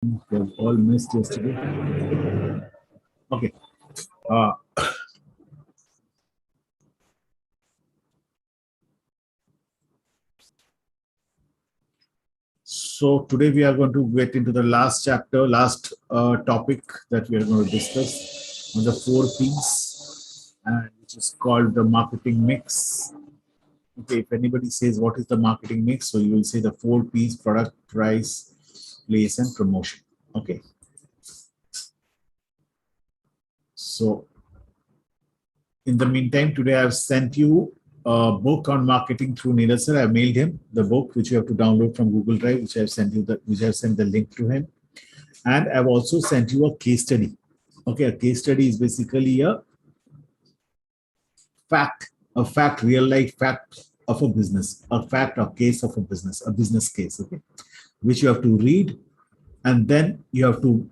They've all missed yesterday. Okay. Uh, so today we are going to get into the last chapter, last topic that we are going to discuss on the 4 P's, and which is called the marketing mix. Okay, if anybody says what is the marketing mix, so you will say the 4 P's: product, price, place, and promotion. Okay. So in the meantime, today I've sent you a book on marketing through Neeraj sir. I mailed him the book, which you have to download from Google Drive, which I've sent you which I've sent the link to him. And I've also sent you a case study. Okay, a case study is basically a fact, real life fact of a business, a fact or case of a business case, okay, which you have to read, and then you have to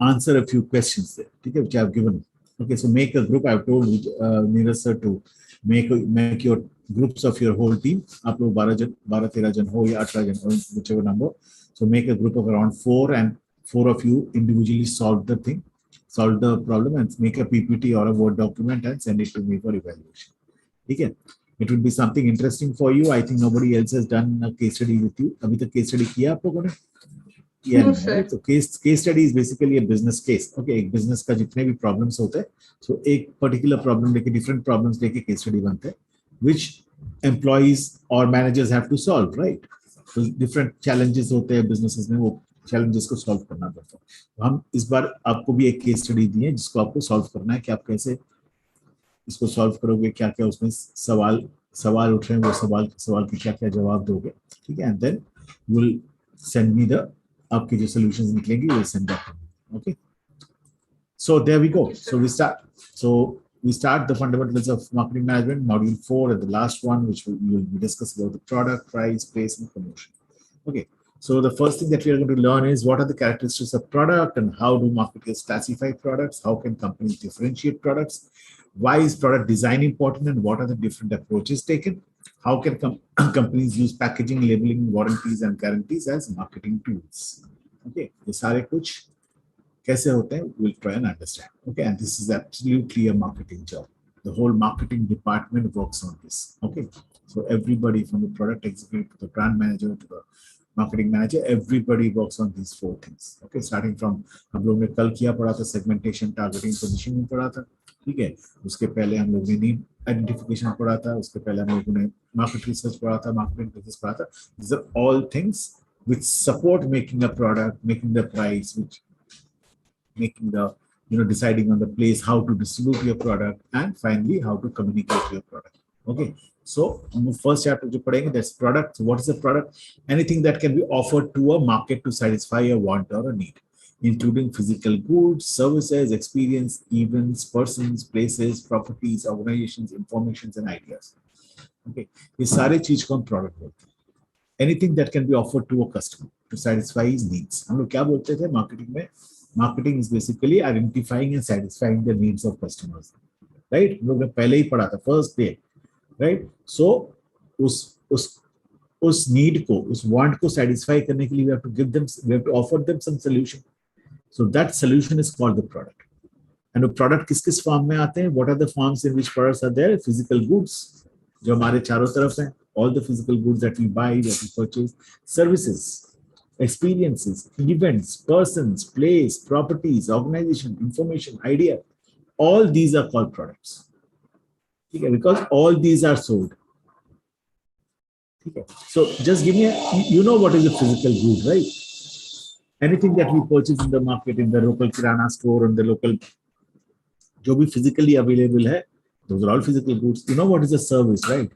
answer a few questions there, okay, which I have given. Okay, so make a group. I've told Neeraj sir to make your groups of your whole team. आप लोग 12 जन हो या 18 जन हो, whichever number. So make a group of around 4, and 4 of you individually solve the thing, solve the problem, and make a PPT or a Word document and send it to me for evaluation. Okay, it will be something interesting for you. I think nobody else has done a case study with you. अभी तक case study किया आप लोगों ने? Yeah, No, नहीं, sir. right? So case study is basically a business case. Okay, एक business का जितने भी problems होते हैं, so एक particular problem लेके different problems लेके case study बनते हैं, which employees or managers have to solve, right? So different challenges होते हैं businesses में, वो challenges को solve करना पड़ता है. तो हम इस बार आपको भी एक case study दिए जिसको आपको solve करना है कि आप कैसे इसको solve करोगे, क्या क्या उसमें सवाल उठ रहे हैं, वो सवाल के क्या क्या जवाब दोगे, ठीक है? And then you will send me the आपके जो solutions निकलेंगे, you will send that to me. Okay. So there we go. So we start the fundamentals of marketing management, module 4, and the last one, which we will be discussing about the product, price, place, and promotion. Okay. So the first thing that we are going to learn is what are the characteristics of product and how do marketers classify products? How can companies differentiate products? Why is product design important and what are the different approaches taken? How can companies use packaging, labeling, warranties, and guarantees as marketing tools? Okay, ये सारे कुछ कैसे होते हैं, we'll try and understand. Okay, and this is absolutely a marketing job. The whole marketing department works on this. Okay, so everybody from the product executive to the brand manager to the marketing manager, everybody works on these 4 things. Okay, starting from हम लोग ने कल किया पढ़ा था segmentation, targeting, positioning पढ़ा था, ठीक है? उसके पहले हम लोग ने need identification पढ़ा था, उसके पहले हम लोगों ने market research पढ़ा था, marketing business पढ़ा था. These are all things which support making a product, making the price, which making the deciding on the place, how to distribute your product, and finally how to communicate your product. Okay, so first chapter jo padhenge, that's product. What is a product? Anything that can be offered to a market to satisfy a want or a need, including physical goods, services, experience, events, persons, places, properties, organizations, informations, and ideas. Okay, ये सारे चीज को हम product बोलते हैं. Anything that can be offered to a customer to satisfy his needs. हम लोग क्या बोलते थे marketing में? Marketing is basically identifying and satisfying the needs of customers, right? हम लोग ने पहले ही पढ़ा था first day, right? So उस need को, उस want को satisfy करने के लिए we have to offer them some solution. So that solution is called the product. And the product किस form में आते हैं? What are the forms in which products are there? Physical goods, जो हमारे चारों तरफ हैं, all the physical goods that we buy, that we purchase, services, experiences, events, persons, place, properties, organization, information, idea, all these are called products. Okay, because all these are sold. Okay. So just give me you know what is a physical good, right? Anything that we purchase in the market, in the local kirana store, in the local जो भी physically available है, those are all physical goods. You know what is a service, right?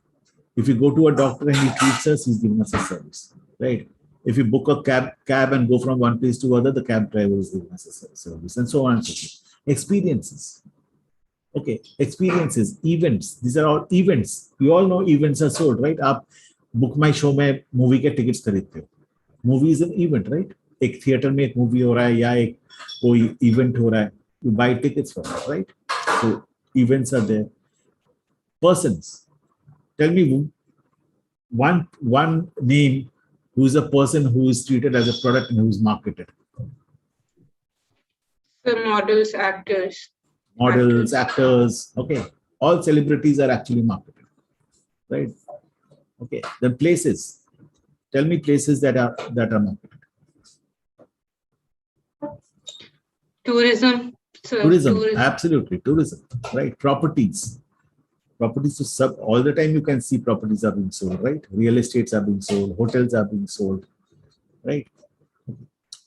If you go to a doctor and he treats us, he's giving us a service, right? If you book a cab and go from one place to other, the cab driver is giving us a service, and so on and so forth. Experiences. Okay, experiences, events. These are all events. We all know events are sold, right? आप book my show में movie के tickets खरीदते हो. Movie is an event, right? एक theater में एक movie हो रहा है या एक कोई event हो रहा है. You buy tickets for that, right? So events are there. Persons. Tell me one name Who is a person who is treated as a product and who is marketed? The models, actors. Models, actors. Okay, all celebrities are actually marketed, right? Okay, then places. Tell me places that are marketed. Tourism. Tourism, absolutely, tourism, right? Properties. Properties to sub all the time you can see properties are being sold, right? Real estates are being sold, hotels are being sold, right?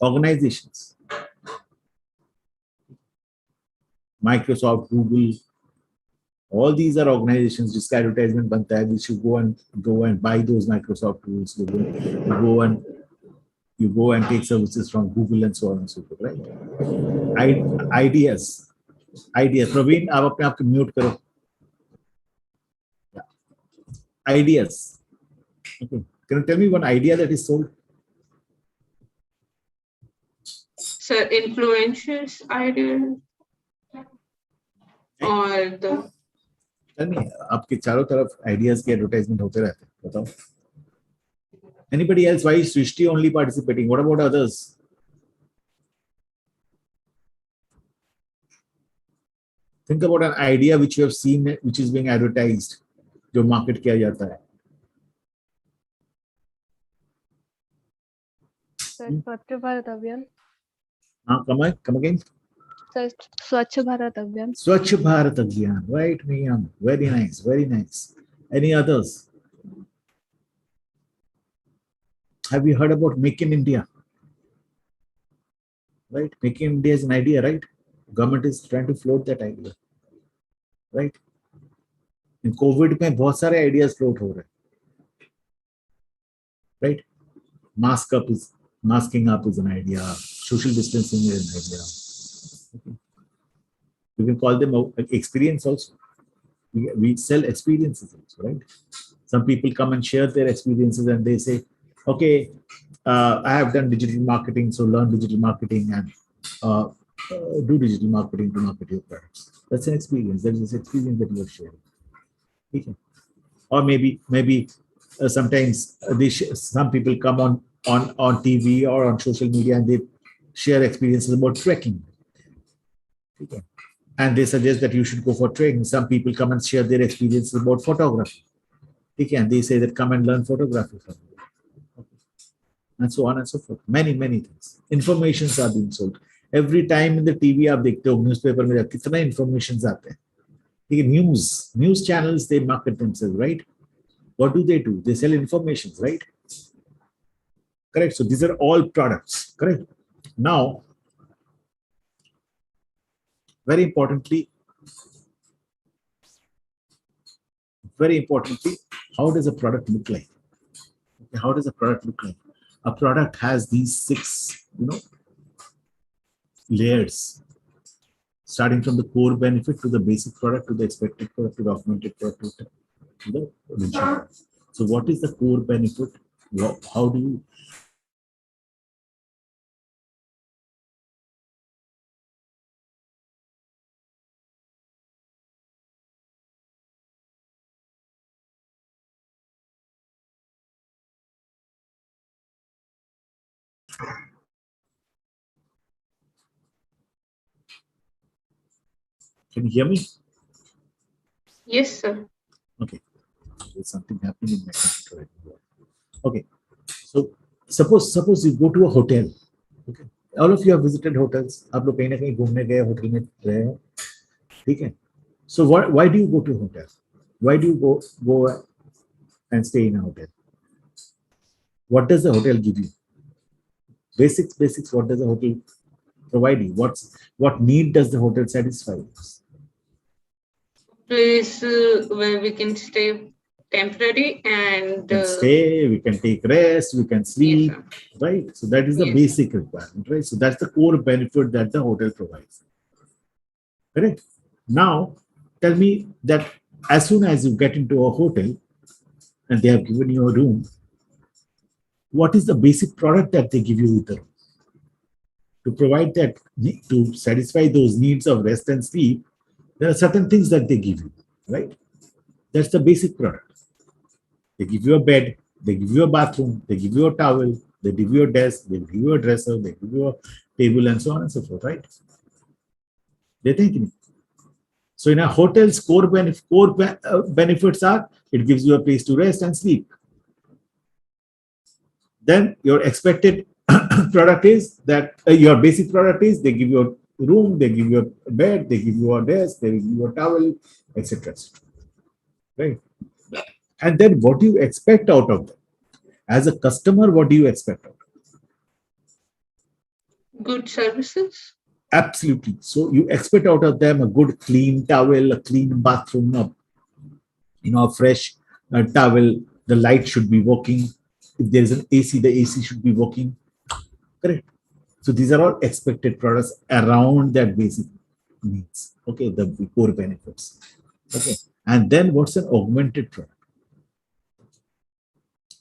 Organizations, Microsoft, Google, all these are organizations. जिसका advertisement बनता है, we should go and buy those Microsoft tools. You go and take services from Google and so on and so forth, right? Ideas. Praveen, आप अपने आप को mute करो. Ideas. Okay. Can you tell me one idea that is sold? So influencers idea or the. Tell me, आपके चारों तरफ ideas के advertisement होते रहते हैं. बताओ. Anybody else? Why is Srishti only participating? What about others? Think about an idea which you have seen, which is being advertised, जो market किया जाता है. स्वच्छ भारत अभियान. हाँ, come again. स्वच्छ भारत अभियान. Swachh Bharat Abhiyan, right, Miyam? Very nice, very nice. Any others? Have you heard about Make in India? Right, Make in India is an idea, right? Government is trying to float that idea, right? In COVID में बहुत सारे ideas float हो रहे हैं, right? Masking up is an idea. Social distancing is an idea. Okay. You can call them experience also. We sell experiences also, right? Some people come and share their experiences and they say, okay, I have done digital marketing, so learn digital marketing and do digital marketing to market your products. That's an experience. That is an experience that you are sharing. Okay. Or maybe sometimes some people come on TV or on social media and they share experiences about trekking. Okay. And they suggest that you should go for trekking. Some people come and share their experiences about photography. Okay. And they say that come and learn photography from you. Okay. And so on and so forth. Many things. Informations are being sold. Every time in the TV आप देखते हो newspaper में कितना informations आते हैं. News channels, they market themselves, right? What do? They sell informations, right? Correct. So these are all products, correct? Now, very importantly, how does a product look like? Okay, how does a product look like? A product has these 6, layers, starting from the core benefit to the basic product to the expected product to the augmented product to the original product. So what is the core benefit? How do you Can you hear me? Yes, sir. Okay. There's something happening in my computer. Okay. So suppose you go to a hotel. Okay. All of you have visited hotels. आप लोग कहीं ना कहीं घूमने गए hotel में रहे हो. ठीक है. So why do you go to a hotel? Why do you go and stay in a hotel? What does the hotel give you? Basics. What does the hotel provide you? What need does the hotel satisfy? Place where we can stay temporary and We can stay, we can take rest, we can sleep, yes, right? So that is the basic requirement, right? So that's the core benefit that the hotel provides. Correct? Now, tell me that as soon as you get into a hotel and they have given you a room, what is the basic product that they give you with the room? To provide that, to satisfy those needs of rest and sleep, there are certain things that they give you, right? That's the basic product. They give you a bed, They give you a bathroom, they give you a towel, they give you a desk, they give you a dresser, they give you a table, and so on and so forth, right? They think. So in a hotel's benefits are it gives you a place to rest and sleep. Then your expected product is that your basic product is they give you a room, they give you a bed, they give you a desk, they give you a towel, etc. Right? And then what do you expect out of them? As a customer, what do you expect out of them? Good services. Absolutely. So you expect out of them a good clean towel, a clean bathroom, a fresh towel. The light should be working. If there is an AC, the AC should be working. Correct. So these are all expected products around that basic needs. Okay, the core benefits. Okay, and then what's an augmented product?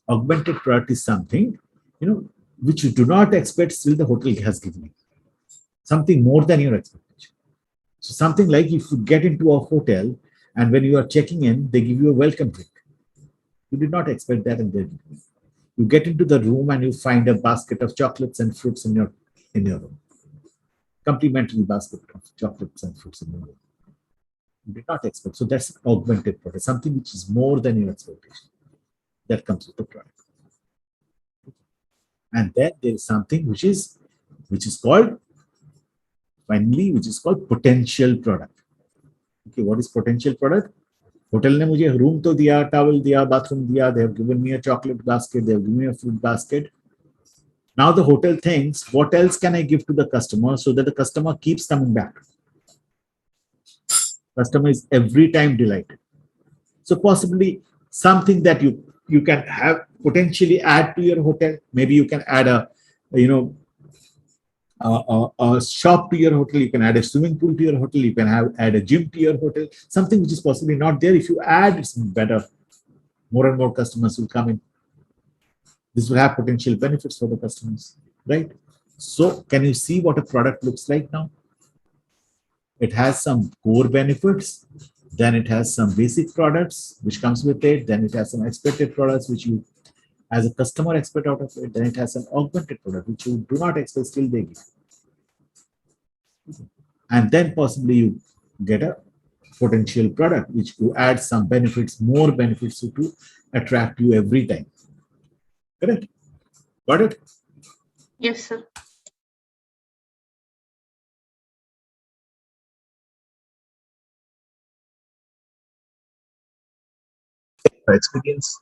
Augmented product is something which you do not expect. Still, the hotel has given you something more than your expectation. So something like if you get into a hotel and when you are checking in, they give you a welcome drink. You did not expect that, and then you get into the room and you find a basket of chocolates and fruits in your room. Complimentary basket of chocolates and fruits in your room. You did not expect. So that's augmented product, something which is more than your expectation. That comes with the product. And then there is something which is called potential product. Okay, what is potential product? Hotel ने मुझे room तो दिया, towel दिया, bathroom दिया, they have given me a chocolate basket, they have given me a fruit basket. Now the hotel thinks, what else can I give to the customer so that the customer keeps coming back? Customer is every time delighted. So possibly something that you can have potentially add to your hotel. Maybe you can add a shop to your hotel. You can add a swimming pool to your hotel. You can add a gym to your hotel. Something which is possibly not there. If you add, it's better. More and more customers will come in. This will have potential benefits for the customers, right? So can you see what a product looks like now? It has some core benefits. Then it has some basic products which comes with it. Then it has some expected products which you as a customer expect out of it. Then it has an augmented product which you do not expect, still they give. And then possibly you get a potential product which you add some benefits, more benefits to attract you every time. Correct? Got it? Yes, sir. Experience.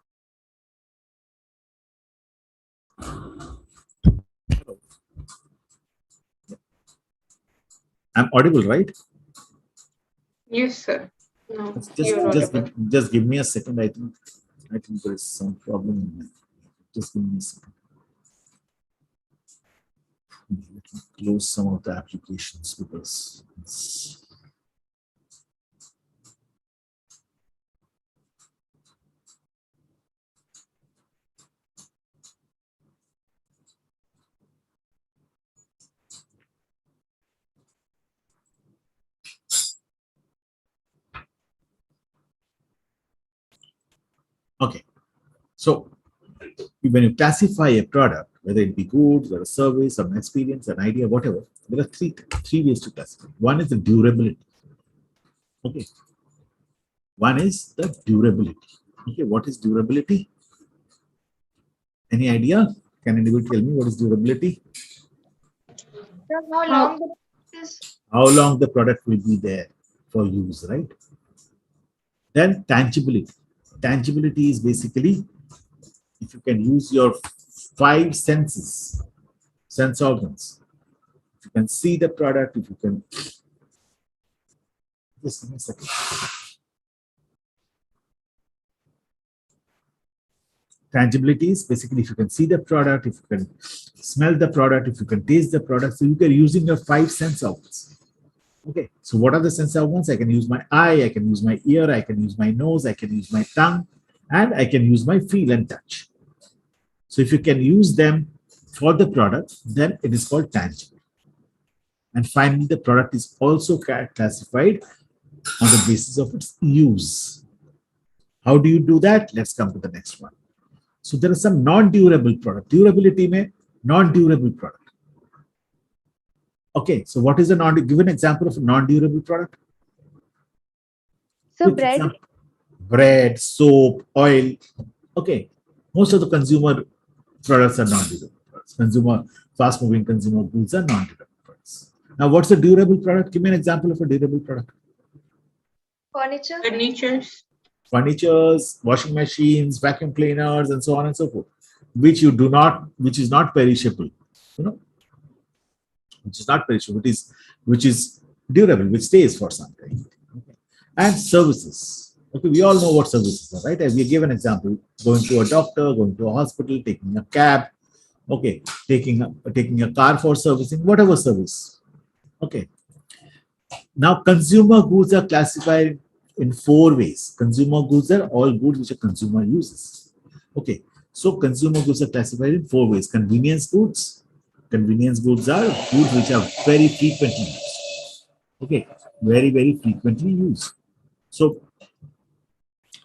I'm audible, right? Yes, sir. No, Just, you're just, audible. just give me a second. I think there is some problem. Just give me a second. Let me close some of the applications because it's okay. So when you classify a product, whether it be goods or a service or an experience, an idea, whatever, there are three ways to classify. One is the durability. Okay. One is the durability. Okay, what is durability? Any idea? Can anybody tell me what is durability? How long the product will be there for use, right? Then tangibility. Tangibility is basically if you can use your five senses, sense organs. If you can see the product, if you can just give me a second. Tangibility is basically if you can see the product, if you can smell the product, if you can taste the product, so you are using your five sense organs. Okay, so what are the sense organs? I can use my eye, I can use my ear, I can use my nose, I can use my tongue, and I can use my feel and touch. So if you can use them for the product, then it is called tangible. And finally, the product is also classified on the basis of its use. How do you do that? Let's come to the next one. So there are some non-durable product. Durability में non-durable product. Okay, so what is a give an example of a non-durable product? Sir, Quick bread. example. Bread, soap, oil. Okay, most of the consumer products are non-durable products. Fast-moving consumer goods are non-durable products. Now, what's a durable product? Give me an example of a durable product. Furniture. Furnitures. Furnitures, washing machines, vacuum cleaners, and so on and so forth, which is not perishable, which is not perishable, which is durable, which stays for some time. Okay. And services. Okay, we all know what services are, right? As we give an example, going to a doctor, going to a hospital, taking a cab, okay, taking a car for servicing, whatever service. Okay. Now, consumer goods are classified in 4 ways. Consumer goods are all goods which a consumer uses. Okay, so consumer goods are classified in 4 ways. Convenience goods. Convenience goods are goods which are very frequently used. Okay, very, very frequently used. So,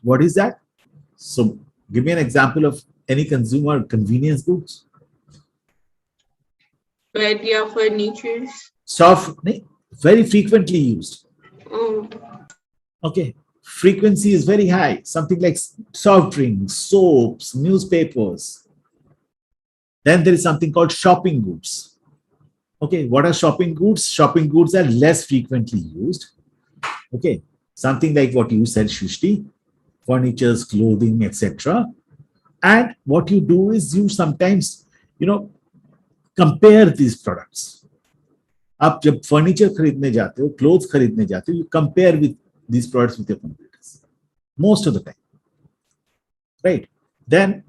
what is that? So, give me an example of any consumer convenience goods. Bread, yeah, furnitures. Soft, very frequently used. Oh, Okay, frequency is very high. Something like soft drinks, soaps, newspapers. Then there is something called shopping goods. Okay, what are shopping goods? Shopping goods are less frequently used. Okay, something like what you said, Shushti, furnitures, clothing, etc. And what you do is you sometimes, compare these products. आप जब furniture खरीदने जाते हो, clothes खरीदने जाते हो, you compare with these products with your competitors most of the time, right? Then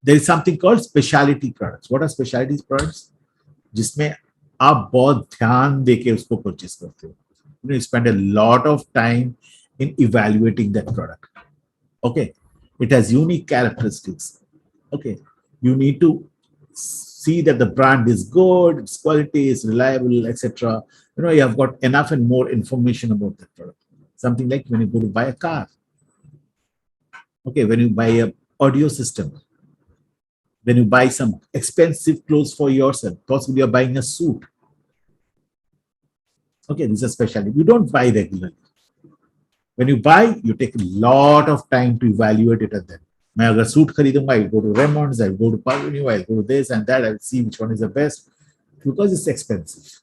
there is something called specialty products. What are specialty products? जिसमें आप बहुत ध्यान देके उसको परचेस करते हो. You spend a lot of time in evaluating that product. Okay, it has unique characteristics. Okay, you need to see that the brand is good, its quality is reliable, etc. You have got enough and more information about that product. Something like when you go to buy a car. Okay, when you buy an audio system, when you buy some expensive clothes for yourself, possibly you're buying a suit. Okay, this is a specialty. You don't buy regularly. When you buy, you take a lot of time to evaluate it at that. मैं अगर suit खरीदूंगा, I'll go to Raymond's, I'll go to Pavilion, I'll go to this and that, I'll see which one is the best because it's expensive,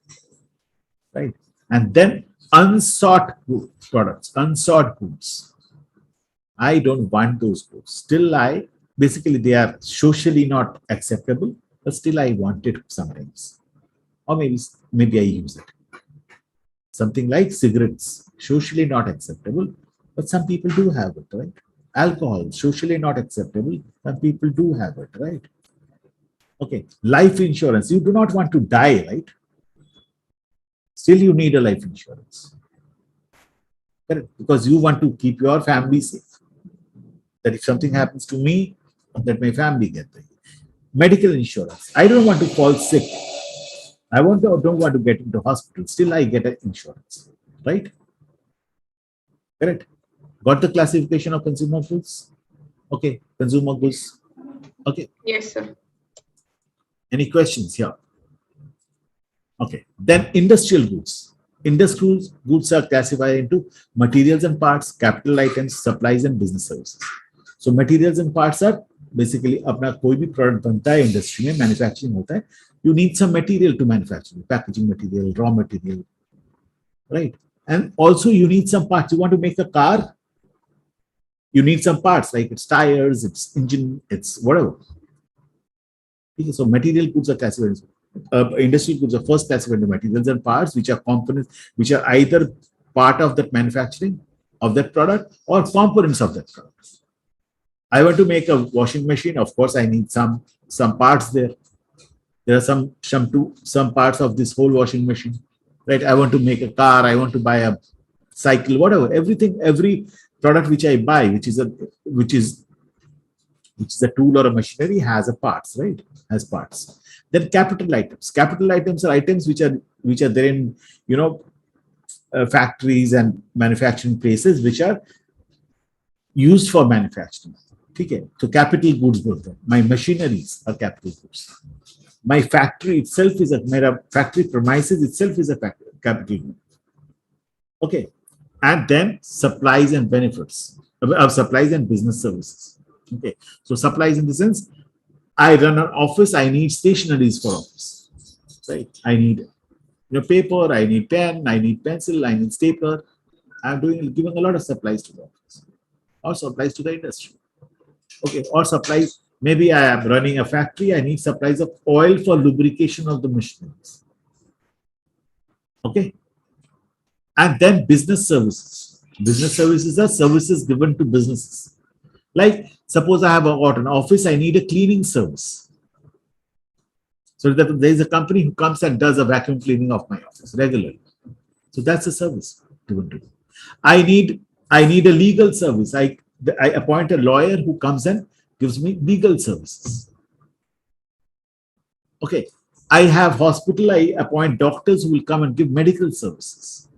right? And then unsought products, unsought goods. I don't want those goods. Still, basically they are socially not acceptable, but still I want it sometimes, or maybe I use it. Something like cigarettes, socially not acceptable, but some people do have it, right? Alcohol, socially not acceptable, some people do have it, right? Okay, life insurance, you do not want to die, right? Still you need a life insurance. Correct? Because you want to keep your family safe. That if something happens to me, that my family get there. Medical insurance, I don't want to fall sick. I don't want to get into hospital. Still I get an insurance, right? Correct? Got the classification of consumer goods? Okay, consumer goods. Okay. yes, sir. Any questions here? Okay, then industrial goods. Industrial goods are classified into materials and parts, capital items, supplies, and business services. So materials and parts are basically अपना कोई भी product बनता है industry में, manufacturing होता है, you need some material to manufacture, packaging material, raw material, right? And also you need some parts. You want to make a car, you need some parts like its tires, its engine, its whatever. Okay, so material goods are classified. Industrial goods are first classified into materials and parts, which are components, which are either part of that manufacturing of that product or components of that product. I want to make a washing machine. Of course, I need some parts there. There are some parts of this whole washing machine, right? I want to make a car. I want to buy a cycle, whatever. Every product which I buy, which is a tool or a machinery, has a parts, right? Has parts. Then capital items. Capital items are items which are there in factories and manufacturing places which are used for manufacturing. ठीक है, तो capital goods बोलते हैं. My machineries are capital goods. My factory itself is मेरा factory premises itself is a capital good. Okay, and then supplies and benefits, supplies and business services. Okay, so supplies in the sense, I run an office, I need stationeries for office, right? I need paper, I need pen, I need pencil, I need stapler. I'm giving a lot of supplies to the office or supplies to the industry. Okay, or supplies. Maybe I am running a factory, I need supplies of oil for lubrication of the machineries. Okay, and then business services. Business services are services given to businesses. Like, suppose I have got an office, I need a cleaning service. So that there is a company who comes and does a vacuum cleaning of my office regularly. So that's a service given to me. I need a legal service. I appoint a lawyer who comes and gives me legal services. Okay. I have hospital, I appoint doctors who will come and give medical services.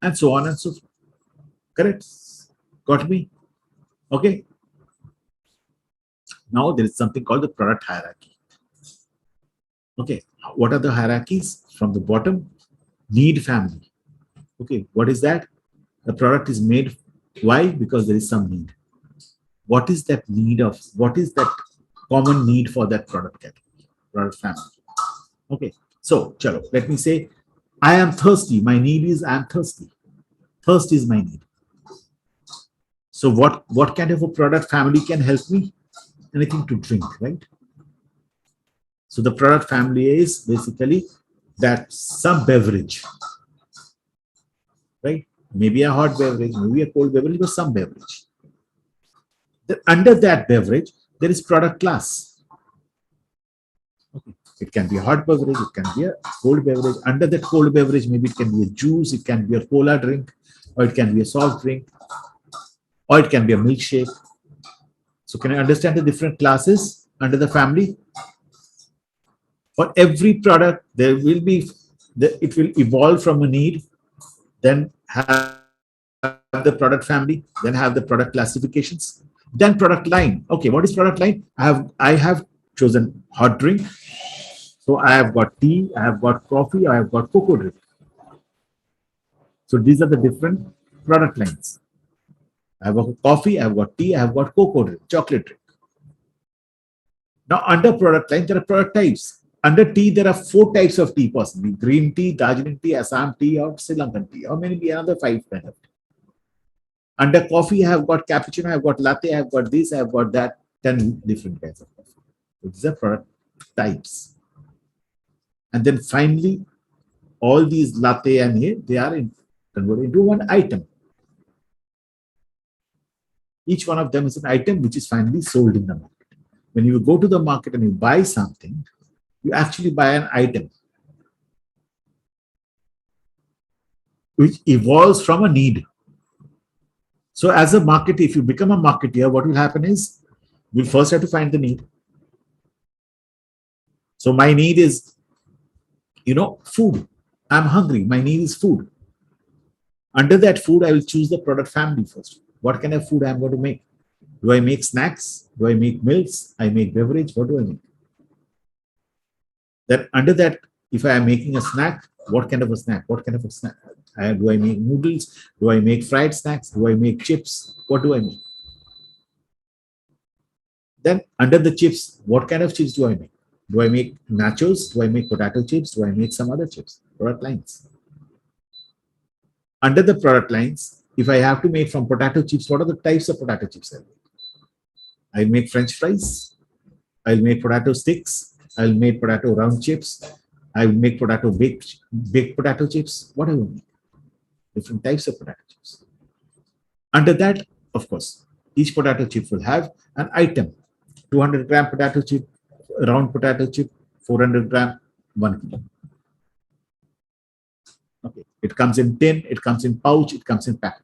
And so on and so forth. Correct? Got me? Okay. Now there is something called the product hierarchy. Okay. What are the hierarchies? From the bottom, need family. Okay. What is that? The product is made. Why? Because there is some need. What is that need of? What is that common need for that product category, product family? Okay. So, chalo, let me say, I am thirsty. My need is I am thirsty. Thirst is my need. So what kind of a product family can help me? Anything to drink, right? So the product family is basically that some beverage, right? Maybe a hot beverage, maybe a cold beverage, but some beverage. Under that beverage, there is product class. Okay. It can be a hot beverage, it can be a cold beverage. Under that cold beverage, maybe it can be a juice, it can be a cola drink, or it can be a soft drink, or it can be a milkshake. So can I understand the different classes under the family? For every product, there will be, it will evolve from a need, then have the product family, then have the product classifications, then product line. Okay, what is product line? I have chosen hot drink. So I have got tea, I have got coffee, I have got cocoa drink. So these are the different product lines. I have got coffee, I have got tea, I have got cocoa drink, chocolate drink. Now under product line, there are product types. Under tea, there are 4 types of tea possibly: green tea, Darjeeling tea, Assam tea, or Sri Lankan tea, or maybe another 5 kind of tea. Under coffee, I have got cappuccino, I have got latte, I have got this, I have got that, 10 different kinds of coffee. So these are product types. And then finally, all these latte and here, they are converted into one item. Each one of them is an item which is finally sold in the market. When you go to the market and you buy something, you actually buy an item which evolves from a need. So as a marketer, if you become a marketer, what will happen is you'll first have to find the need. So my need is, food. I'm hungry. My need is food. Under that food, I will choose the product family first. What kind of food I'm going to make? Do I make snacks? Do I make meals? I make beverage? What do I make? Then under that, if I am making a snack, what kind of a snack? What kind of a snack? Do I make noodles? Do I make fried snacks? Do I make chips? What do I make? Then under the chips, what kind of chips do I make? Do I make nachos? Do I make potato chips? Do I make some other chips? Product lines. Under the product lines, if I have to make from potato chips, what are the types of potato chips I make? I'll make French fries. I'll make potato sticks. I'll make potato round chips. I will make potato baked potato chips. What I will make? Different types of potato chips. Under that, of course, each potato chip will have an item. 200-gram potato chip, round potato chip, 400-gram, 1 kilo. Okay, it comes in tin, it comes in pouch, it comes in pack.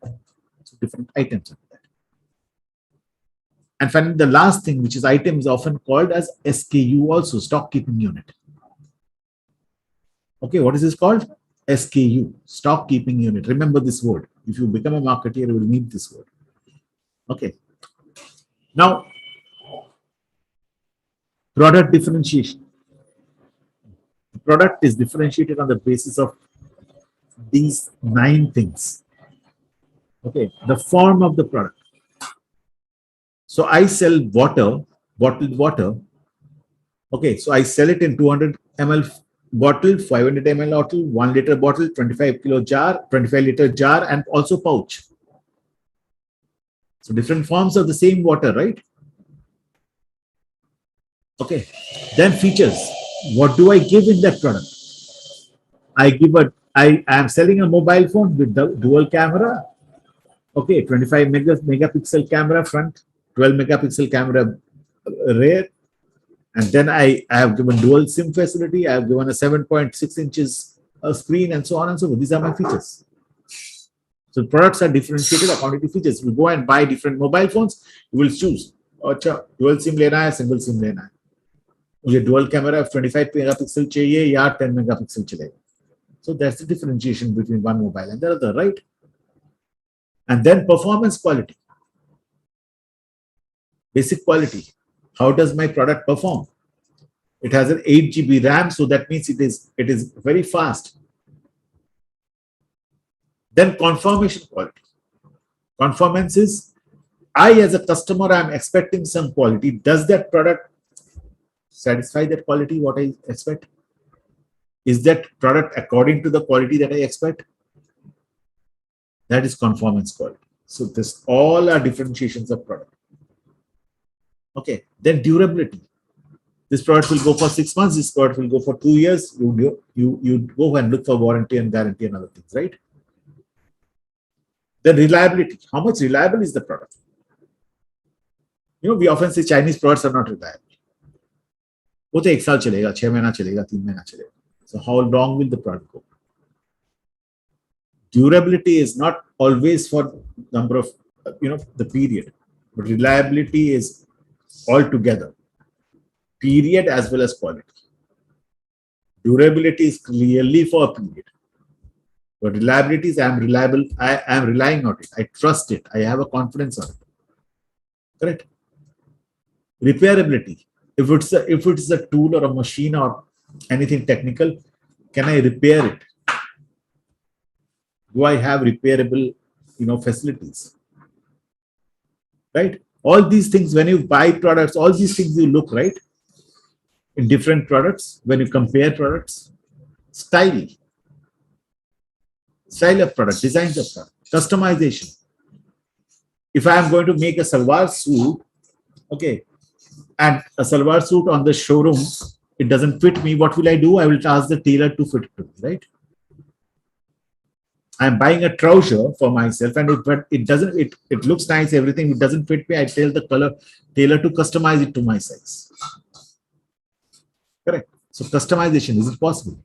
So different items of that. And finally, the last thing, which is item, is often called as SKU also, stock keeping unit. Okay, what is this called? SKU, stock keeping unit. Remember this word. If you become a marketer, you will need this word. Okay, Now, product differentiation. The product is differentiated on the basis of these 9 things. Okay, the form of the product. So I sell water, bottled water. Okay, so I sell it in 200 ml bottle, 500 ml bottle, 1 liter bottle, 25 kilo jar, 25 liter jar, and also pouch. So different forms of the same water, right? Okay, then features. What do I give in that product? I am selling a mobile phone with the dual camera. Okay, 25 megapixel camera front, 12 megapixel camera rear. And then I have given dual SIM facility. I have given a 7.6 inches screen and so on and so forth. These are my features. So products are differentiated according to features. If you go and buy different mobile phones, you will choose. अच्छा, dual SIM लेना है, single SIM लेना है. मुझे dual camera 25 megapixel चाहिए या 10 megapixel चलेगा. So that's the differentiation between one mobile and the other, right? And then performance quality. Basic quality. How does my product perform? It has an 8 GB RAM, so that means it is very fast. Then conformation quality. Conformance is, I as a customer, I'm expecting some quality. Does that product satisfy that quality, what I expect? Is that product according to the quality that I expect? That is conformance quality. So this all are differentiations of product. Okay, then durability. This product will go for 6 months. This product will go for 2 years. You go and look for warranty and guarantee and other things, right? Then reliability. How much reliable is the product? You know, we often say Chinese products are not reliable. वो तो 1 साल चलेगा, 6 महीना चलेगा, 3 महीना चलेगा. So how long will the product go? Durability is not always for number of, the period, but reliability is altogether, period as well as quality. Durability is clearly for a period, but reliability is I am reliable. I am relying on it. I trust it. I have a confidence on it. Correct. Repairability. If it's a tool or a machine or anything technical, can I repair it? Do I have repairable, facilities? Right? All these things, when you buy products, all these things you look, right? In different products, when you compare products, style of product, designs of product, customization. If I am going to make a salwar suit, okay, and a salwar suit on the showroom, it doesn't fit me, what will I do? I will ask the tailor to fit it to me, right? I'm buying a trouser for myself and it looks nice, everything, it doesn't fit me. I tell the tailor to customize it to my size. Correct. So customization, is it possible?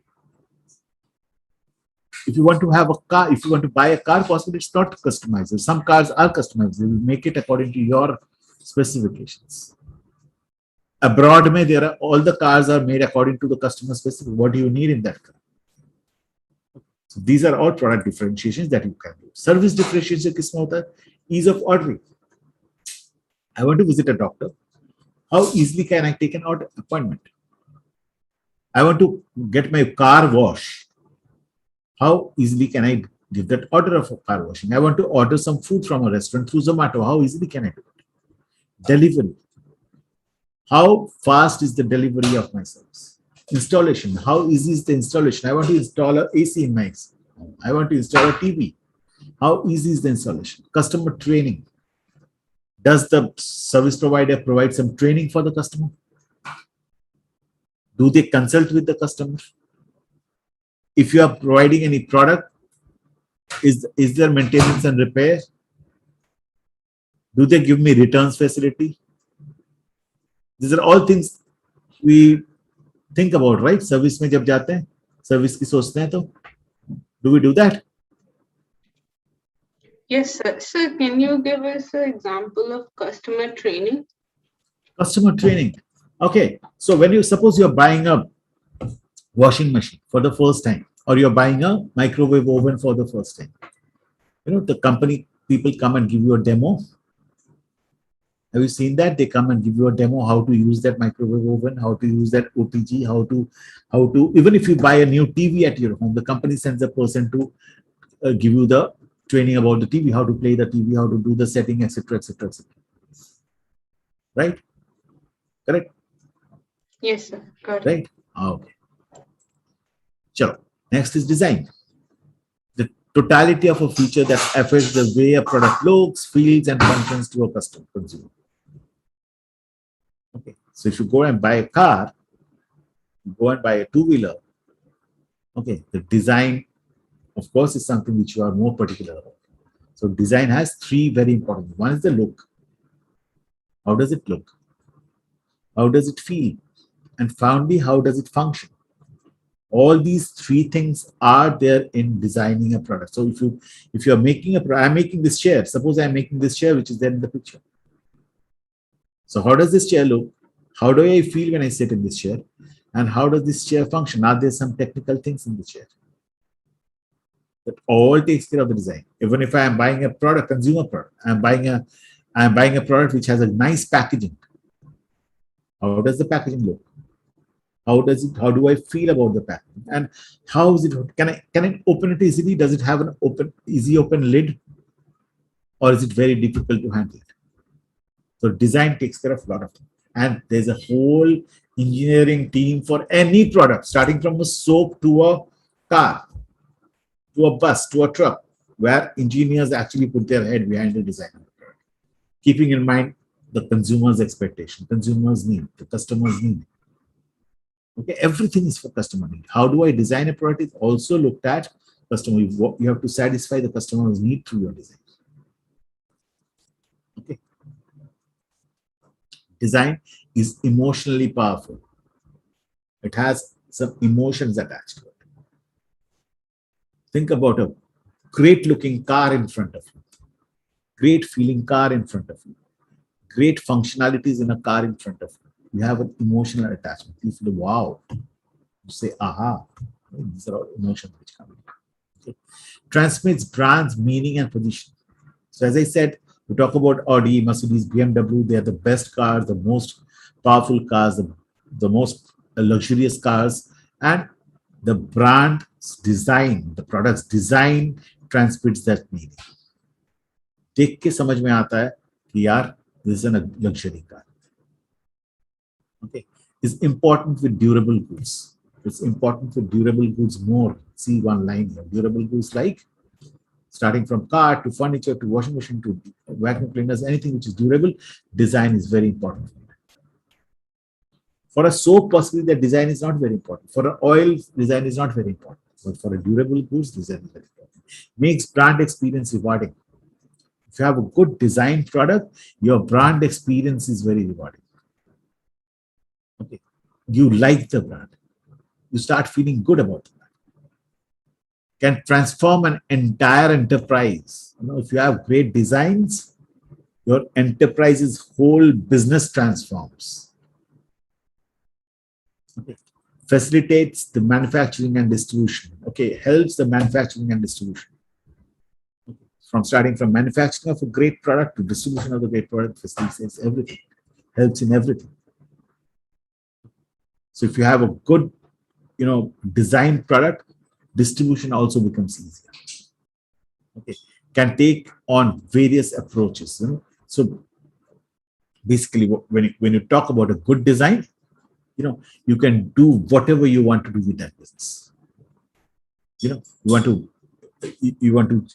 If you want to have a car, if you want to buy a car, possibly it's not customized. Some cars are customized. They will make it according to your specifications. Abroad, all the cars are made according to the customer specific. What do you need in that car? So these are all product differentiations that you can do. Service differentiation किसमें होता है? Ease of ordering. I want to visit a doctor. How easily can I take an appointment? I want to get my car washed. How easily can I give that order of car washing? I want to order some food from a restaurant through Zomato. How easily can I do it? Delivery. How fast is the delivery of my service? Installation. How easy is the installation? I want to install an AC in my house. I want to install a TV. How easy is the installation? Customer training. Does the service provider provide some training for the customer? Do they consult with the customer? If you are providing any product, is there maintenance and repair? Do they give me returns facility? These are all things we think about, right? Service में जब जाते हैं, service की सोचते हैं तो, do we do that? Yes, sir. Sir, can you give us an example of customer training? Customer training. Okay, so when you suppose you're buying a washing machine for the first time, or you're buying a microwave oven for the first time, the company people come and give you a demo. Have you seen that? They come and give you a demo how to use that microwave oven, how to use that OTG, how to even if you buy a new TV at your home, the company sends a person to give you the training about the TV, how to play the TV, how to do the setting, etc., etc., etc. Right? Correct? Yes, sir. Got it. Right? Okay. Sure. Next is design. The totality of a feature that affects the way a product looks, feels, and functions to a customer consumer. Okay. So if you go and buy a car, go and buy a two-wheeler, okay, the design, of course, is something which you are more particular about. So design has three very important. One is the look. How does it look? How does it feel? And finally, how does it function? All these three things are there in designing a product. So if you are making I'm making this chair. Suppose I'm making this chair, which is there in the picture. So how does this chair look? How do I feel when I sit in this chair? And how does this chair function? Are there some technical things in the chair? That all takes care of the design. Even if I am buying a product, consumer product, I'm buying a product which has a nice packaging. How does the packaging look? How do I feel about the packaging? And how is it? Can I open it easily? Does it have an easy open lid? Or is it very difficult to handle it? So design takes care of a lot of things. And there's a whole engineering team for any product, starting from a soap to a car, to a bus, to a truck, where engineers actually put their head behind the design of the product, keeping in mind the consumer's expectation, consumer's need, the customer's need. Okay, everything is for customer need. How do I design a product is also looked at customer. You have to satisfy the customer's need through your design. Okay. Design is emotionally powerful. It has some emotions attached to it. Think about a great looking car in front of you, great feeling car in front of you, great functionalities in a car in front of you. You have an emotional attachment. You feel, wow. You say, aha. These are all emotions which come in. Okay. Transmits brands, meaning, and position. So as I said, we talk about Audi, Mercedes, BMW. They are the best cars, the most powerful cars, the most luxurious cars, and the brand's design, the product's design transmits that meaning. देख के समझ में आता है कि यार this is a luxury car. Okay, is important with durable goods. It's important with durable goods more. See one line here. Durable goods like starting from car to furniture to washing machine to vacuum cleaners, anything which is durable, design is very important. For a soap, possibly the design is not very important. For an oil, design is not very important. But for a durable goods, design is very important. Makes brand experience rewarding. If you have a good design product, your brand experience is very rewarding. Okay, you like the brand. You start feeling good about the brand. Can transform an entire enterprise. You know, if you have great designs, your enterprise's whole business transforms. Okay. Facilitates the manufacturing and distribution. Okay, helps the manufacturing and distribution. Okay. From starting from manufacturing of a great product to distribution of the great product, facilitates everything. Helps in everything. So if you have a good, design product, distribution also becomes easier. Okay, can take on various approaches. So basically, when you talk about a good design, you can do whatever you want to do with that business. You want to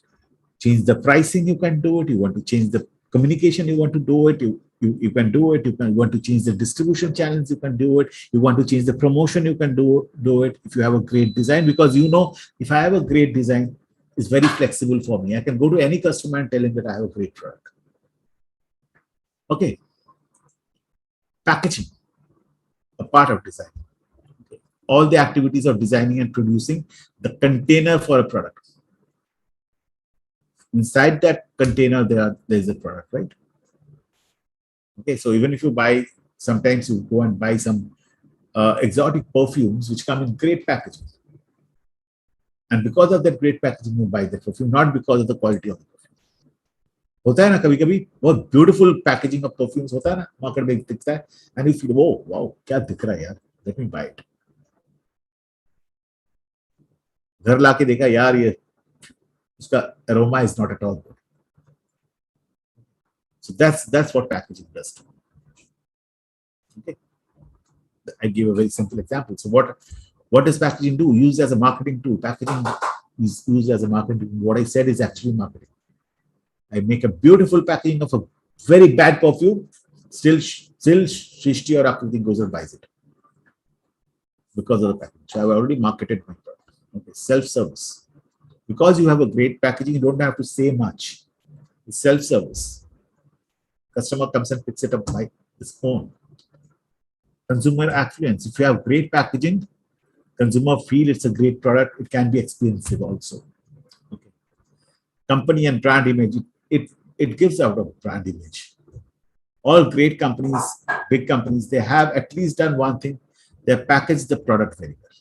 change the pricing, you can do it. You want to change the communication, you want to do it. You can do it. You want to change the distribution channels, you can do it. You want to change the promotion, you can do it if you have a great design, because if I have a great design, it's very flexible for me. I can go to any customer and tell him that I have a great product. Okay. Packaging, a part of design. Okay. All the activities of designing and producing the container for a product. Inside that container, there's a product, right? Okay, so even if you buy, sometimes you go and buy some exotic perfumes which come in great packaging. And because of that great packaging, you buy the perfume, not because of the quality of the perfume. होता है ना कभी कभी बहुत beautiful packaging of perfumes होता है ना market में दिखता है एंड यू फील वो वाओ क्या दिख रहा है यार लेट मी बाय इट घर लाके देखा यार ये उसका aroma is not at all good so that's what packaging does okay I give a very simple example so what does packaging do used as a marketing tool packaging is used as a marketing tool. What I said is actually marketing. I make a beautiful packaging of a very bad perfume. Still, Shrishti or Akriti goes and buys it because of the packaging. So I've already marketed my product. Okay, self-service. Because you have a great packaging, you don't have to say much. It's self-service. Customer comes and picks it up by his own. Consumer affluence. If you have great packaging, consumer feel it's a great product. It can be expensive also. Okay. Company and brand image. It gives out a brand image. All great companies, big companies, they have at least done one thing. They package the product very well.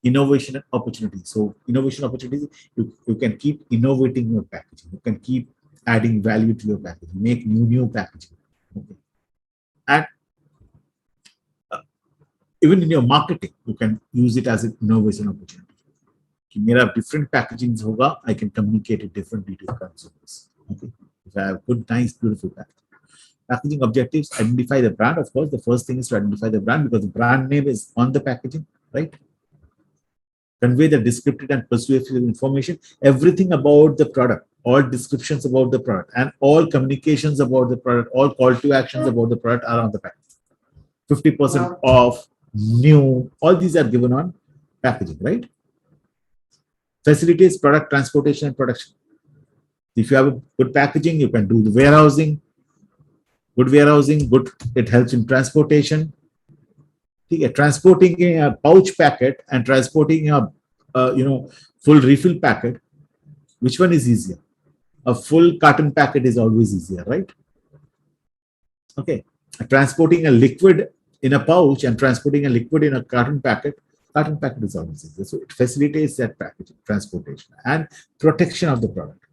Innovation and opportunity. So innovation opportunities, you can keep innovating your packaging. You can keep adding value to your packaging. Make new packaging. Okay. And even in your marketing, you can use it as an innovation opportunity. मेरा different packaging होगा, I can communicate it differently to consumers. Okay. If I have good, nice, beautiful packaging. Packaging objectives, identify the brand. Of course, the first thing is to identify the brand because the brand name is on the packaging, right? Convey the descriptive and persuasive information, everything about the product, all descriptions about the product, and all communications about the product, all call to actions about the product are on the packaging. 50% off, new, all these are given on packaging, right? Facilitates product transportation and production. If you have a good packaging, you can do the warehousing. Good warehousing, good. It helps in transportation. Transporting a pouch packet and transporting a full refill packet. Which one is easier? A full carton packet is always easier, right? Okay. Transporting a liquid in a pouch and transporting a liquid in a carton packet is always easier. So it facilitates that packaging, transportation, and protection of the product.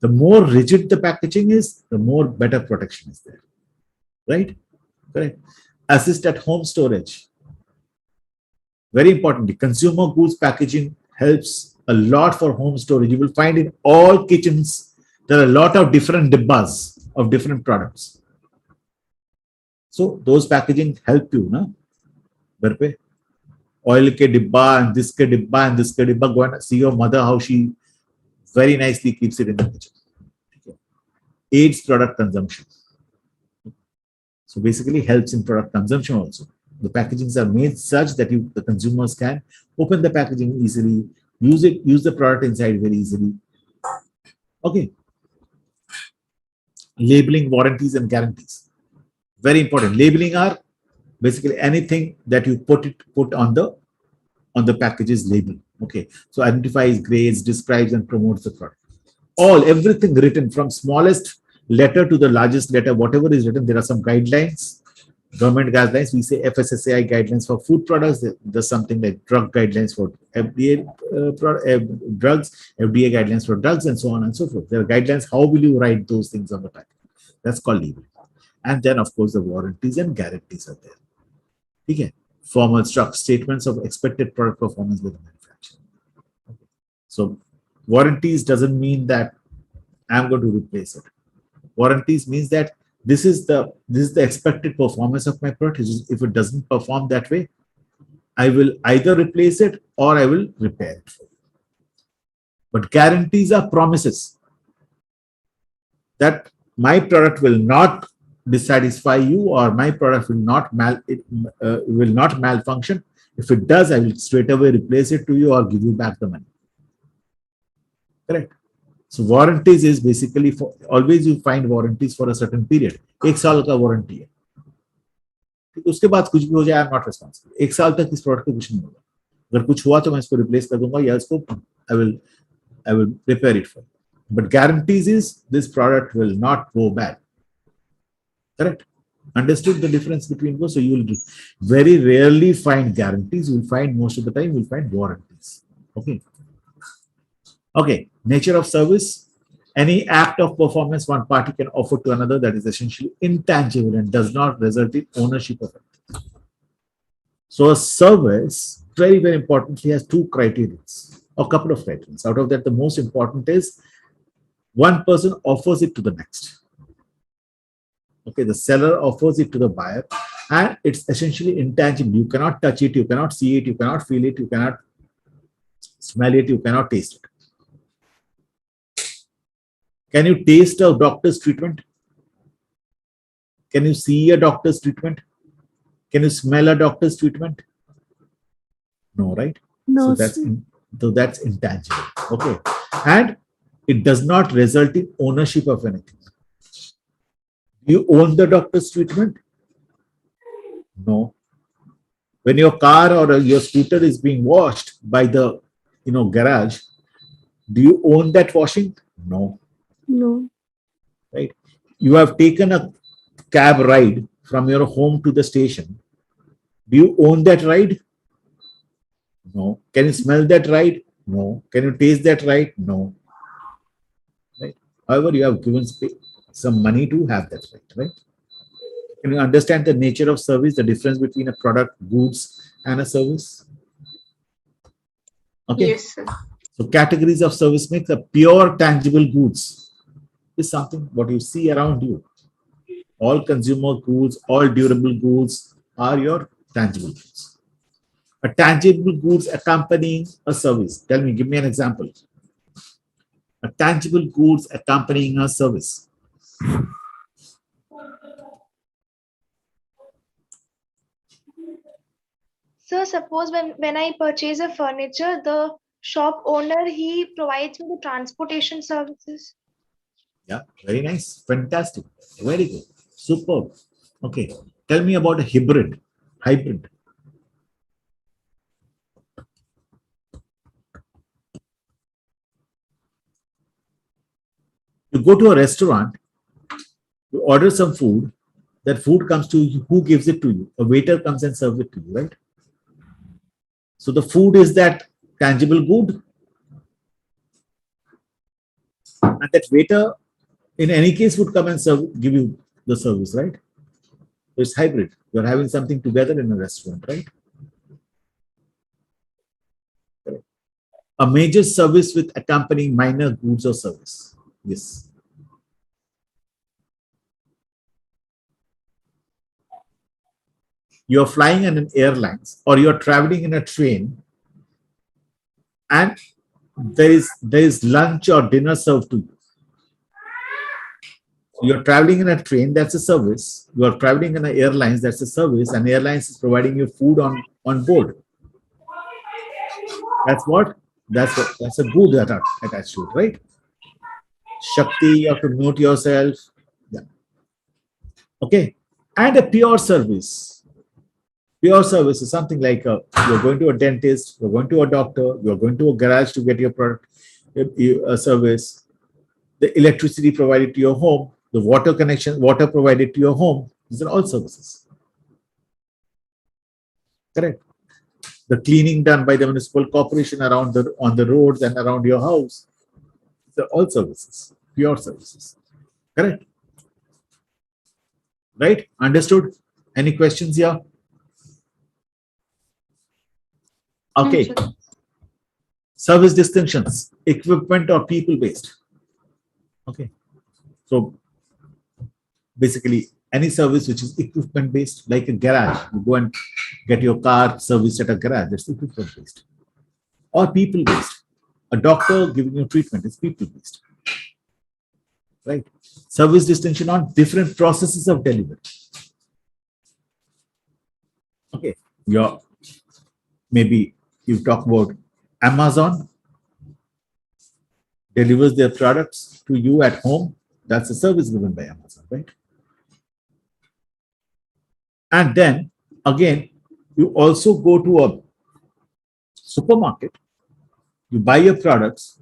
The more rigid the packaging is, the more better protection is there. Right? Correct. Assist at home storage. Very importantly, consumer goods packaging helps a lot for home storage. You will find in all kitchens, there are a lot of different dibbas of different products. So those packaging help you, na? Oil ke dibba and this ke dibba and this ke dibba. Go and see your mother how she very nicely keeps it in the kitchen. Aids product consumption. So basically helps in product consumption also. The packagings are made such that the consumers can open the packaging easily, use the product inside very easily. Okay. Labeling, warranties, and guarantees. Very important. Labeling are basically anything that you put on the package's label. Okay. So identifies, grades, describes, and promotes the product. Everything written from smallest letter to the largest letter, whatever is written, there are some guidelines, government guidelines. We say FSSAI guidelines for food products. There's something like drug guidelines for FDA drugs, FDA guidelines for drugs, and so on and so forth. There are guidelines. How will you write those things on the package? That's called labeling. And then, of course, the warranties and guarantees are there. Okay. Formal statements of expected product performance by the manufacturer. Okay. So warranties doesn't mean that I'm going to replace it. Warranties means that this is the expected performance of my product. If it doesn't perform that way, I will either replace it or I will repair it for you. But guarantees are promises that my product will not dissatisfy you or my product will not malfunction. If it does, I will straight away replace it to you or give you back the money. Correct. So warranties is basically for always you find warranties for a certain period. 1 साल का warranty है. उसके बाद कुछ भी हो जाए, I'm not responsible. 1 साल तक इस प्रोडक्ट को कुछ नहीं होगा. अगर कुछ हुआ तो मैं इसको रिप्लेस कर दूंगा या इसको I will repair it for you. But guarantees is this product will not go bad. Correct? Understood the difference between both? So you will very rarely find guarantees. You will find most of the time you will find warranties. Okay. Okay. Nature of service. Any act of performance one party can offer to another that is essentially intangible and does not result in ownership of it. So a service, very, very importantly, has two criteria, a couple of criteria. Out of that, the most important is one person offers it to the next. Okay, the seller offers it to the buyer, and it's essentially intangible. You cannot touch it, you cannot see it, you cannot feel it, you cannot smell it, you cannot taste it. Can you taste a doctor's treatment? Can you see a doctor's treatment? Can you smell a doctor's treatment? No, right? No, So that's intangible. Okay. And it does not result in ownership of anything. Do you own the doctor's treatment? No. When your car or your scooter is being washed by the garage, do you own that washing? No. no, Right? You have taken a cab ride from your home to the station. Do you own that ride? No. Can you smell that ride? No. Can you taste that ride? No. Right? However, you have given some money to have that right, right? Can you understand the nature of service, the difference between a product, goods, and a service? Okay. Yes, sir. So categories of service mix, a pure tangible goods is something what you see around you. All consumer goods, all durable goods are your tangible goods. A tangible goods accompanying a service. Tell me, give me an example. A tangible goods accompanying a service. So suppose when I purchase a furniture, the shop owner, he provides me the transportation services. Yeah, very nice. Fantastic. Very good. Superb. Okay. Tell me about a hybrid. Hybrid. You go to a restaurant, you order some food, that food comes to you. Who gives it to you? A waiter comes and serves it to you, right? So the food is that tangible good. And that waiter, in any case, would come and give you the service, right? So it's hybrid. You're having something together in a restaurant, right? Correct. A major service with accompanying minor goods or service. Yes. You're flying in an airlines or you're traveling in a train and there is lunch or dinner served to you. You're traveling in a train, that's a service. You're traveling in an airlines, that's a service, and airlines is providing you food on board. That's what? That's a good that are attached to it, right? Shakti, you have to mute yourself. Yeah. Okay. And a pure service. Pure service is something like you're going to a dentist, you're going to a doctor, you're going to a garage to get your product, a service, the electricity provided to your home, the water connection, water provided to your home. These are all services. Correct. The cleaning done by the municipal corporation around on the roads and around your house. These are all services, pure services. Correct. Right? Understood? Any questions here? Okay. No, sir. Service distinctions, equipment or people based. Okay. So basically any service which is equipment based, like a garage, you go and get your car serviced at a garage, that's equipment based. Or people based. A doctor giving you treatment is people based. Right? Service distinction on different processes of delivery. Okay. Maybe you talk about Amazon delivers their products to you at home. That's a service given by Amazon, right? And then again, you also go to a supermarket, you buy your products,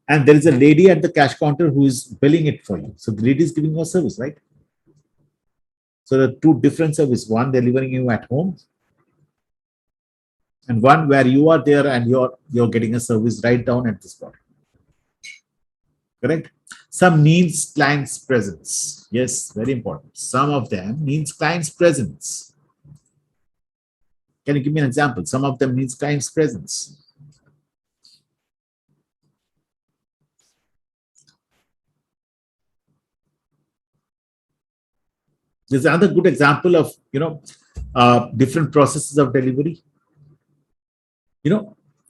and there is a lady at the cash counter who is billing it for you. So the lady is giving you a service, right? So there are two different services, one delivering you at home, and one where you are there and you're getting a service right down at the spot. Correct? Some needs client's presence. Yes, very important. Some of them needs client's presence. Can you give me an example? Some of them needs client's presence. There's another good example of, different processes of delivery.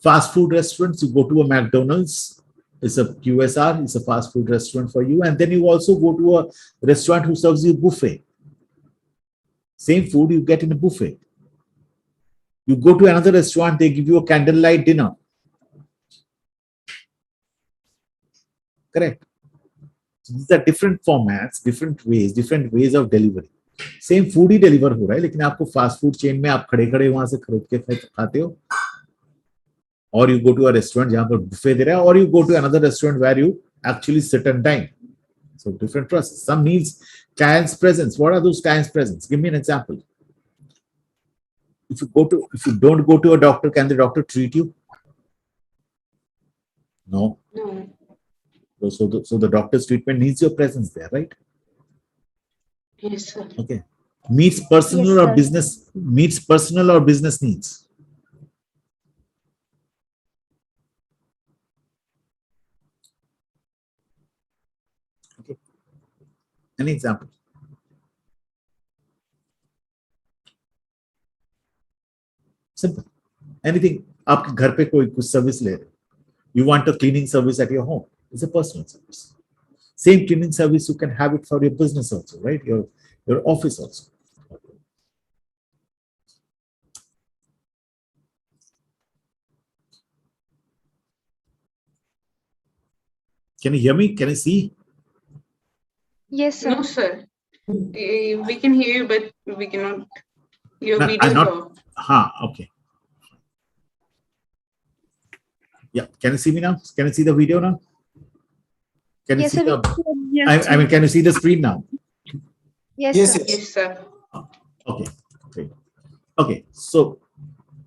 Fast food restaurants, you go to a McDonald's, it's a QSR, it's a fast food restaurant for you. And then you also go to a restaurant who serves you buffet. Same food you get in a buffet. You go to another restaurant, they give you a candlelight dinner. Correct. So these are different formats, different ways of delivery. Same food he deliver हो रहा है, लेकिन आपको fast food chain में आप खड़े-खड़े वहां से खरीद के खाते हो, or you go to a restaurant जहां पर buffet दे रहा है, or you go to another restaurant where you actually sit and dine. So different process. Some needs client's presence. What are those client's presence? Give me an example. If you don't go to a doctor, can the doctor treat you? No. No. So the doctor's treatment needs your presence there, right? Yes, sir. Okay. Meets personal Yes, or sir. business needs. Okay. Any example? Simple. Anything. आपके घर पे कोई कुछ service ले रहे, you want a cleaning service at your home. It's a personal service. Same cleaning service you can have it for your business also, right? Your office also. Can you hear me? Can you see? Yes, sir. No, sir. We can hear you, but we cannot. Your No, video I'm not. off. Okay. Yeah. Can you see me now? Can you see the video now? Can you Yes, see sir. the? I mean, can you see the screen now? Yes, Yes, sir. yes. Yes, sir. Okay. Great. Okay. So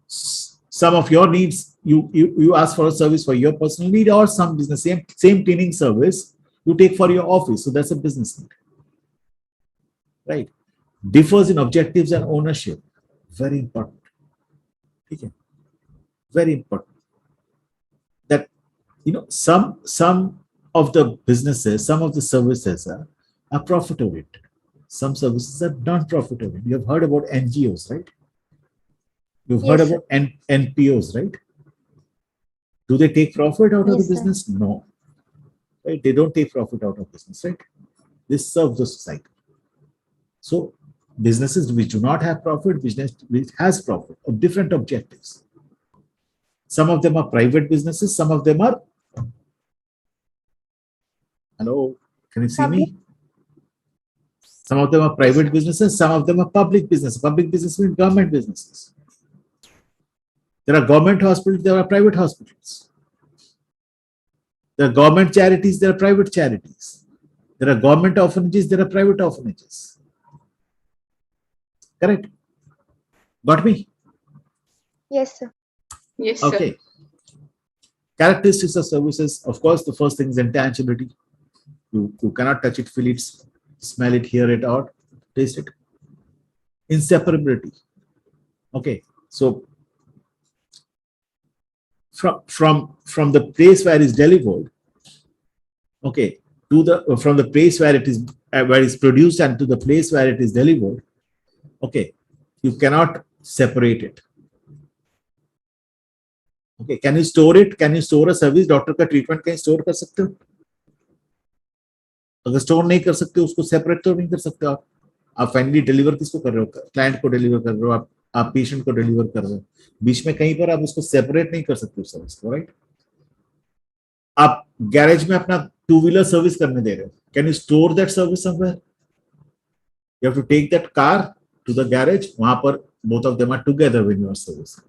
some of your needs, you ask for a service for your personal need, or some business same cleaning service you take for your office. So that's a business need, right? Differs in objectives and ownership. Very important. Okay. Very important. That some of the businesses, some of the services are profit oriented. Some services are non-profit oriented. You have heard about NGOs, right? You've heard Yes, sir. about NPOs, right? Do they take profit out of the Yes, sir. business? No. Right? They don't take profit out of business, right? They serve the society. So businesses which do not have profit, business which has profit of different objectives. Some of them are private businesses, some of them are. Hello, can you see me? Some of them are private businesses, some of them are public business. Public business means government businesses. There are government hospitals, there are private hospitals. There are government charities, there are private charities. There are government orphanages, there are private orphanages. Correct? Got me? Yes, sir. Yes, sir. Okay. Characteristics of services. Of course, the first thing is intangibility. You cannot touch it, feel it, smell it, hear it, or taste it. Inseparability. Okay. So from the place where it's delivered, okay, to the from the place where it's produced and to the place where it is delivered, okay, you cannot separate it. Okay, can you store it? Can you store a service? Doctor का treatment कहीं store कर सकते हो? अगर store नहीं कर सकते उसको सेपरेट तो नहीं कर सकते आप फाइनली डिलीवर किसको कर रहे हो? क्लाइंट को डिलीवर कर रहे हो, आप पेशेंट को डिलीवर कर रहे हो, बीच में कहीं पर आप उसको सेपरेट नहीं कर सकते उस सर्विस को, राइट? आप गैरेज में अपना टू व्हीलर सर्विस करने दे रहे हो, can you store that service somewhere? You have to take that car to the garage, वहां पर both of them are together when you are servicing.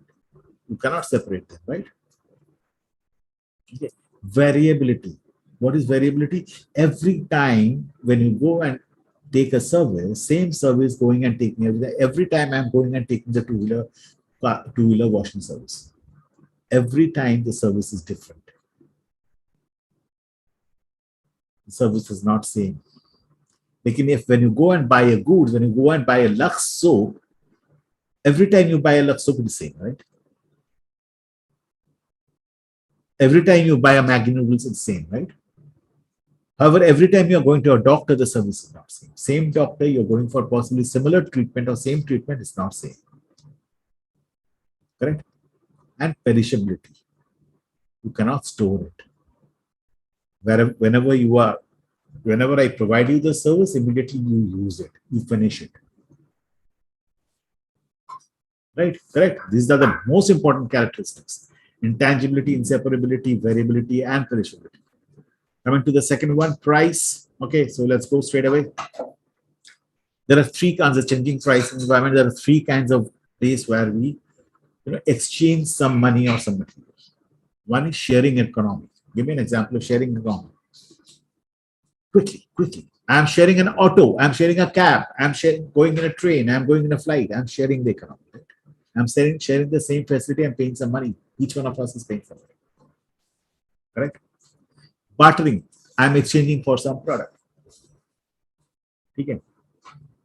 You cannot separate them, right? Okay. Variability. What is variability? Every time when you go and take a service, same service going and taking every time I'm going and taking the two-wheeler washing service. Every time the service is different. the service is not same. Lekin if when you go and buy a goods, when you go and buy a Lux soap, every time you buy a Lux soap, it's the same, right? Every time you buy a Maggi noodles, it's the same, right? However, every time you're going to a doctor, the service is not same. Same doctor, you're going for possibly similar treatment or same treatment is not same. Correct? And perishability. You cannot store it. Whenever I provide you the service, immediately you use it, you finish it. Right? Correct. These are the most important characteristics: intangibility, inseparability, variability, and perishability. Coming to the second one, price. Okay, so let's go straight away. There are three kinds of changing price environment. There are three kinds of ways where we exchange some money or some material. One is sharing economy. Give me an example of sharing economy. Quickly. I'm sharing an auto. I'm sharing a cab. I'm going in a train. I'm going in a flight. I'm sharing the economy. Right? I'm sharing the same facility. I'm paying some money. Each one of us is paying something. Correct? Bartering. I'm exchanging for some product. ठीक है?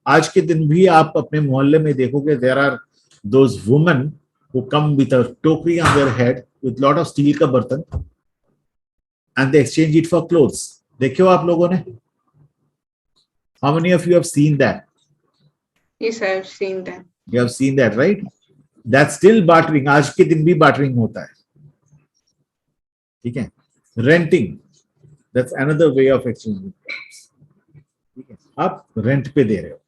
आज के दिन भी आप अपने मोहल्ले में देखोगे, there are those women who come with a टोकरी on their head with lot of steel का बर्तन and they exchange it for clothes. देखियो आप लोगों ने? How many of you have seen that? Yes, I have seen that. You have seen that, right? That's still bartering. आज के दिन भी bartering होता है. ठीक है? Renting. That's another way of exchanging products. ठीक है? आप rent पे दे रहे हो.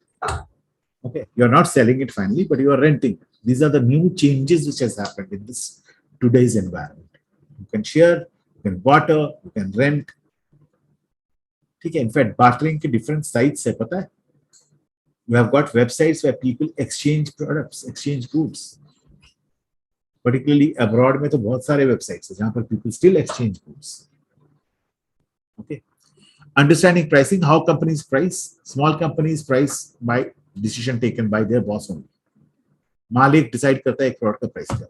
Okay, you are not selling it finally, but you are renting. These are the new changes which has happened in this today's environment. You can share, you can barter, you can rent. ठीक है? In fact, bartering के different sites है, पता है? You have got websites where people exchange products, exchange goods. Particularly abroad में तो बहुत सारे websites हैं जहाँ पर people still exchange goods. Okay. Understanding pricing, how companies price. Small companies price by decision taken by their boss only. मालिक decide करता है एक product का price क्या.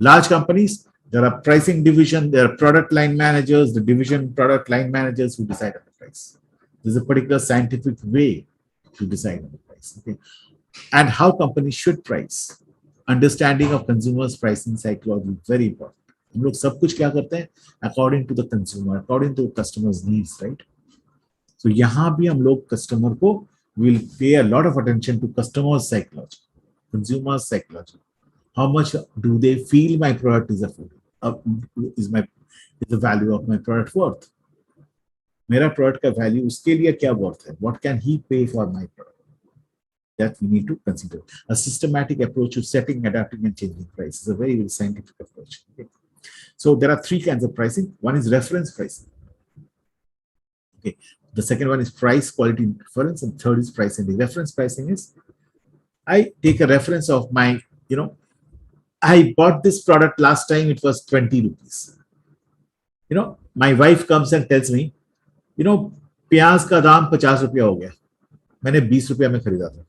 Large companies, there are pricing division, there are product line managers, the division product line managers who decide on the price. There's a particular scientific way to decide on the price. Okay. And how companies should price. Understanding of consumers' pricing psychology, very important. हम लोग सब कुछ क्या करते हैं? According to the consumer, according to customer's needs, right? So यहाँ भी हम लोग customer को will pay a lot of attention to customer's psychology, consumer's psychology. How much do they feel my product is affordable? Is the value of my product worth? मेरा product का value उसके लिए क्या worth है? What can he pay for my product? That we need to consider. A systematic approach to setting, adapting, and changing price is a very, very scientific approach. Okay. So there are three kinds of pricing. One is reference pricing. Okay. The second one is price quality inference, and third is price ending. Reference pricing is I take a reference of my, I bought this product last time, it was 20 rupees. My wife comes and tells me, प्याज का दाम 50 रुपया हो गया, मैंने 20 रुपया में खरीदा था.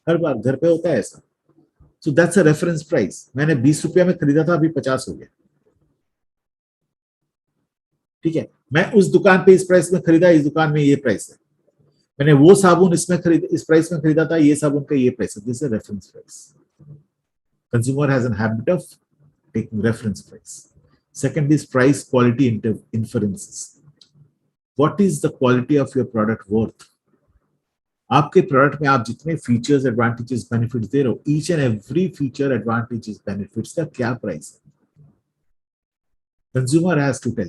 हर बार घर पे होता है ऐसा. So that's a reference price. मैंने 20 रुपया में खरीदा था, अभी 50 हो गया. ठीक है, मैं उस दुकान पे इस प्राइस में खरीदा, इस दुकान में ये प्राइस है. मैंने वो साबुन इस प्राइस में खरीदा था, ये साबुन का ये प्राइस है. This is reference price. Consumer has a habit of taking reference price. Second is price quality inferences. What is the quality of your product worth? आपके प्रोडक्ट में आप जितने फीचर्स, एडवांटेजेस, बेनिफिट्स दे रहे हो, each and every feature, advantages, benefits का क्या price है? Consumer has to tell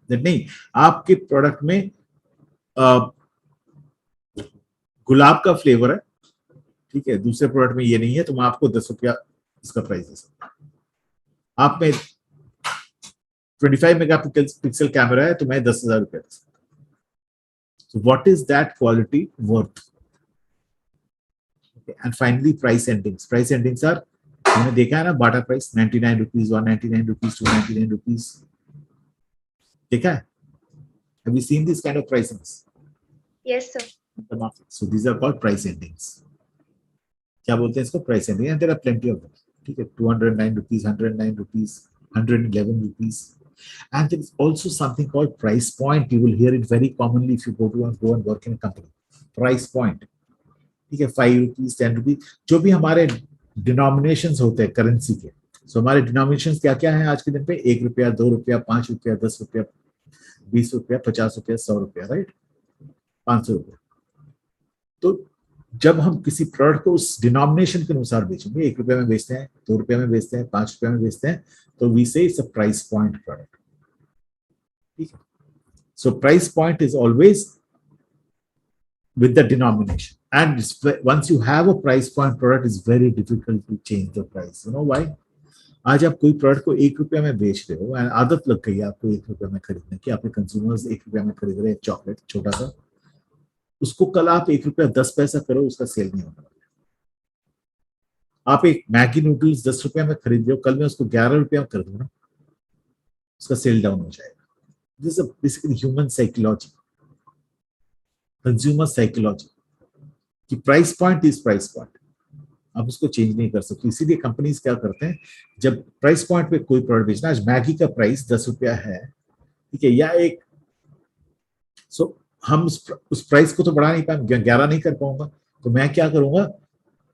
that. नहीं, आपके प्रोडक्ट में गुलाब का फ्लेवर है, ठीक है, दूसरे प्रोडक्ट में ये नहीं है, तो मैं आपको 10 रुपया इसका प्राइस दे सकता हूं. आप में 25 मेगापिक्सल कैमरा है, तो मैं 10,000 रुपया दे सकता हूं. So what is that quality worth? Okay. And finally, price endings. Price endings are, हमने देखा है ना, बाटा प्राइस 99 रुपीज, 199 रुपीज, 299 रुपीज. देखा है? Have you seen this kind of pricings? Yes, sir. The market. So these are called price endings. क्या बोलते हैं इसको? Price ending. And there are plenty of them. ठीक है, 209 rupees, 109 rupees, 111 rupees. And there is also something called price point. You will hear it very commonly if you go and work in a company. Price point. ठीक है, 5 rupees 10 rupees जो भी हमारे denominations होते हैं currency के. सो हमारे denominations क्या क्या है आज के दिन पे? 1 रुपया, 2 रुपया, 5 रुपया, 10 रुपया, 20 रुपया, 50 रुपया, 100 रुपया, राइट, 500 रुपया. तो जब हम किसी प्रोडक्ट को उस डिनोमिनेशन के अनुसार बेचेंगे, 1 रुपया में बेचते हैं, 2 रुपया में बेचते हैं, 5 रुपया में बेचते हैं, तो वी से it's a price point product. ठीक है. So price point is always with the denomination, and once you have a price point product, it's very difficult to change the price. You know why? आज आप कोई product को 1 रुपया में बेच रहे हो, एंड आदत लग गई है आपको 1 रुपया में खरीदने की, आपके कंज्यूमर्स 1 रुपया में खरीद रहे हैं चॉकलेट छोटा सा, उसको कल आप 1 रुपया 10 पैसा करो, उसका सेल नहीं होगा. आप एक मैगी नूडल्स 10 रुपया में खरीद रहे हो, कल मैं उसको 11 रुपया में कर दूंगा, उसका सेल डाउन हो जाएगा. This is basically human psychology, consumer psychology, कि price point is price point, आप उसको चेंज नहीं कर सकते. इसीलिए कंपनीज क्या करते हैं, जब प्राइस पॉइंट पे कोई प्रोडक्ट बेचना, आज मैगी का प्राइस 10 रुपया है, ठीक है, या एक, सो हम उस प्राइस को तो बढ़ा नहीं पाएंगे, 11 नहीं कर पाऊंगा, तो मैं क्या करूंगा,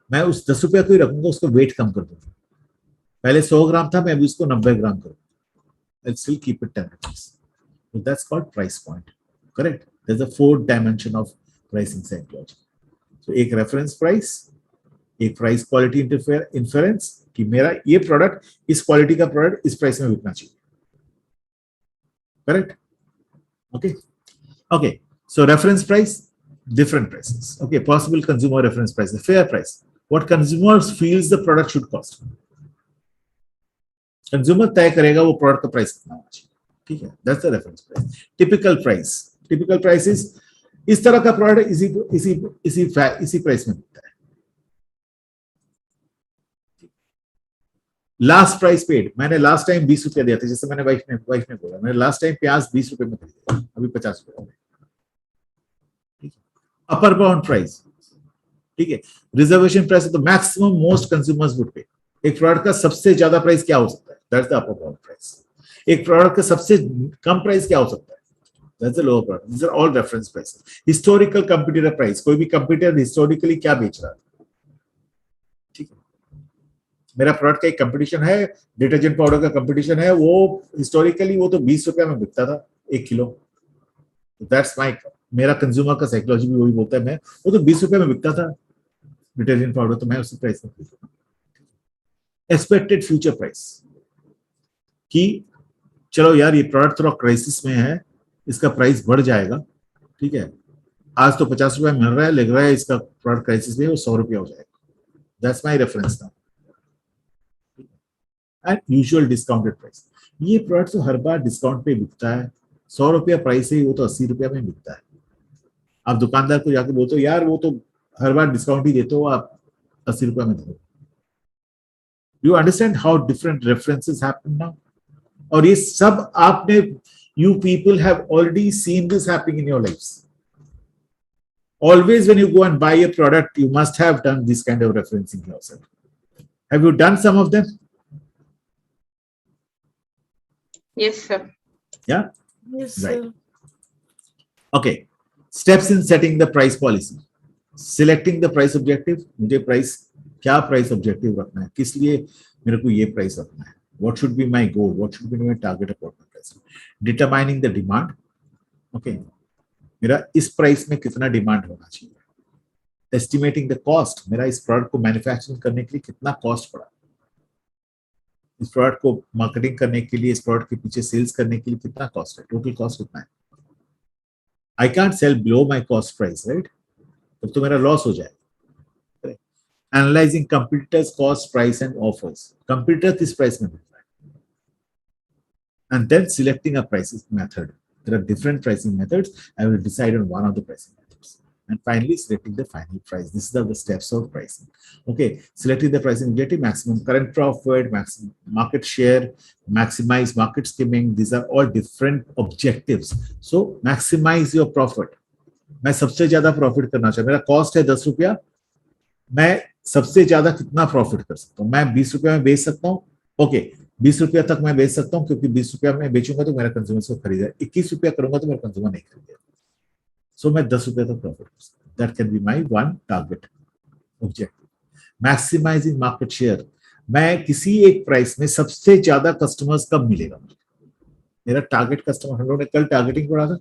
मैं उस 10 रुपया को ही रखूंगा, उसको वेट कम कर दूंगा. पहले 100 ग्राम था, मैं अभी उसको 90 ग्राम करूंगा, I still keep it 10 rupees. That's called price point. Correct. There's a 4th dimension of pricing psychology. So एक reference price, एक price quality inference कि मेरा ये प्रोडक्ट, इस क्वालिटी का प्रोडक्ट इस प्राइस में बिकना चाहिए. Correct. Okay okay. So reference price, different prices. Okay, possible consumer reference price, the fair price, what consumers feels the product should cost. Consumer तय करेगा वो प्रोडक्ट का प्राइस कितना होना चाहिए. ठीक है, that's the reference price. Typical price, typical prices, इस तरह का प्रोडक्ट इसी प्राइस में बिकता है. लास्ट प्राइस पेड, मैंने लास्ट टाइम 20 रुपया दिया था, जैसे मैंने वाइफ ने बोला, मैंने लास्ट टाइम प्याज 20 रुपए में खरीदा, अभी 50 रुपए. अपर बाउंड प्राइस, ठीक है, रिजर्वेशन प्राइस, तो मैक्सिमम मोस्ट कंज्यूमर्स वुड पे. एक प्रोडक्ट का सबसे ज्यादा प्राइस क्या हो सकता है? That's the upper bound price. एक प्रोडक्ट का सबसे कम प्राइस क्या हो सकता है? That's the lower part. These are all reference prices. Historical competitor price. कोई भी competitor historically क्या बेच रहा है? ठीक है. मेरा प्रोडक्ट का एक कंपटीशन है, डिटर्जेंट पाउडर का कंपटीशन है, वो हिस्टोरिकली वो तो 20 रुपया में बिकता था 1 किलो. दैट्स माय, मेरा कंज्यूमर का साइकोलॉजी भी वही बोलता है, मैं वो तो 20 रुपया में बिकता था डिटर्जेंट पाउडर, तो मैं उसी प्राइस में खरीदूंगा. एक्सपेक्टेड फ्यूचर प्राइस, कि चलो यार ये प्रोडक्ट थोड़ा क्राइसिस में है, इसका प्राइस बढ़ जाएगा. ठीक है, आज तो 50 रुपया मिल रहा है, लग रहा है इसका प्रोडक्ट क्राइसिस में वो 100 रुपया हो जाएगा. That's my reference now. And usual discounted price, ये प्रोडक्ट तो हर बार डिस्काउंट पे बिकता है, 100 रुपया प्राइस है, वो तो 80 रुपया में बिकता है. आप दुकानदार को जाकर बोलते हो यार वो तो हर बार डिस्काउंट ही देते हो, आप 80 रुपया में दो. You understand how different references happen now. और ये सब आपने, you people have already seen this happening in your lives. Always when you go and buy a product, you must have done this kind of referencing yourself. Have you done some of them? Yes, sir. Yeah? Yes, Right. sir. Okay. Steps in setting the price policy. Selecting the price objective. मुझे क्या price objective रखना है, किस लिए मेरे को ये price रखना है. What should be my goal? What should be my target appointment price? Determining the demand. Okay, मेरा इस प्राइस में कितना डिमांड होना चाहिए. Estimating the cost. मेरा इस प्रोडक्ट को मैन्युफैक्चरिंग करने के लिए कितना कॉस्ट पड़ा, इस प्रोडक्ट को मार्केटिंग करने के लिए, इस प्रोडक्ट के पीछे सेल्स करने के लिए कितना कॉस्ट है, टोटल कॉस्ट कितना है. I can't sell below my cost price, right, तब तो मेरा लॉस हो जाए. Analyzing competitors' cost, price, and offers. Competitor किस प्राइस में मिलता है, and then selecting a pricing method. There are different pricing methods. I will decide on one of the pricing methods, and finally selecting the final price. These are the steps of pricing. Okay, selecting the pricing objective: maximum current profit, maximum market share, maximize market skimming. These are all different objectives. So maximize your profit. मैं सबसे ज्यादा profit करना चाहता हूं, मेरा cost है 10 रुपया, मैं सबसे ज्यादा कितना प्रॉफिट कर सकता हूं, मैं 20 रुपया में बेच सकता हूं. ओके, ₹20 तक मैं बेच सकता हूँ, क्योंकि ₹20 में बेचूंगा तो मेरा कंज्यूमर को खरीदेगा, ₹21 करूंगा तो मेरा कंज्यूमर नहीं खरीदेगा, सो मैं ₹10 तक प्रॉफिट कर सकता हूँ। That can be my one target objective. Maximising market share, मैं किसी एक प्राइस में सबसे ज्यादा कस्टमर्स कब मिलेगा मुझे, मेरा टारगेट कस्टमर, हम लोगों ने कल टारगेटिंग पढ़ा था,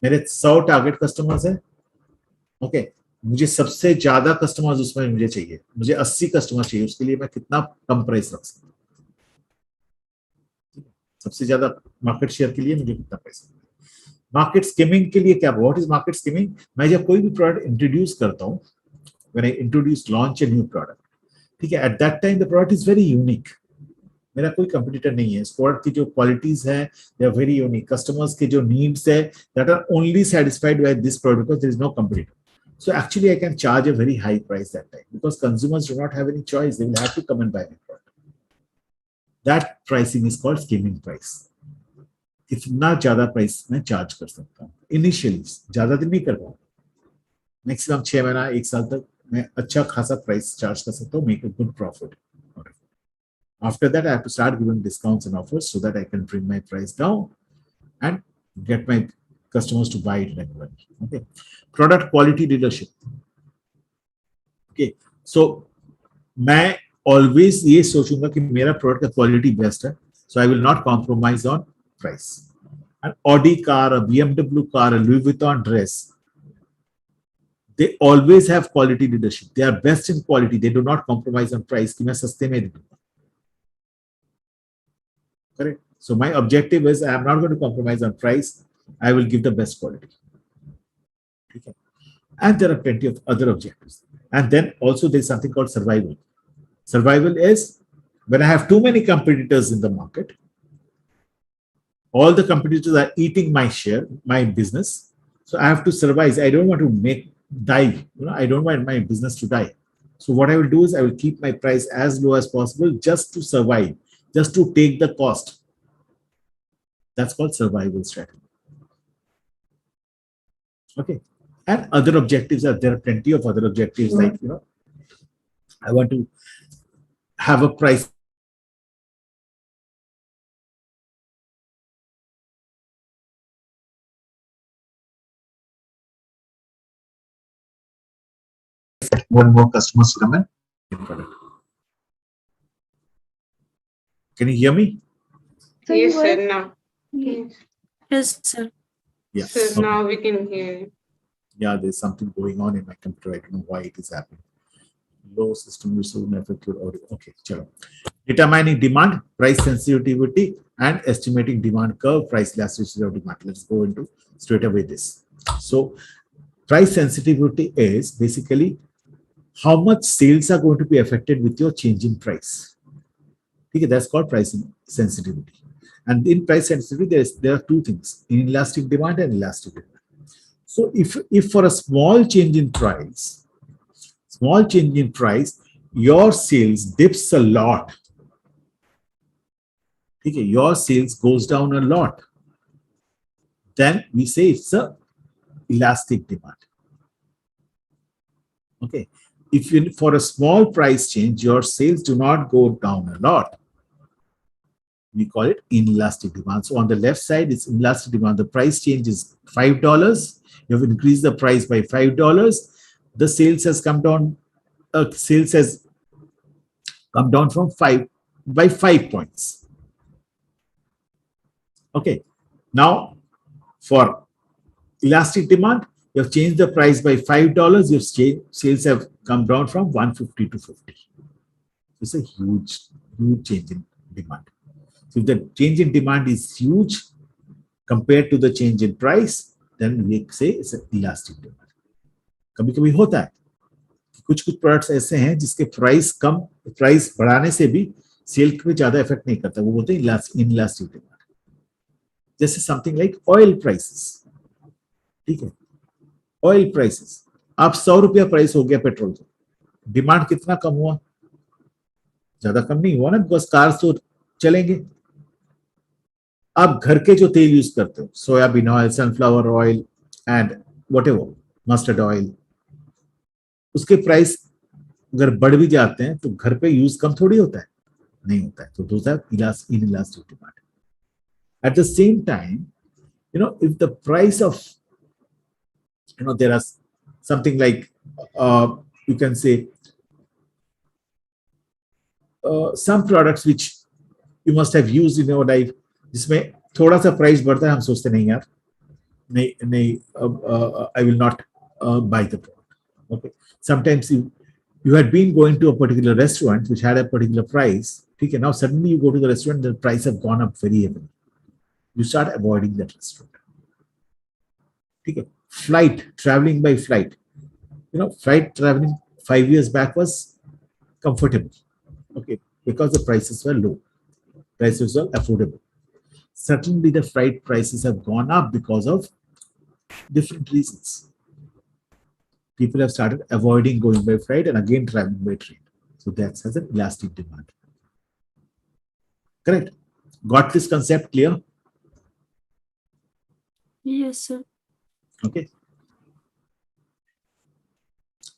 मेरे 100 टारगेट कस्टमर्स है, ओके, मुझे सबसे ज्यादा कस्टमर्स उसमें मुझे चाहिए, मुझे 80 कस्टमर चाहिए, उसके लिए मैं कितना कम प्राइस रख सकता हूँ, सबसे ज्यादा मार्केट शेयर के लिए मुझे कितना पैसा। मार्केट स्किमिंग के लिए क्या, व्हाट इज मार्केट स्किमिंग, मैं जब कोई भी प्रोडक्ट इंट्रोड्यूस करता हूँ, when I introduce launch a new product, ठीक है, at that time the product is very unique, मेरा कोई कंपटीटर नहीं है, इस प्रोडक्ट की जो क्वालिटीज है they are very unique, customers के जो नीड्स है that are only satisfied by this product because there is no competitor, so actually I can charge a very high price that time because consumers do not have any choice, they will have to come and buy my product. That pricing is called skimming price. इतना ज्यादा price मैं charge कर सकता हूँ initially, ज्यादा दिन नहीं कर पाऊंगा, मैक्सिमम 6 महीना 1 साल तक मैं अच्छा खासा प्राइस चार्ज कर सकता हूँ, make a good profit. After that, I have to start giving discounts and offers so that I can bring my price down and get my customers to buy it regularly. Okay. Product quality leadership. Okay. So, मैं always ये सोचूंगा कि मेरा product का quality best है, so I will not compromise on price. An Audi car, a BMW car, a Louis Vuitton dress, they always have quality leadership. They are best in quality. They do not compromise on price. कि मैं सस्ते में दूंगा. Correct. So my objective is I am not going to compromise on price. I will give the best quality. Okay. And there are plenty of other objectives. And then also there's something called survival. Survival is when I have too many competitors in the market, all the competitors are eating my share, my business. So I have to survive. I don't want to die. I don't want my business to die. So what I will do is I will keep my price as low as possible just to survive, just to take the cost. That's called survival strategy. Okay. And other objectives are, there are plenty of other objectives, like, I want to have a price more and more customers come in. Can you hear me? So Yes, you sir. were- Now. Yes. Yes, sir. Yes. Sir, Okay. now we can hear you. Yeah, there's something going on in my computer. I don't know why it is happening. Low system resource affected audio. Okay, chalo. Determining demand, price sensitivity, and estimating demand curve, price elasticity of demand. Let's go into straight away this. So, price sensitivity is basically how much sales are going to be affected with your change in price. Okay, that's called pricing sensitivity. And in price sensitivity, there are two things: inelastic demand and elastic demand. So if for a small change in price, your sales dips a lot. Okay, your sales goes down a lot. Then we say it's a elastic demand. Okay, if for a small price change, your sales do not go down a lot, we call it inelastic demand. So on the left side, it's inelastic demand. The price change is $5. You have increased the price by $5. The sales has come down. Sales has come down from 5 by 5 points. Okay. Now, for elastic demand, you have changed the price by $5. Your sales have come down from 150 to 50. It's a huge change in demand. So if the change in demand is huge compared to the change in price, then we say it's an elastic demand. कभी-कभी होता है कुछ products ऐसे हैं जिसके price बढ़ाने से भी सेल पे ज्यादा इफेक्ट नहीं करता, वो बोलते हैं इनइलास्टिक डिमांड। जैसे समथिंग लाइक ऑयल प्राइसेस, ठीक है, ऑयल प्राइसेस, आप ₹100 प्राइस हो गया पेट्रोल का, डिमांड कितना कम हुआ? ज्यादा कम नहीं हुआ ना, बिकॉज कार्स तो चलेंगे। आप घर के जो तेल यूज करते हो, soybean oil, sunflower oil and whatever, mustard oil, उसके प्राइस अगर बढ़ भी जाते हैं तो घर पे यूज कम थोड़ी होता है, नहीं होता है. So those are inelastic demand. At the same time, if the price of, there are something like, you can say, some products which you must have used in your life, जिसमें थोड़ा सा price बढ़ता है, हम सोचते नहीं यार, नहीं नहीं, I will not buy the product. Okay. Sometimes you had been going to a particular restaurant which had a particular price. Okay. Now suddenly you go to the restaurant, the price have gone up very heavily. You start avoiding that restaurant. Okay. Flight, traveling by flight. Flight traveling 5 years back was comfortable. Okay. Because the prices were low. Prices were affordable. Certainly the flight prices have gone up because of different reasons. People have started avoiding going by flight and again traveling by train. So that has an elastic demand. Correct? Got this concept clear? Yes, sir. Okay.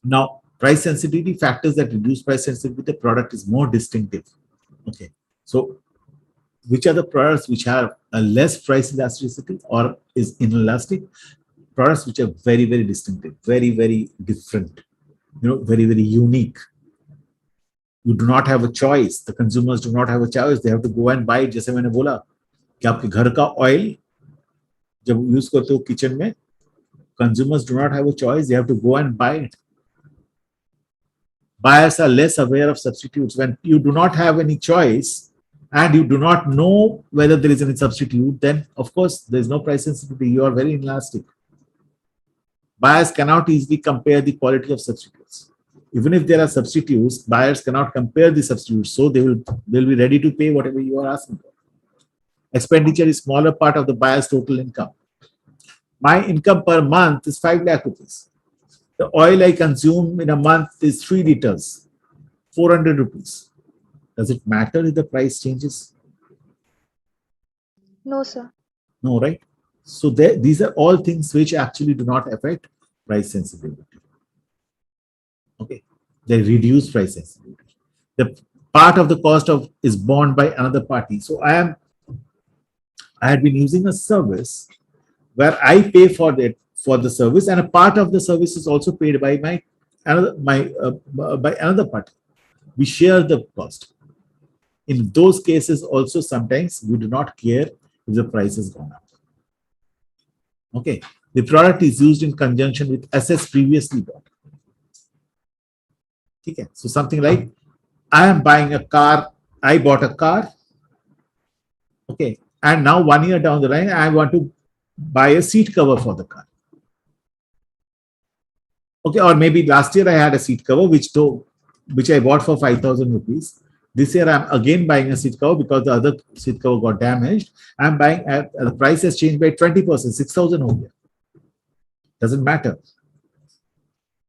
Now, price sensitivity factors that reduce price sensitivity, the product is more distinctive. Okay. So, which are the products which have a less price elasticity or is inelastic? Products which are very, very distinctive, very, very different, very, very unique. You do not have a choice. The consumers do not have a choice. They have to go and buy it. जैसे मैंने बोला कि आपके घर का oil जब use करते हो किचन में, consumers do not have a choice. They have to go and buy it. Buyers are less aware of substitutes. When you do not have any choice and you do not know whether there is any substitute, then of course there is no price sensitivity. You are very inelastic. Buyers cannot easily compare the quality of substitutes. Even if there are substitutes, buyers cannot compare the substitutes, so they'll be ready to pay whatever you are asking for. Expenditure is smaller part of the buyer's total income. My income per month is 5 lakh rupees. The oil I consume in a month is 3 liters, 400 rupees. Does it matter if the price changes? No, sir. No, right? So these are all things which actually do not affect price sensitivity. Okay, they reduce price sensitivity. The part of the cost of is borne by another party. So I had been using a service where I pay for the service, and a part of the service is also paid by by another party. We share the cost. In those cases, also sometimes we do not care if the price has gone up. Okay, the product is used in conjunction with assets previously bought. Okay, so something like I am buying a car, I bought a car. Okay, and now 1 year down the line, I want to buy a seat cover for the car. Okay, or maybe last year I had a seat cover which I bought for 5,000 rupees. This year I'm again buying a seat cover because the other seat cover got damaged. I'm buying the price has changed by 20%, 6,000 over here. Doesn't matter.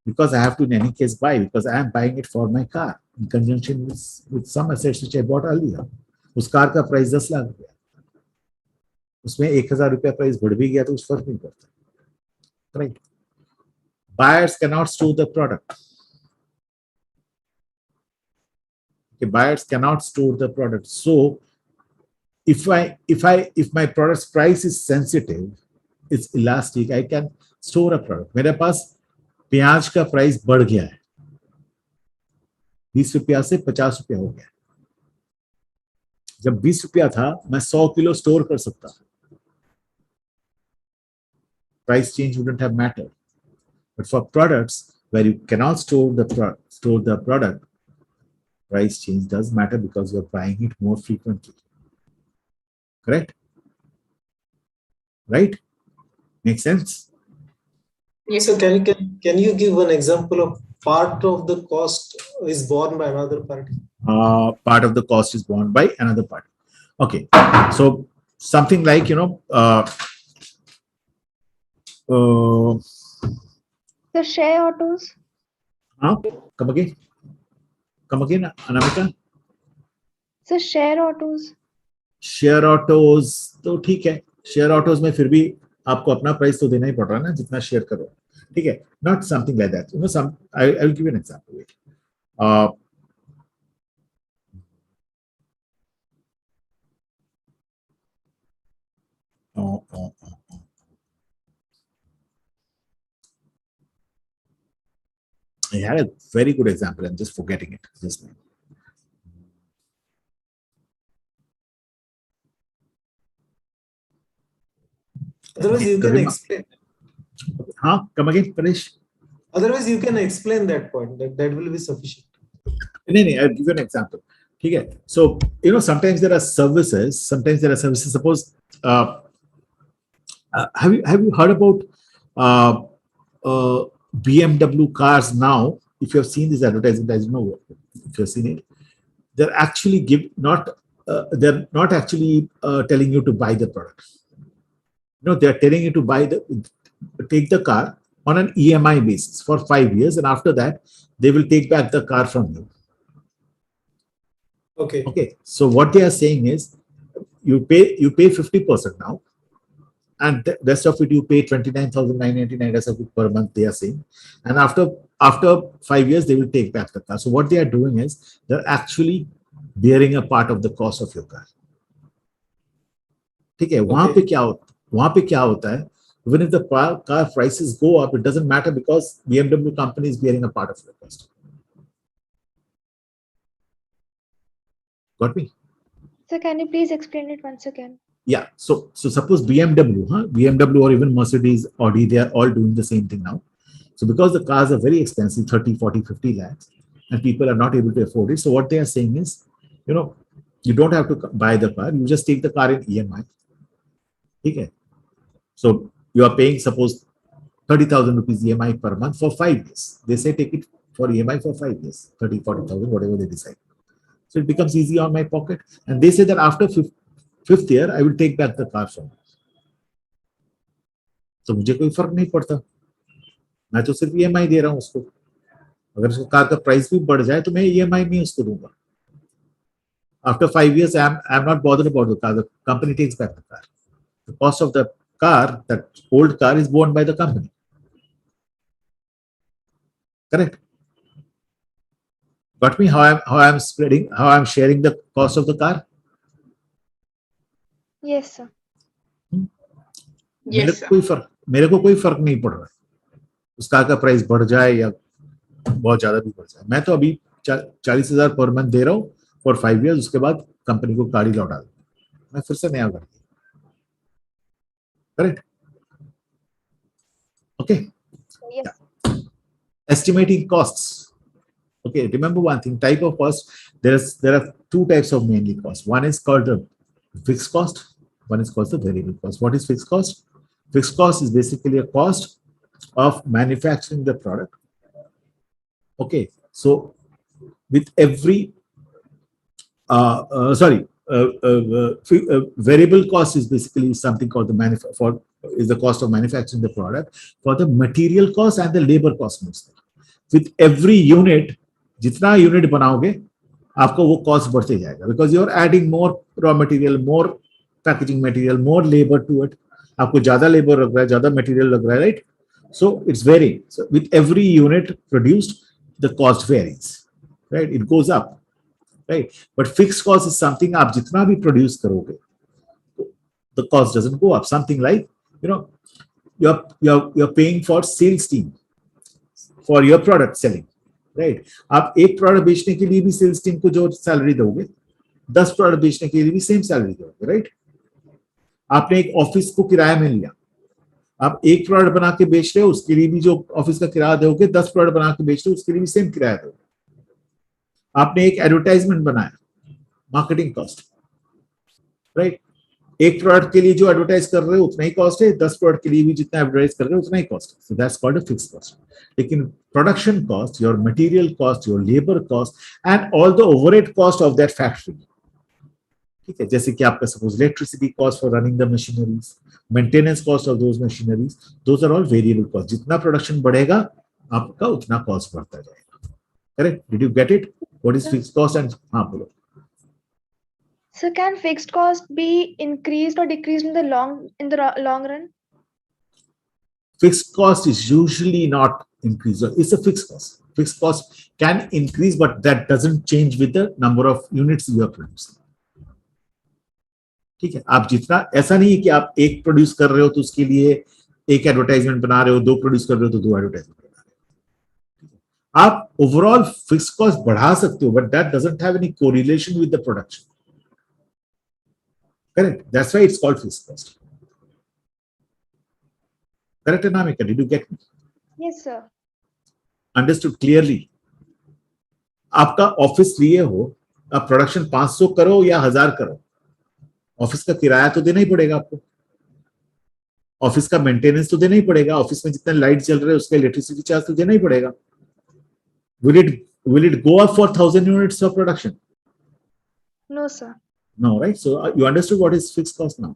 Because I have to in any case buy, because I am buying it for my car in conjunction with some assets which I bought earlier. उस car का price 10 lakh रुपया, उसमें 1,000 रुपया price बढ़ भी गया तो उस फर्क नहीं पड़ता, right? Buyers cannot store the product. Okay, buyers cannot store the product. So if my product's price is sensitive, it's elastic, I can store a product. मेरे पास प्याज का प्राइस बढ़ गया है, 20 रुपया से 50 रुपया हो गया. जब 20 रुपया था मैं 100 किलो स्टोर कर सकता. Price change wouldn't have mattered. But for products where you cannot store the product, price change does matter because you're buying it more frequently. Correct? Right? Make sense? Yes. So can you give an example of part of the cost is borne by another party? Part of the cost is borne by another party. Okay. So something like, The share autos. Come again, Anamika. The share autos. Share autos तो ठीक है, share autos में फिर भी आपको अपना price तो देना ही पड़ रहा है ना, जितना शेयर करो, ठीक है. Not something like that, I will give an example. I had a very good example. I'm just forgetting it just now. Otherwise, you can explain. Huh? Come again, Paresh? Otherwise, you can explain that point. That will be sufficient. No, I'll give you an example. Okay. So, sometimes there are services. Suppose, have you heard about uh, BMW cars now? If you have seen this advertisement, I don't know if you've seen it. They're actually they're not actually telling you to buy the product. They're telling you to take the car on an EMI basis for 5 years, and after that, they will take back the car from you. Okay. So what they are saying is, you pay 50% now, and the rest of it you pay 29,999 per month. They are saying, and after 5 years they will take back the car. So what they are doing is they're actually bearing a part of the cost of your car. ठीक है, वहां पे क्या होता है? Even if the car prices go up, it doesn't matter because BMW company is bearing a part of the cost. Got me? So can you please explain it once again? Yeah. So suppose BMW or even Mercedes, Audi, they are all doing the same thing now. So because the cars are very expensive, 30, 40, 50 lakhs, and people are not able to afford it. So what they are saying is, you don't have to buy the car. You just take the car in EMI. Okay. So you are paying, suppose, 30,000 rupees EMI per month for 5 years. They say take it for EMI for 5 years, 30, 40,000, whatever they decide. So it becomes easy on my pocket. And they say that after fifth year, I will take back the car from you. तो मुझे कोई फर्क नहीं पड़ता, मैं तो सिर्फ EMI दे रहा हूँ उसको. अगर उसको कार का प्राइस भी बढ़ जाए तो मैं EMI में उसको दूंगा. After 5 years, I'm not bothered about the car. The company takes back the car. The cost of the car, that old car, is borne by the company. Correct? Got me? How I'm sharing the cost of the car? Yes, sir. Yes, sir. मेरे को कोई फर्क नहीं पड़ रहा उस car का price बढ़ जाए या बहुत ज्यादा भी बढ़ जाए. मैं तो अभी 40,000 पर मंथ दे रहा हूँ फॉर 5 years. उसके बाद कंपनी को गाड़ी लौटा दूँ, मैं फिर से नया गाड़ी. Correct? Okay. Yes. Estimating costs. Okay, remember one thing, type of cost. There are two types of mainly cost. One is called the fixed cost. One is called the variable cost. What is fixed cost? Fixed cost is basically a cost of manufacturing the product. Okay, so with every variable cost is basically something called the cost of manufacturing the product for the material cost and the labor cost mostly. With every unit, जितना unit बनाओगे आपको वो cost बढ़ते जाएगा because you are adding more raw material, more packaging material, more labor to it. आपको ज्यादा labour लग रहा है, ज्यादा मटेरियल लग रहा है, right? So it's varying. So with every unit produced, the cost varies, right? It goes up, right? But fixed cost is something आप जितना भी produce करोगे, the cost doesn't go up. Something like, you're paying for sales team for your product selling, right? आप एक product बेचने के लिए भी सेल्स टीम को जो सैलरी दोगे, 10 प्रोडक्ट बेचने के लिए भी सेम सैलरी दोगे, राइट? आपने एक ऑफिस को किराया में लिया, आप एक प्रोडक्ट बना के बेच रहे हो, उसके लिए भी जो ऑफिस का किराया दोगे, 10 प्रोडक्ट बना के बेच रहे हो, उसके लिए भी सेम किराया दोगे. आपने एक एडवर्टाइजमेंट बनाया, मार्केटिंग कॉस्ट, राइट? एक प्रोडक्ट के लिए जो एडवर्टाइज कर रहे हो उतना ही कॉस्ट है, 10 प्रोडक्ट के लिए भी जितना एडवर्टाइज कर रहे हो उतना ही कॉस्ट है. So that's called a fixed cost. लेकिन production cost, your material cost, your labour cost and all the overhead cost of that factory, ठीक है, जैसे कि आपका suppose electricity cost for running the machineries, maintenance cost of those machineries, those are all variable cost. जितना production बढ़ेगा आपका उतना cost बढ़ता जाएगा. Correct? Did you get it? What is fixed cost? And हाँ बोलो. So can fixed cost be increased or decreased in the long run? Fixed cost is usually not increased. It's a fixed cost. Fixed cost can increase, but that doesn't change with the number of units you are producing. ठीक है, आप जितना, ऐसा नहीं है कि आप एक प्रोड्यूस कर रहे हो तो उसके लिए एक एडवर्टाइजमेंट बना रहे हो, दो प्रोड्यूस कर रहे हो तो दो एडवर्टाइजमेंट बना रहे हो. आप ओवरऑल फिक्स कॉस्ट बढ़ा सकते हो, but that doesn't have any correlation with the production. Correct, that's why it's called fix cost. Correct Anamika, did you get me? Yes, sir. Understood clearly. आपका ऑफिस लिए हो, आप प्रोडक्शन 500 करो या 1000 करो, ऑफिस का किराया तो देना ही पड़ेगा आपको, ऑफिस का मेंटेनेंस तो देना ही पड़ेगा, ऑफिस में जितने लाइट चल रहे हैं उसका इलेक्ट्रिसिटी चार्ज तो देना ही पड़ेगा. Will it go up for 1000 units of production? No, sir. No, right? So you understood what is fixed cost now,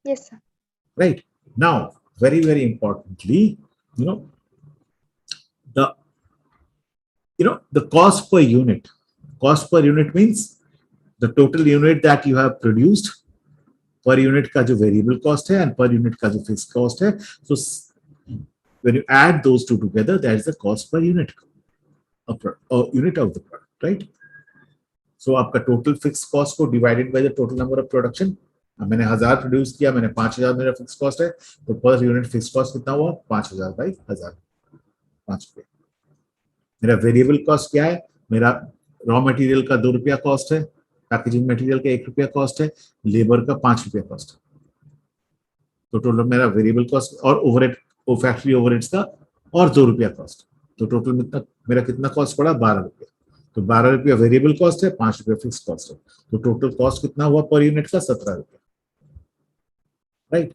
Yes, sir. right? Now, very, very importantly, the cost per unit. Cost per unit means the total unit that you have produced, per unit का जो variable cost है and per unit का जो fixed cost है. So when you add those two together, that is the cost per unit of unit of the product, right? So आपका total fixed cost को divided by the total number of production. मैंने 1000 produce किया, मैंने 5000 मेरा fix cost है, तो per unit fix cost कितना हुआ? 5000 बाई 1000, 5 रुपए. मेरा वेरिएबल कॉस्ट क्या है? मेरा रॉ मटेरियल का 2 रुपया कॉस्ट है, पैकेजिंग मटेरियल का 1 रुपया कॉस्ट है, लेबर का 5 रुपया कॉस्ट है. तो टोटल मेरा वेरिएबल कॉस्ट और ओवरहेड, फैक्ट्री ओवरहेड्स का और 2 रुपया कॉस्ट, तो टोटल मेरा कितना कॉस्ट पड़ा? 12 रुपया. तो 12 रुपया वेरिएबल कॉस्ट है, 5 रुपया फिक्स कॉस्ट है, तो टोटल कॉस्ट कितना हुआ पर यूनिट का? 17 रुपया. राइट.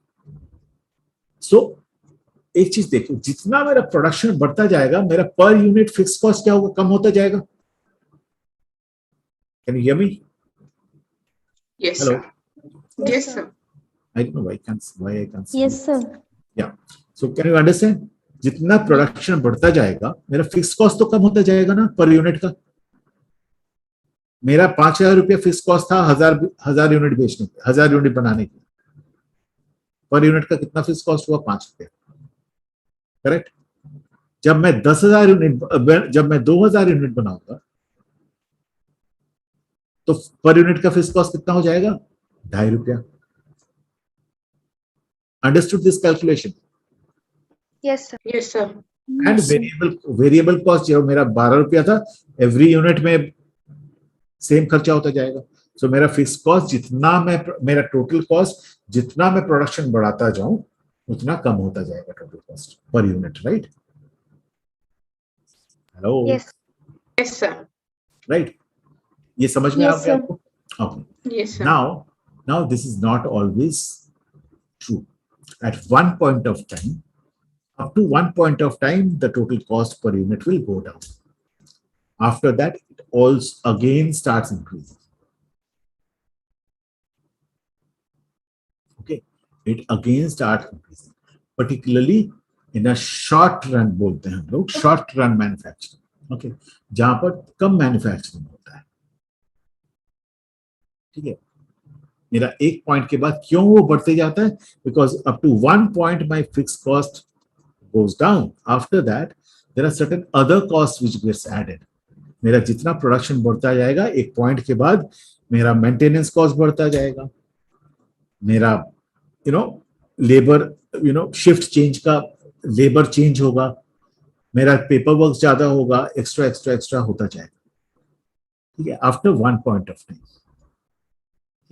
सो एक चीज देखो, जितना मेरा प्रोडक्शन बढ़ता जाएगा, मेरा पर यूनिट फिक्स कॉस्ट क्या होगा? कम होता जाएगा. Can you hear me? Yes, Hello. sir. Yes, sir. I don't know why I can't see. Yes, sir. Yeah. So can you understand? जितना प्रोडक्शन बढ़ता जाएगा, मेरा फिक्स कॉस्ट तो कम होता जाएगा ना पर यूनिट का. मेरा 5000 रुपया फिक्स कॉस्ट था 1000 यूनिट बेचने के, 1000 यूनिट बनाने के. पर यूनिट का कितना फिक्स कॉस्ट हुआ? 5 रुपया. करेक्ट. जब मैं 10,000 यूनिट, जब मैं 2000 यूनिट बनाऊंगा, तो पर यूनिट का फिक्स कॉस्ट कितना हो जाएगा? 2.5 रुपया. Understood this calculation? Yes, sir. Yes, sir. And variable cost जो मेरा 12 रुपया था, एवरी यूनिट में सेम खर्चा होता जाएगा. सो मेरा फिक्स कॉस्ट जितना मेरा टोटल कॉस्ट जितना मैं प्रोडक्शन बढ़ाता जाऊं, उतना कम होता जाएगा total cost per unit. Right? Hello. Yes. Yes, sir. Right. ये समझ में आ Yes, गया sir. आपको? Okay. Yes, sir. Now this is not always true. At one point of time, up to one point of time, the total cost per unit will go down. After that, it also again starts increasing. Okay, it again starts increasing, particularly in a short run, बोलते हैं हम लोग short run manufacturing. Okay, जहां पर कम manufacturing होता है. ठीक है. मेरा एक पॉइंट के बाद क्यों वो बढ़ते जाता है? Because up to one point my fix cost goes down. After that, there are certain other costs which gets added. मेरा जितना प्रोडक्शन बढ़ता जाएगा, एक पॉइंट के बाद मेरा मेंटेनेंस कॉस्ट बढ़ता जाएगा, मेरा लेबर शिफ्ट चेंज का लेबर चेंज होगा, मेरा पेपर वर्क ज्यादा होगा, एक्स्ट्रा होता जाएगा. ठीक है. After one point of time.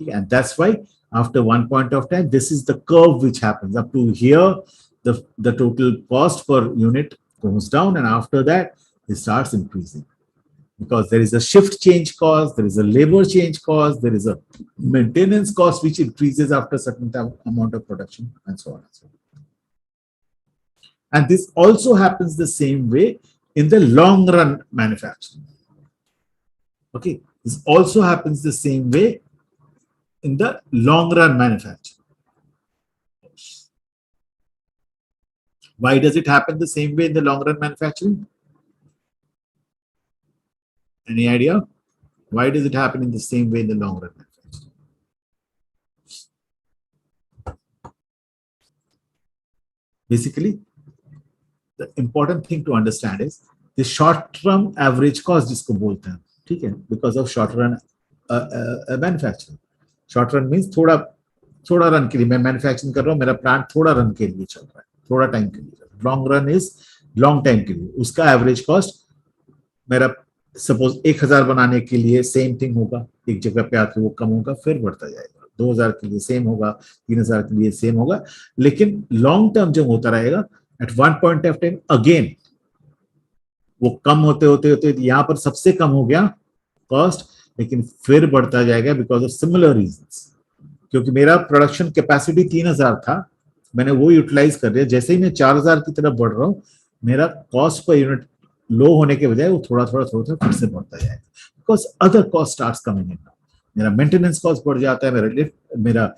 ठीक है. And that's why after one point of time, this is the curve which happens. Up to here the total cost per unit goes down, and after that it starts increasing because there is a shift change cost, there is a labor change cost, there is a maintenance cost which increases after certain amount of production, and so on and so on. And this also happens the same way in the long run manufacturing. Okay, this also happens the same way in the long run manufacturing. Why does it happen the same way in the long run manufacturing? Any idea? Why does it happen in the same way in the long run manufacturing? Basically, the important thing to understand is the short term average cost, जिसको बोलते हैं, ठीक है, because of short run manufacturing. Short run means थोड़ा run के लिए मैं manufacturing कर रहा हूँ, मेरा प्लांट थोड़ा रन के लिए चल रहा है, थोड़ा टाइम के लिए. Long run is long time के लिए, उसका एवरेज कॉस्ट मेरा सपोज 1000 बनाने के लिए सेम थिंग होगा, एक जगह पे आके वो कम होगा, फिर बढ़ता जाएगा। 2000 के लिए सेम होगा, 3000 के लिए सेम होगा, लेकिन लॉन्ग टर्म जब होता रहेगा, at one point of time again वो कम होते होते होते यहां पर सबसे कम हो गया कॉस्ट, लेकिन फिर बढ़ता जाएगा बिकॉज ऑफ सिमिलर रीजंस। क्योंकि मेरा प्रोडक्शन कैपेसिटी 3000 था, मैंने वो यूटिलाइज कर लिया, जैसे ही मैं 4000 की तरफ बढ़ रहा हूं, मेरा कॉस्ट पर यूनिट लो होने के बजाय वो थोड़ा थोड़ा थोड़ा थोड़ा फिर से बढ़ता जाएगा, because other cost starts coming in. मेरा मेंटेनेंस कॉस्ट बढ़ जाता है, मेरा लिफ्ट, मेरा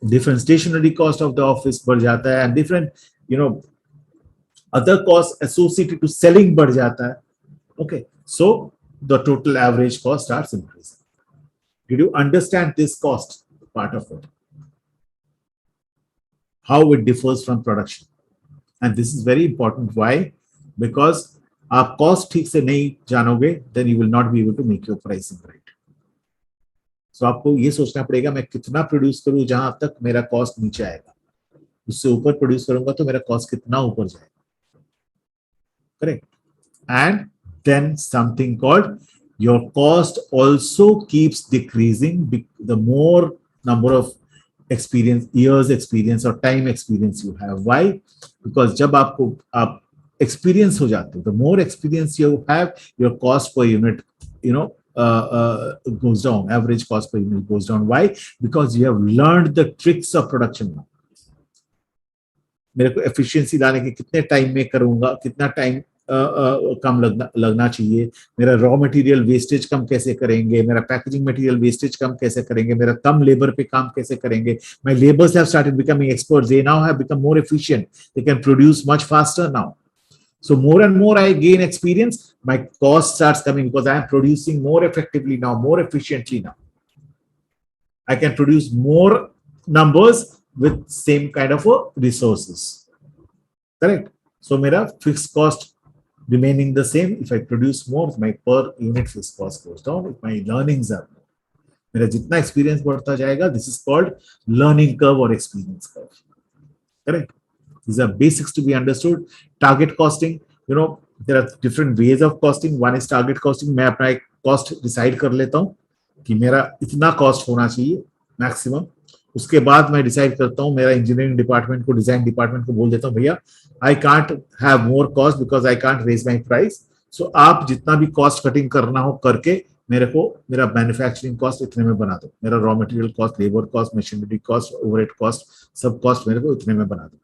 different stationery cost of the office बढ़ जाता है, and different other costs associated to selling बढ़ जाता है. Okay, so the total average cost starts increasing. Did you understand this cost part of it? How it differs from production? And this is very important. Why? Because आप cost ठीक से नहीं जानोगे, then you will not be able to make your pricing right. So आपको ये सोचना पड़ेगा मैं कितना प्रोड्यूस करूं जहां तक मेरा कॉस्ट नीचे आएगा, उससे ऊपर प्रोड्यूस करूंगा तो मेरा कॉस्ट कितना ऊपर जाएगा. Correct. And then something called your cost also keeps decreasing the more number of years experience or time experience you have. Why? Because जब आप experience हो जाते हो, the more experience you have, your cost per unit goes down. Average cost per unit goes down. Why? Because you have learned the tricks of production now. मेरे को efficiency लाने के कितने टाइम में करूंगा, कितना टाइम कम लगना चाहिए, मेरा रॉ मटेरियल वेस्टेज कम कैसे करेंगे, मेरा पैकेजिंग मटेरियल वेस्टेज कम कैसे करेंगे, मेरा कम लेबर पे काम कैसे करेंगे. My labours have started becoming experts, they now have become more efficient, they can produce much faster now. So more and more I gain experience, my cost starts coming because I am producing more effectively now, more efficiently now. I can produce more numbers with same kind of resources. Correct? So mera fixed cost remaining the same. If I produce more, my per unit fixed cost goes down. If my learnings are more, mera jitna experience बढ़ता जाएगा, this is called learning curve or experience curve. Correct? These are basics to be understood. Target costing, there are different ways of costing. One is target costing. मैं अपना एक cost decide कर लेता हूँ कि मेरा इतना cost होना चाहिए maximum. उसके बाद मैं डिसाइड करता हूँ, मेरा इंजीनियरिंग डिपार्टमेंट को, डिजाइन डिपार्टमेंट को बोल देता हूँ, भैया I can't have more cost because I can't raise my price. So आप जितना भी कॉस्ट कटिंग करना हो करके मेरे को मेरा मैन्युफैक्चरिंग कॉस्ट इतने में बना दो, मेरा raw material cost, labour cost, machinery cost, overhead cost, सब कॉस्ट मेरे को इतने में बना दो.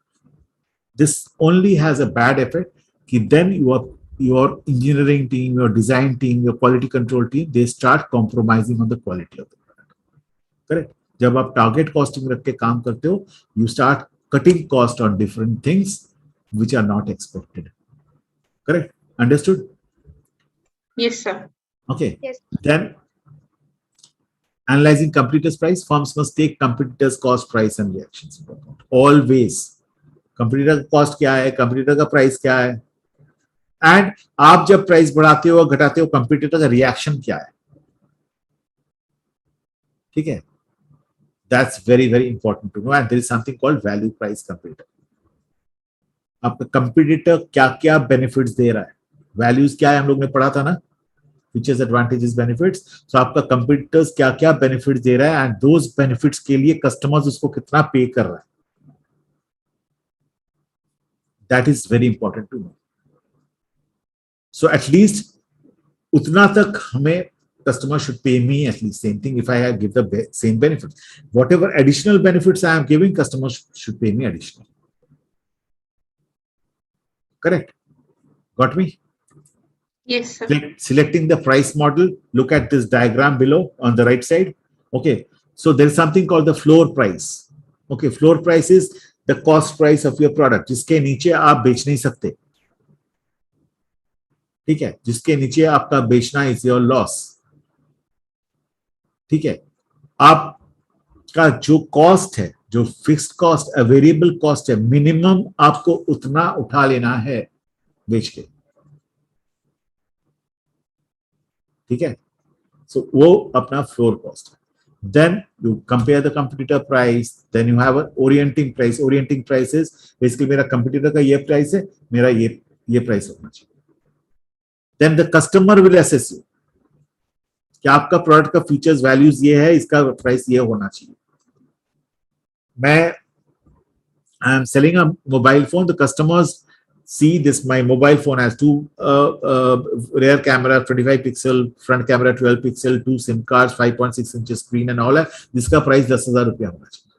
This only has a bad effect कि then your engineering team, your design team, your quality control team, they start compromising on the quality of the product. Correct? जब आप टारगेट कॉस्टिंग रख के काम करते हो, you start cutting cost on different things which are not expected. Correct? Understood? Yes, sir. Okay. Yes. Then analyzing competitors' price, firms must take competitors' cost, price and reactions into account. Always. Competitor का cost क्या है, competitor का price क्या है, and आप जब price बढ़ाते हो घटाते हो, कंपटीटर का रिएक्शन क्या है. ठीक है? That's very, very important to know. And there is something called value price competitor. आपका कंपटीटर क्या क्या बेनिफिट्स दे रहा है, वैल्यूज क्या है, हम लोग ने पढ़ा था ना, फीचर्स, एडवांटेजेस, बेनिफिट्स. सो आपका कंपटीटर्स क्या क्या बेनिफिट्स दे रहा है, एंड दोज बेनिफिट्स के लिए कस्टमर्स उसको कितना पे कर रहा है. That is very important to know. So at least उतना तक हमें customer should pay me at least same thing if I give the same benefits. Whatever additional benefits I am giving, customers should pay me additional. Correct? Got me? Yes, sir. Selecting the price model. Look at this diagram below on the right side. Okay. So there is something called the floor price. Okay. Floor price is the cost price of your product. जिसके नीचे आप बेच नहीं सकते. ठीक है? जिसके नीचे आपका बेचना is your loss. ठीक है? आपका जो कॉस्ट है, जो फिक्स्ड कॉस्ट, वेरिएबल कॉस्ट है, मिनिमम आपको उतना उठा लेना है बेच के. ठीक है? सो वो अपना फ्लोर कॉस्ट है. Then you compare the competitor price. Then you have an orienting price. Orienting price is basically मेरा competitor का ये प्राइस है, मेरा ये प्राइस होना चाहिए. then the customer will assess you कि आपका प्रोडक्ट का फीचर्स वैल्यूज ये है, इसका प्राइस ये होना चाहिए. मैं I am selling a mobile phone. The customers see this. My mobile phone has two rear camera, 25 pixel, front camera, 12 pixel, two SIM cards, 5.6 inches screen, and all that. This का price 10,000 रुपया होना चाहिए.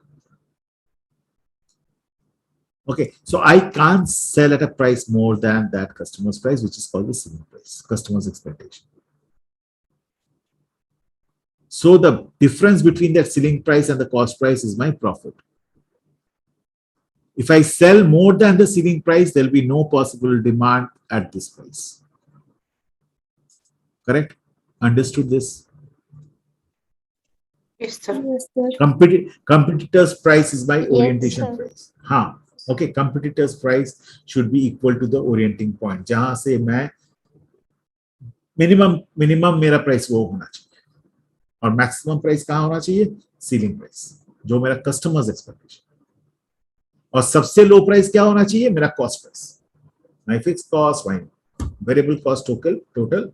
Okay, so I can't sell at a price more than that customer's price, which is called the ceiling price, customer's expectation. So the difference between that ceiling price and the cost price is my profit. If I sell more than the ceiling price, there will be no possible demand at this price. Correct? Understood this? Yes, sir. Yes, sir. Competitor's price is my orientation sir. price. हाँ, okay. Competitor's price should be equal to the orienting point. जहां से मैं minimum मेरा price वो होना चाहिए और maximum price कहाँ होना चाहिए? Ceiling price, जो मेरा customers expectation. और सबसे लो प्राइस क्या होना चाहिए? मेरा cost price, my fix cost, my variable cost, total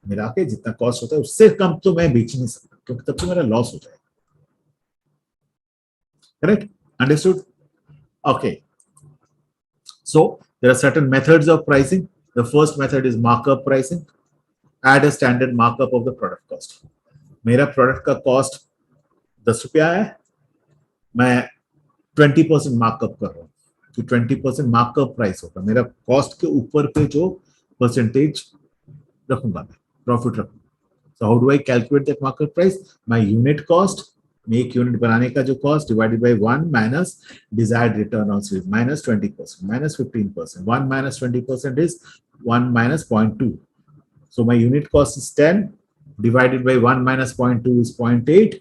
मिला के जितना कॉस्ट होता है उससे कम तो मैं बेच नहीं सकता, क्योंकि तब तो मेरा लॉस हो जाएगा. Correct? Understood? Okay. So there are certain methods of pricing. The first method is markup pricing. Add a standard markup of the product cost. मेरा प्रोडक्ट का कॉस्ट 10 रुपया है, मैं 20% मार्कअप कर रहा हूँ, तो 20% मार्कअप प्राइस होगा. मेरा कॉस्ट के ऊपर पे जो परसेंटेज रखूंगा, मैं प्रॉफिट रखूंगा. So how do I calculate that markup price? My unit cost, एक यूनिट बनाने का जो cost, divided by 1 minus desired return on sales, minus 20%, minus 15%. 1 minus 20% is 1 minus 0.2. So my unit cost is 10 divided by 1 minus 0.2 is 0.8.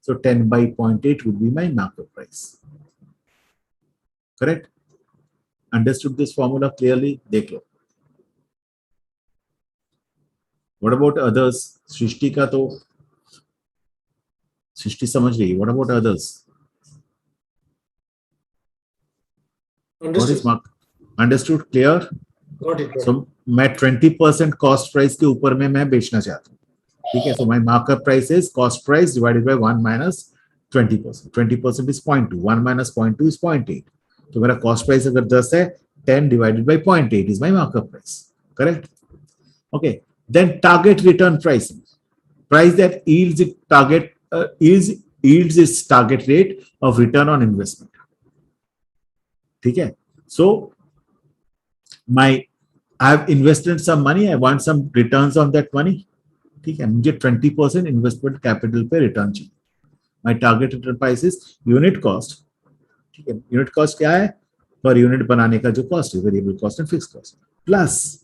So 10 by 0.8 would be my markup price. Correct? Understood this formula clearly? देख लो. What about others? सृष्टि का तो सृष्टि समझ रही है. What about others? What is mark? Understood? Clear? Got it. So मैं 20% cost price के ऊपर में मैं बेचना चाहता हूँ. ठीक है. So my markup price is cost price divided by 1 minus 20%. 20% is 0.2. 1 minus 0.2 is 0.8. तो मेरा cost price अगर 10 है, 10 divided by 0.8 is my markup price. Correct? Okay. Then target return pricing. Price that yields its target rate of return on investment. ठीक है. So I have invested some money. I want some returns on that money. ठीक है. मुझे 20% investment capital पे return चाहिए. My target return price is unit cost. ठीक है. Unit cost क्या है? पर यूनिट बनाने का जो कॉस्ट है, variable cost and fix cost, plus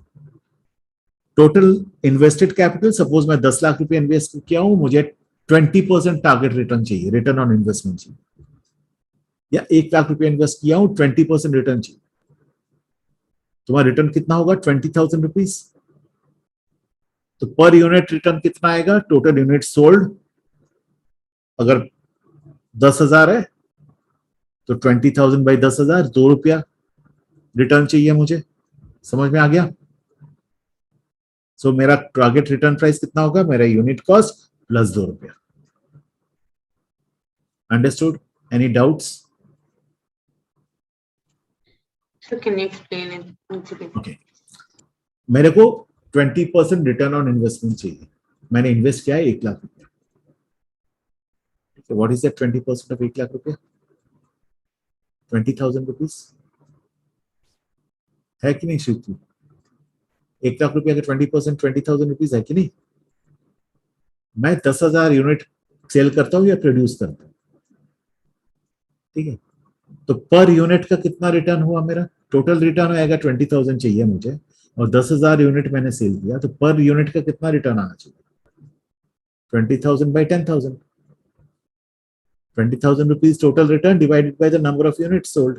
total invested capital. Suppose मैं 10 लाख रुपए इन्वेस्ट किया हूं, मुझे 20% टारगेट रिटर्न चाहिए, रिटर्न ऑन इन्वेस्टमेंट चाहिए. या 1 लाख रुपए इन्वेस्ट किया हूं, 20% रिटर्न चाहिए. तुम्हारा रिटर्न कितना होगा? 20,000 रुपीज. तो पर यूनिट रिटर्न कितना आएगा? टोटल यूनिट सोल्ड अगर 10,000 है तो 20,000 बाई 10,000, 2 रुपया रिटर्न चाहिए मुझे. समझ में आ गया? सो मेरा टारगेट रिटर्न प्राइस कितना होगा? मेरा यूनिट कॉस्ट प्लस 2 रुपया. Understood? Any doubts? So can you explain it once again? Okay. मेरे को 20% रिटर्न ऑन इन्वेस्टमेंट चाहिए. मैंने इन्वेस्ट किया है 1 लाख रुपया. What is that 20% of 1 lakh रुपया? 20,000 रुपीज है कि नहीं श्रुति? 1 लाख रुपया का 20% 20,000 रुपीज है कि नहीं? मैं 10,000 यूनिट सेल करता हूं या प्रोड्यूस करता हूं. ठीक है. तो पर यूनिट का कितना रिटर्न हुआ? मेरा टोटल रिटर्न आएगा 20,000 चाहिए मुझे, और 10,000 यूनिट मैंने सेल किया, तो पर यूनिट का कितना रिटर्न आना चाहिए? 20,000 by 10,000. 20,000 rupees total return divided by the number of unit sold.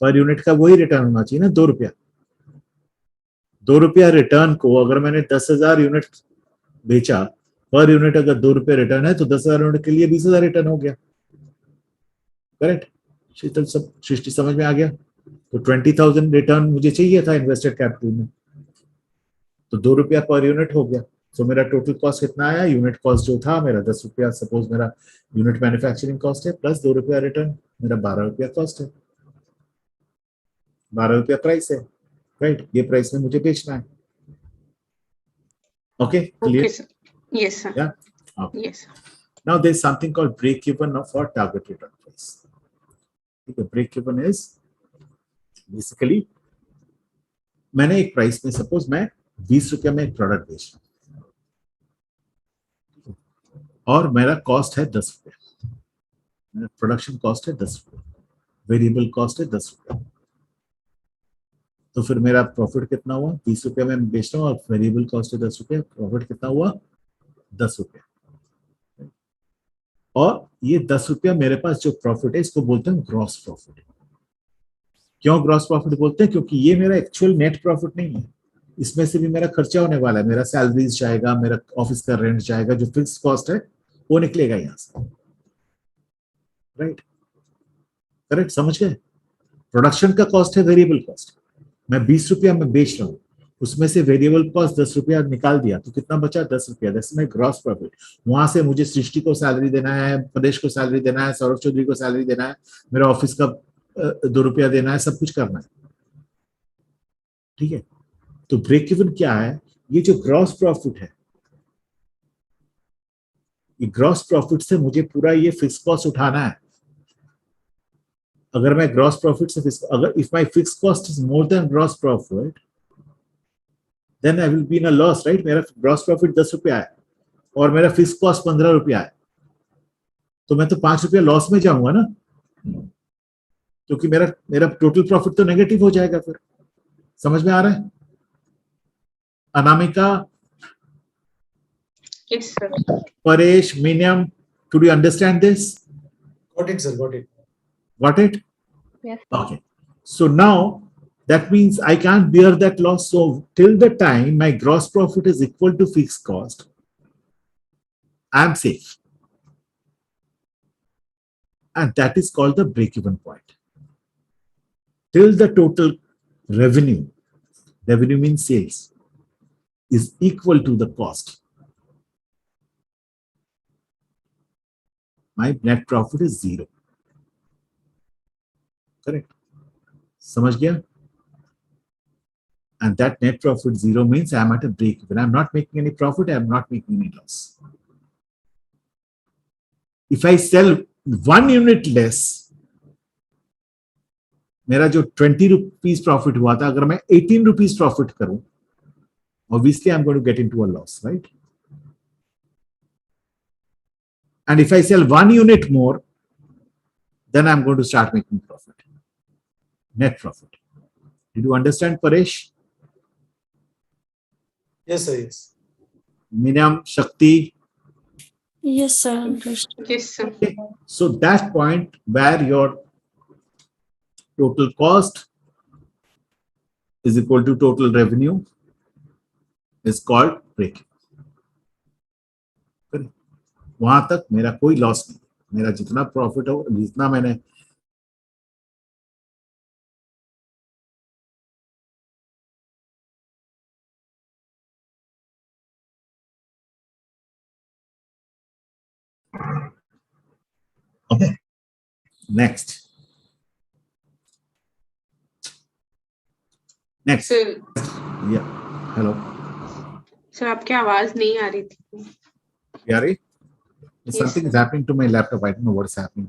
Per unit का वही रिटर्न होना चाहिए ना, 2 रुपया. 2 रुपया रिटर्न को अगर मैंने 10,000 यूनिट बेचा, पर यूनिट अगर 2 रुपये रिटर्न है, तो 10,000 यूनिट के लिए 20,000 रिटर्न हो गया. करेक्ट? शीतल, सब सृष्टि समझ में आ गया? तो 20,000 रिटर्न मुझे चाहिए था इन्वेस्टेड कैपिटल में. तो 2 रुपया पर यूनिट हो गया। तो मेरा टोटल कॉस्ट कितना आया, यूनिट कॉस्ट जो था मेरा 10 रुपया, सपोज मेरा यूनिट मैन्युफैक्चरिंग कॉस्ट है, प्लस 2 रुपया रिटर्न, मेरा 12 रुपया कॉस्ट है, 12 रुपया प्राइस है, राइट। ये प्राइस में मुझे बेचना है। Okay, Okay, clear? sir. Yes, sir. Yeah. Okay. Yes, sir. Now there's something called break even for target return price. ठीक है, break even is basically मैंने एक प्राइस में, सपोज मैं 20 रुपया में एक प्रोडक्ट बेच रहा हूं और मेरा कॉस्ट है 10 रुपया, मेरा प्रोडक्शन कॉस्ट है 10 रुपया, वेरिएबल कॉस्ट है 10 रुपया। तो फिर मेरा प्रॉफिट कितना हुआ, 20 रुपया में बेच रहा हूँ और वेरिएबल कॉस्ट है 10 रुपया, प्रॉफिट कितना हुआ, 10 रुपया। और ये 10 रुपया मेरे पास जो प्रॉफिट है इसको बोलते हैं ग्रॉस प्रॉफिट। क्यों ग्रॉस प्रॉफिट बोलते हैं? क्योंकि ये मेरा एक्चुअल नेट प्रॉफिट नहीं है, इसमें से भी मेरा खर्चा होने वाला है, मेरा सैलरीज जाएगा, मेरा ऑफिस का रेंट जाएगा, जो फिक्स कॉस्ट है वो निकलेगा यहां से, राइट? करेक्ट, समझ गए? प्रोडक्शन का कॉस्ट है वेरिएबल कॉस्ट, मैं 20 रुपया में बेच रहा हूँ, उसमें से वेरिएबल कॉस्ट 10 रुपया निकाल दिया तो कितना बचा, 10 रुपया, दैट्स माय ग्रॉस प्रॉफिट। वहां से मुझे सृष्टि को सैलरी देना है, प्रदेश को सैलरी देना है, सौरभ चौधरी को सैलरी देना है, मेरा ऑफिस का 2 रुपया देना है, सब कुछ करना है, ठीक है? तो ब्रेक इवन क्या है? ये जो ग्रॉस प्रॉफिट है, ये ग्रॉस प्रॉफिट से मुझे पूरा ये फिक्स कॉस्ट उठाना है। अगर मैं ग्रॉस प्रॉफिट से अगर if my fix cost is more than gross profit, then I will be in a loss, right? मेरा ग्रॉस प्रॉफिट 10 रुपया है और मेरा फिक्स कॉस्ट 15 रुपया है, तो मैं तो 5 रुपया लॉस में जाऊंगा ना, क्योंकि मेरा मेरा टोटल प्रॉफिट तो नेगेटिव हो जाएगा। फिर समझ में आ रहा है? Anamika, Yes, sir. Paresh, Miniam, could you understand this? Got it, sir. Got it. Got it? Yes. Okay. So now that means I can't bear that loss. So till the time my gross profit is equal to fixed cost, I'm safe. And that is called the break-even point. Till the total revenue means sales, is equal to the cost, my net profit is 0. Correct? समझ गया? And that net profit 0 means I'm at a break even. I'm not making any profit, I'm not making any loss. If I sell 1 unit less, मेरा जो 20 rupees profit हुआ था, अगर मैं 18 rupees profit करूं, obviously I'm going to get into a loss, right? And if I sell 1 unit more, then I'm going to start making profit, net profit. Did you understand, Paresh? Yes, sir. Yes. Miniam, Shakti. Yes, sir. Understood. Yes, sir. So that point where your total cost is equal to total revenue is called break. वहां तक मेरा कोई loss नहीं, मेरा जितना profit हो, जितना मैंने okay. Next. Sir, Yeah. Hello. sir, आपकी आवाज नहीं आ रही थी. Yari? Yes, Something is happening to my laptop. I don't know what's happening.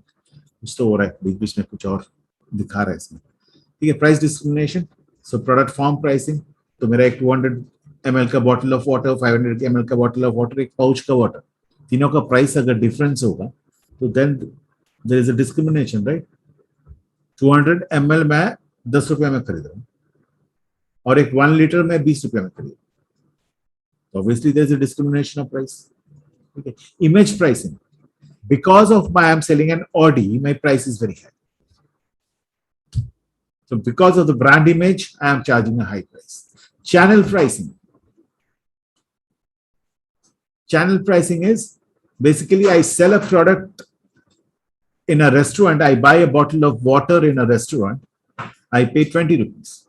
कुछ तो हो रहा है, बीच-बीच में कुछ और दिखा रहा है इसमें. ठीक है, price discrimination. So product form pricing. तो मेरा एक 200 ml का बॉटल ऑफ वाटर, 500 ml का बॉटल ऑफ वाटर, एक पाउच का वाटर, तीनों का प्राइस अगर डिफरेंस होगा तो then there is a discrimination, right? 200 ml मैं 10 रुपया में खरीद रहा हूँ और एक 1 लीटर में 20 रुपया में खरीद रहा हूँ, तो obviously there is a discrimination of price. Okay. Image pricing. Because of my I'm selling an Audi, my price is very high. So because of the brand image, I am charging a high price. Channel pricing. Channel pricing is basically I sell a product in a restaurant. I buy a bottle of water in a restaurant. I pay 20 rupees.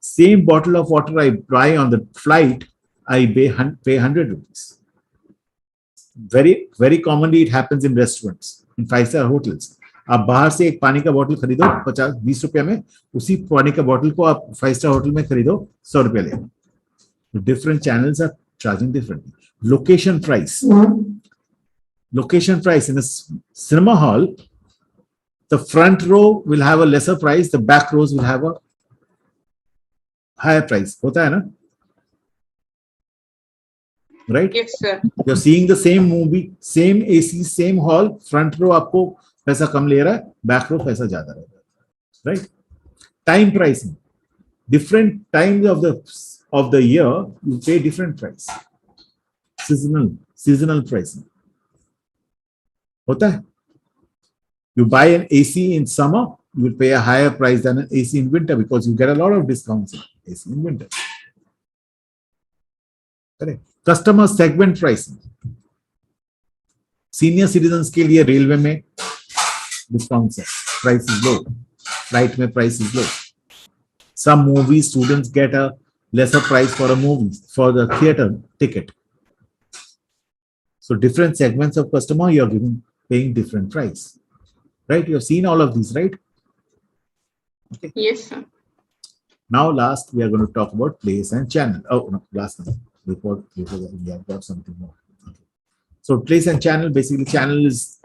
Same bottle of water I buy on the flight, I pay 100 rupees. Very, very commonly it happens in restaurants, in 5-star hotels. आप बाहर से एक पानी का बोतल खरीदो 50-20 रुपया में, उसी पानी का बोतल को आप 5-star होटल में खरीदो 100 रुपया ले. Different channels are charging differently. Location price. Location price in a cinema hall, the front row will have a lesser price, the back rows will have a higher price. होता है ना? Right? Yes, sir. You're seeing the same movie, same AC, same hall. Front row आपको पैसा कम ले रहा है, back row पैसा ज्यादा रहा है. Right? Time pricing. Different times of the year, you pay different price. Seasonal pricing. होता है? You buy an AC in summer, you will pay a higher price than an AC in winter because you get a lot of discounts in AC in winter. Correct. Customer segment pricing. Senior citizens के लिए railway में discounts है, price is low. Flight में price is low. Some movie students get a lesser price for a movie, for the theater ticket. So different segments of customer, you are paying different price. Right? You have seen all of these, right? Okay. Yes, sir. Now, last, we are going to talk about place and channel. Oh, no, last one. Before that, we have got something more. Okay. So, place and channel, basically, channel is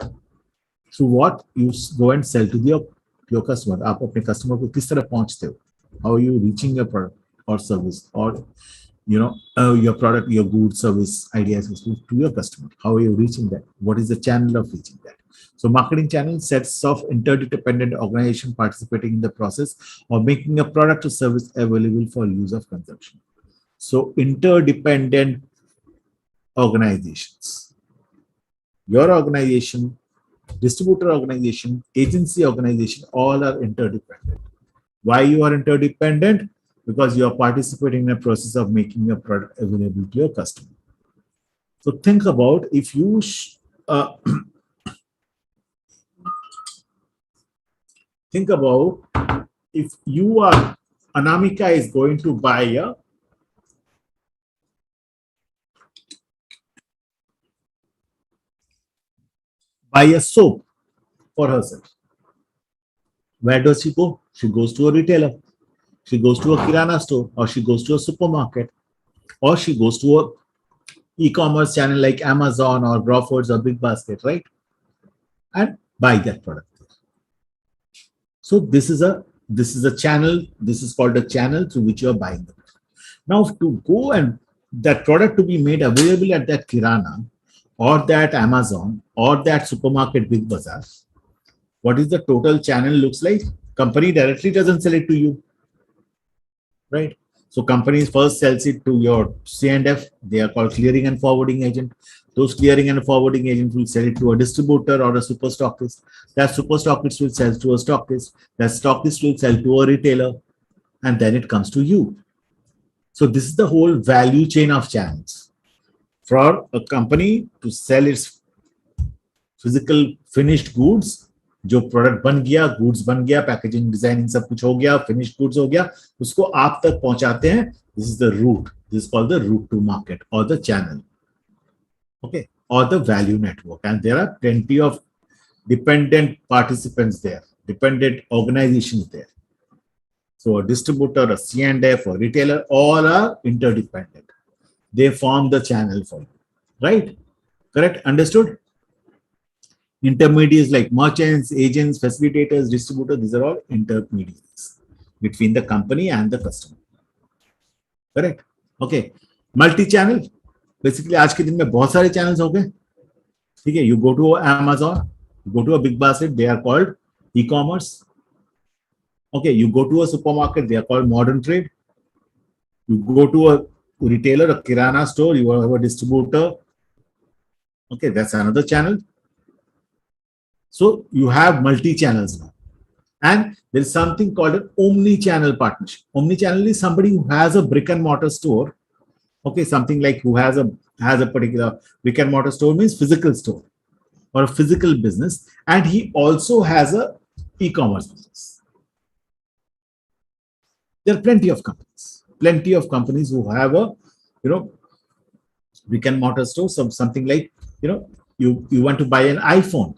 through what you go and sell to your customer. आप अपने customer को किस तरह पहुंचते हो? How are you reaching your product or service, or your product, your good service ideas to your customer? How are you reaching that? What is the channel of reaching that? So marketing channel sets of interdependent organization participating in the process of making a product or service available for use of consumption. So interdependent organizations. Your organization, distributor organization, agency organization, all are interdependent. Why you are interdependent? Because you are participating in a process of making a product available to your customer. So think about if you think about if you are Anamika is going to buy a soap for herself. Where does she go? She goes to a retailer. She goes to a kirana store, or she goes to a supermarket, or she goes to a e-commerce channel like Amazon or Grofers or Big Basket, right? And buy that product. So this is a channel. This is called a channel through which you are buying the product. Now, to go and that product to be made available at that kirana or that Amazon or that supermarket Big Bazaar, what is the total channel looks like? Company directly doesn't sell it to you, right? So companies first sells it to your C&F. They are called clearing and forwarding agent. Those clearing and forwarding agents will sell it to a distributor or a super stockist. That super stockist will sell to a stockist. That stockist will sell to a retailer, and then it comes to you. So this is the whole value chain of channels. For a company to sell its physical finished goods, जो product बन गया, goods बन गया, packaging designing सब कुछ हो गया, finished goods हो गया, उसको आप तक पहुंचाते हैं. This is the route. This is called the route to market और the channel. Okay, or the value network, and there are plenty of dependent participants there, dependent organizations there. So a distributor, a C&F, or retailer, all are interdependent. They form the channel for you, right? Correct? Understood? Intermediaries like merchants, agents, facilitators, distributors, these are all intermediaries between the company and the customer. Correct? Okay. Multi-channel. Basically, आज के दिन में बहुत सारे channels हो गए. ठीक है? You go to Amazon, you go to a Big Basket, they are called e-commerce. Okay, you go to a supermarket, they are called modern trade. You go to a retailer, a kirana store, you have a distributor. Okay, that's another channel. So you have multi-channels now. And there is something called an omni-channel partnership. Omni-channel is somebody who has a brick and mortar store. Okay, something like who has a particular brick and mortar store, means physical store or a physical business, and he also has a e-commerce business. There are plenty of companies who have a brick and mortar store, something like, you want to buy an iPhone.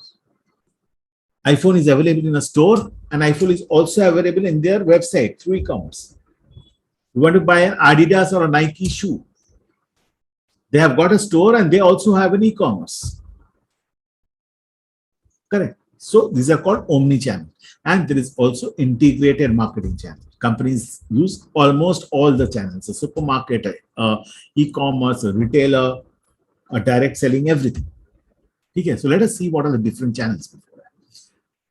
iPhone is available in a store, and iPhone is also available in their website through e-commerce. You want to buy an Adidas or a Nike shoe. They have got a store and they also have an e-commerce. Correct. So these are called omni-channel. And there is also integrated marketing channel. Companies use almost all the channels, a supermarket, e-commerce, a retailer, a direct selling, everything. Okay, so let us see what are the different channels before that.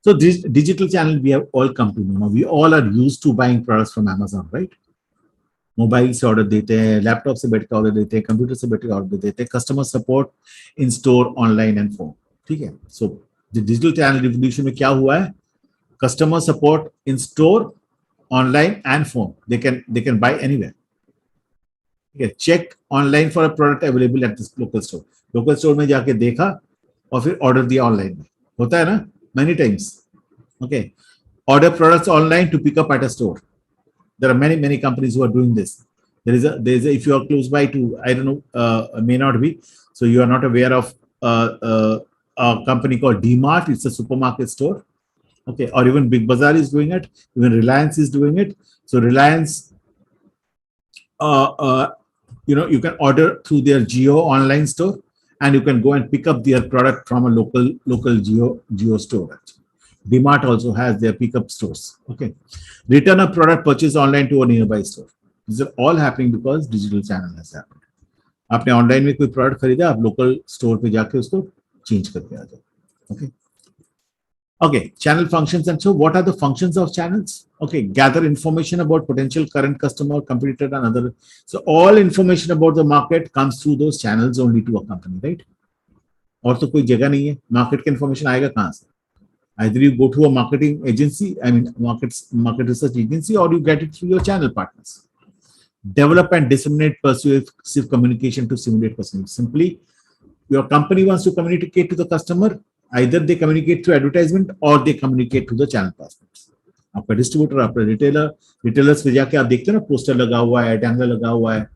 So this digital channel we have all come to know. Now, we all are used to buying products from Amazon, right? Mobile से order देते हैं, laptop से बैठ के order देते हैं, computer से बैठ के ऑर्डर देते हैं, customer support in store, online and phone. ठीक है. So the digital channel revolution में क्या हुआ है? Customer support in store, online and phone. They can buy anywhere. ठीक है. Check online for a product available at this local store. Local store में जाके देखा और फिर ऑर्डर दिया ऑनलाइन में. होता है ना many times. Okay. Order products online to pick up at a store. There are many companies who are doing this. There is a if you are close by to, I don't know, may not be, so you are not aware of a company called DMart. It's a supermarket store. Okay, or even Big Bazaar is doing it. Even Reliance is doing it. So Reliance, you can order through their Jio online store, and you can go and pick up their product from a local Jio store. Actually. DMart also has their pickup stores. Okay. Return a product purchased online to a nearby store. These are all happening because digital channel has happened. आपने online में कोई product खरीदा, आप local store पे जाके उसको change करके आ जाओ. Okay. Okay. Channel functions. And so what are the functions of channels? Okay. Gather information about potential current customer, competitor, and other. So all information about the market comes through those channels only to a company, right? और तो कोई जगह नहीं है. Market का information आएगा कहाँ से? Either you go to a marketing agency, market research agency, or you get it through your channel partners. Develop and disseminate persuasive communication to simulate persuasion. Simply, your company wants to communicate to the customer. Either they communicate through advertisement or they communicate to the channel partners. आपका distributor, आपका retailers पे जाके आप देखते हैं ना, poster लगा हुआ है, एंगल लगा हुआ है.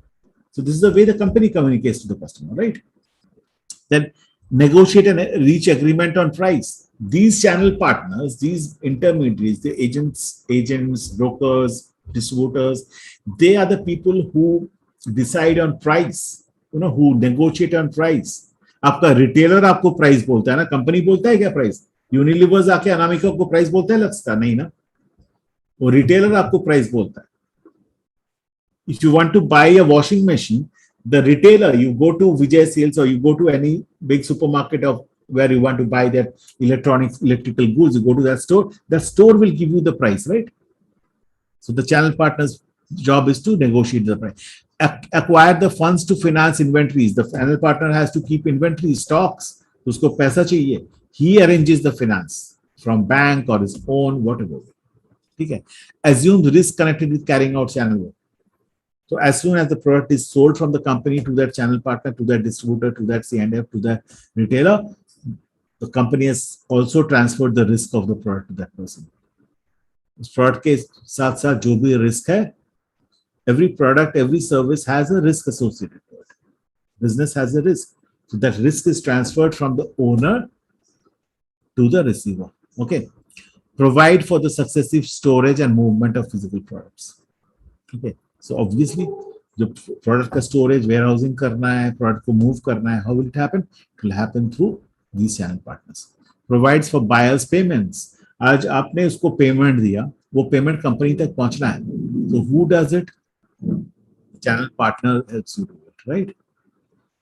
So this is the way the company communicates to the customer, right? Then negotiate and reach agreement on price. These channel partners, these intermediaries, the agents, brokers, distributors, they are the people who decide on price, who negotiate on price. आपका retailer आपको price बोलता है ना, company बोलता है क्या price? Unilever आके अनामिका को प्राइस बोलता है, लगता नहीं ना, वो रिटेलर आपको प्राइस बोलता है. If you want to buy a washing machine, the retailer, you go to Vijay Sales or you go to any big supermarket of where you want to buy that electrical goods, you go to that store will give you the price, right? So the channel partner's job is to negotiate the price. Acquire the funds to finance inventories. The channel partner has to keep inventory stocks. Usko paisa chahiye. He arranges the finance from bank or his own, whatever. Okay. Assume the risk connected with carrying out channel work. So as soon as the product is sold from the company to that channel partner, to that distributor, to that C&F, to that retailer, the company has also transferred the risk of the product to that person. This product के साथ साथ जो भी risk है, every product, every service has a risk associated to it. Business has a risk. So that risk is transferred from the owner to the receiver. Okay. Provide for the successive storage and movement of physical products. Okay. So obviously, the product का storage, warehousing करना है, product को move करना है, how will it happen? It will happen through these channel partners. Provides for buyers payments. आज आपने उसको payment दिया, वो payment company तक पहुंचना है. So who does it? Channel partner helps you do it, right?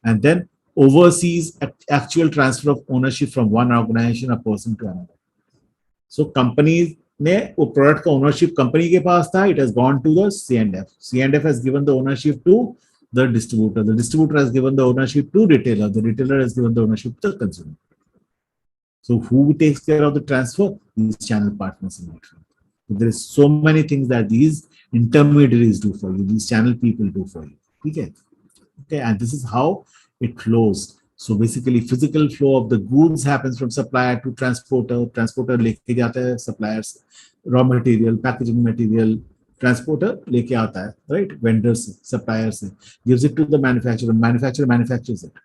And then oversees actual transfer of ownership from one organization or person to another. So companies ने वो प्रोडक्ट का ownership company के पास था, it has gone to the C&F. C&F has given the ownership to the distributor. The distributor has given the ownership to retailer. The retailer has given the ownership to the consumer. So who takes care of the transfer? These channel partners in it. So there is so many things that these intermediaries do for you. These channel people do for you. Okay, and this is how it flows. So basically, physical flow of the goods happens from supplier to transporter. Transporter लेके जाता है suppliers, raw material, packaging material, transporter लेके आता है, right, vendor से, supplier से, gives it to the manufacturer, manufacturer manufactures it,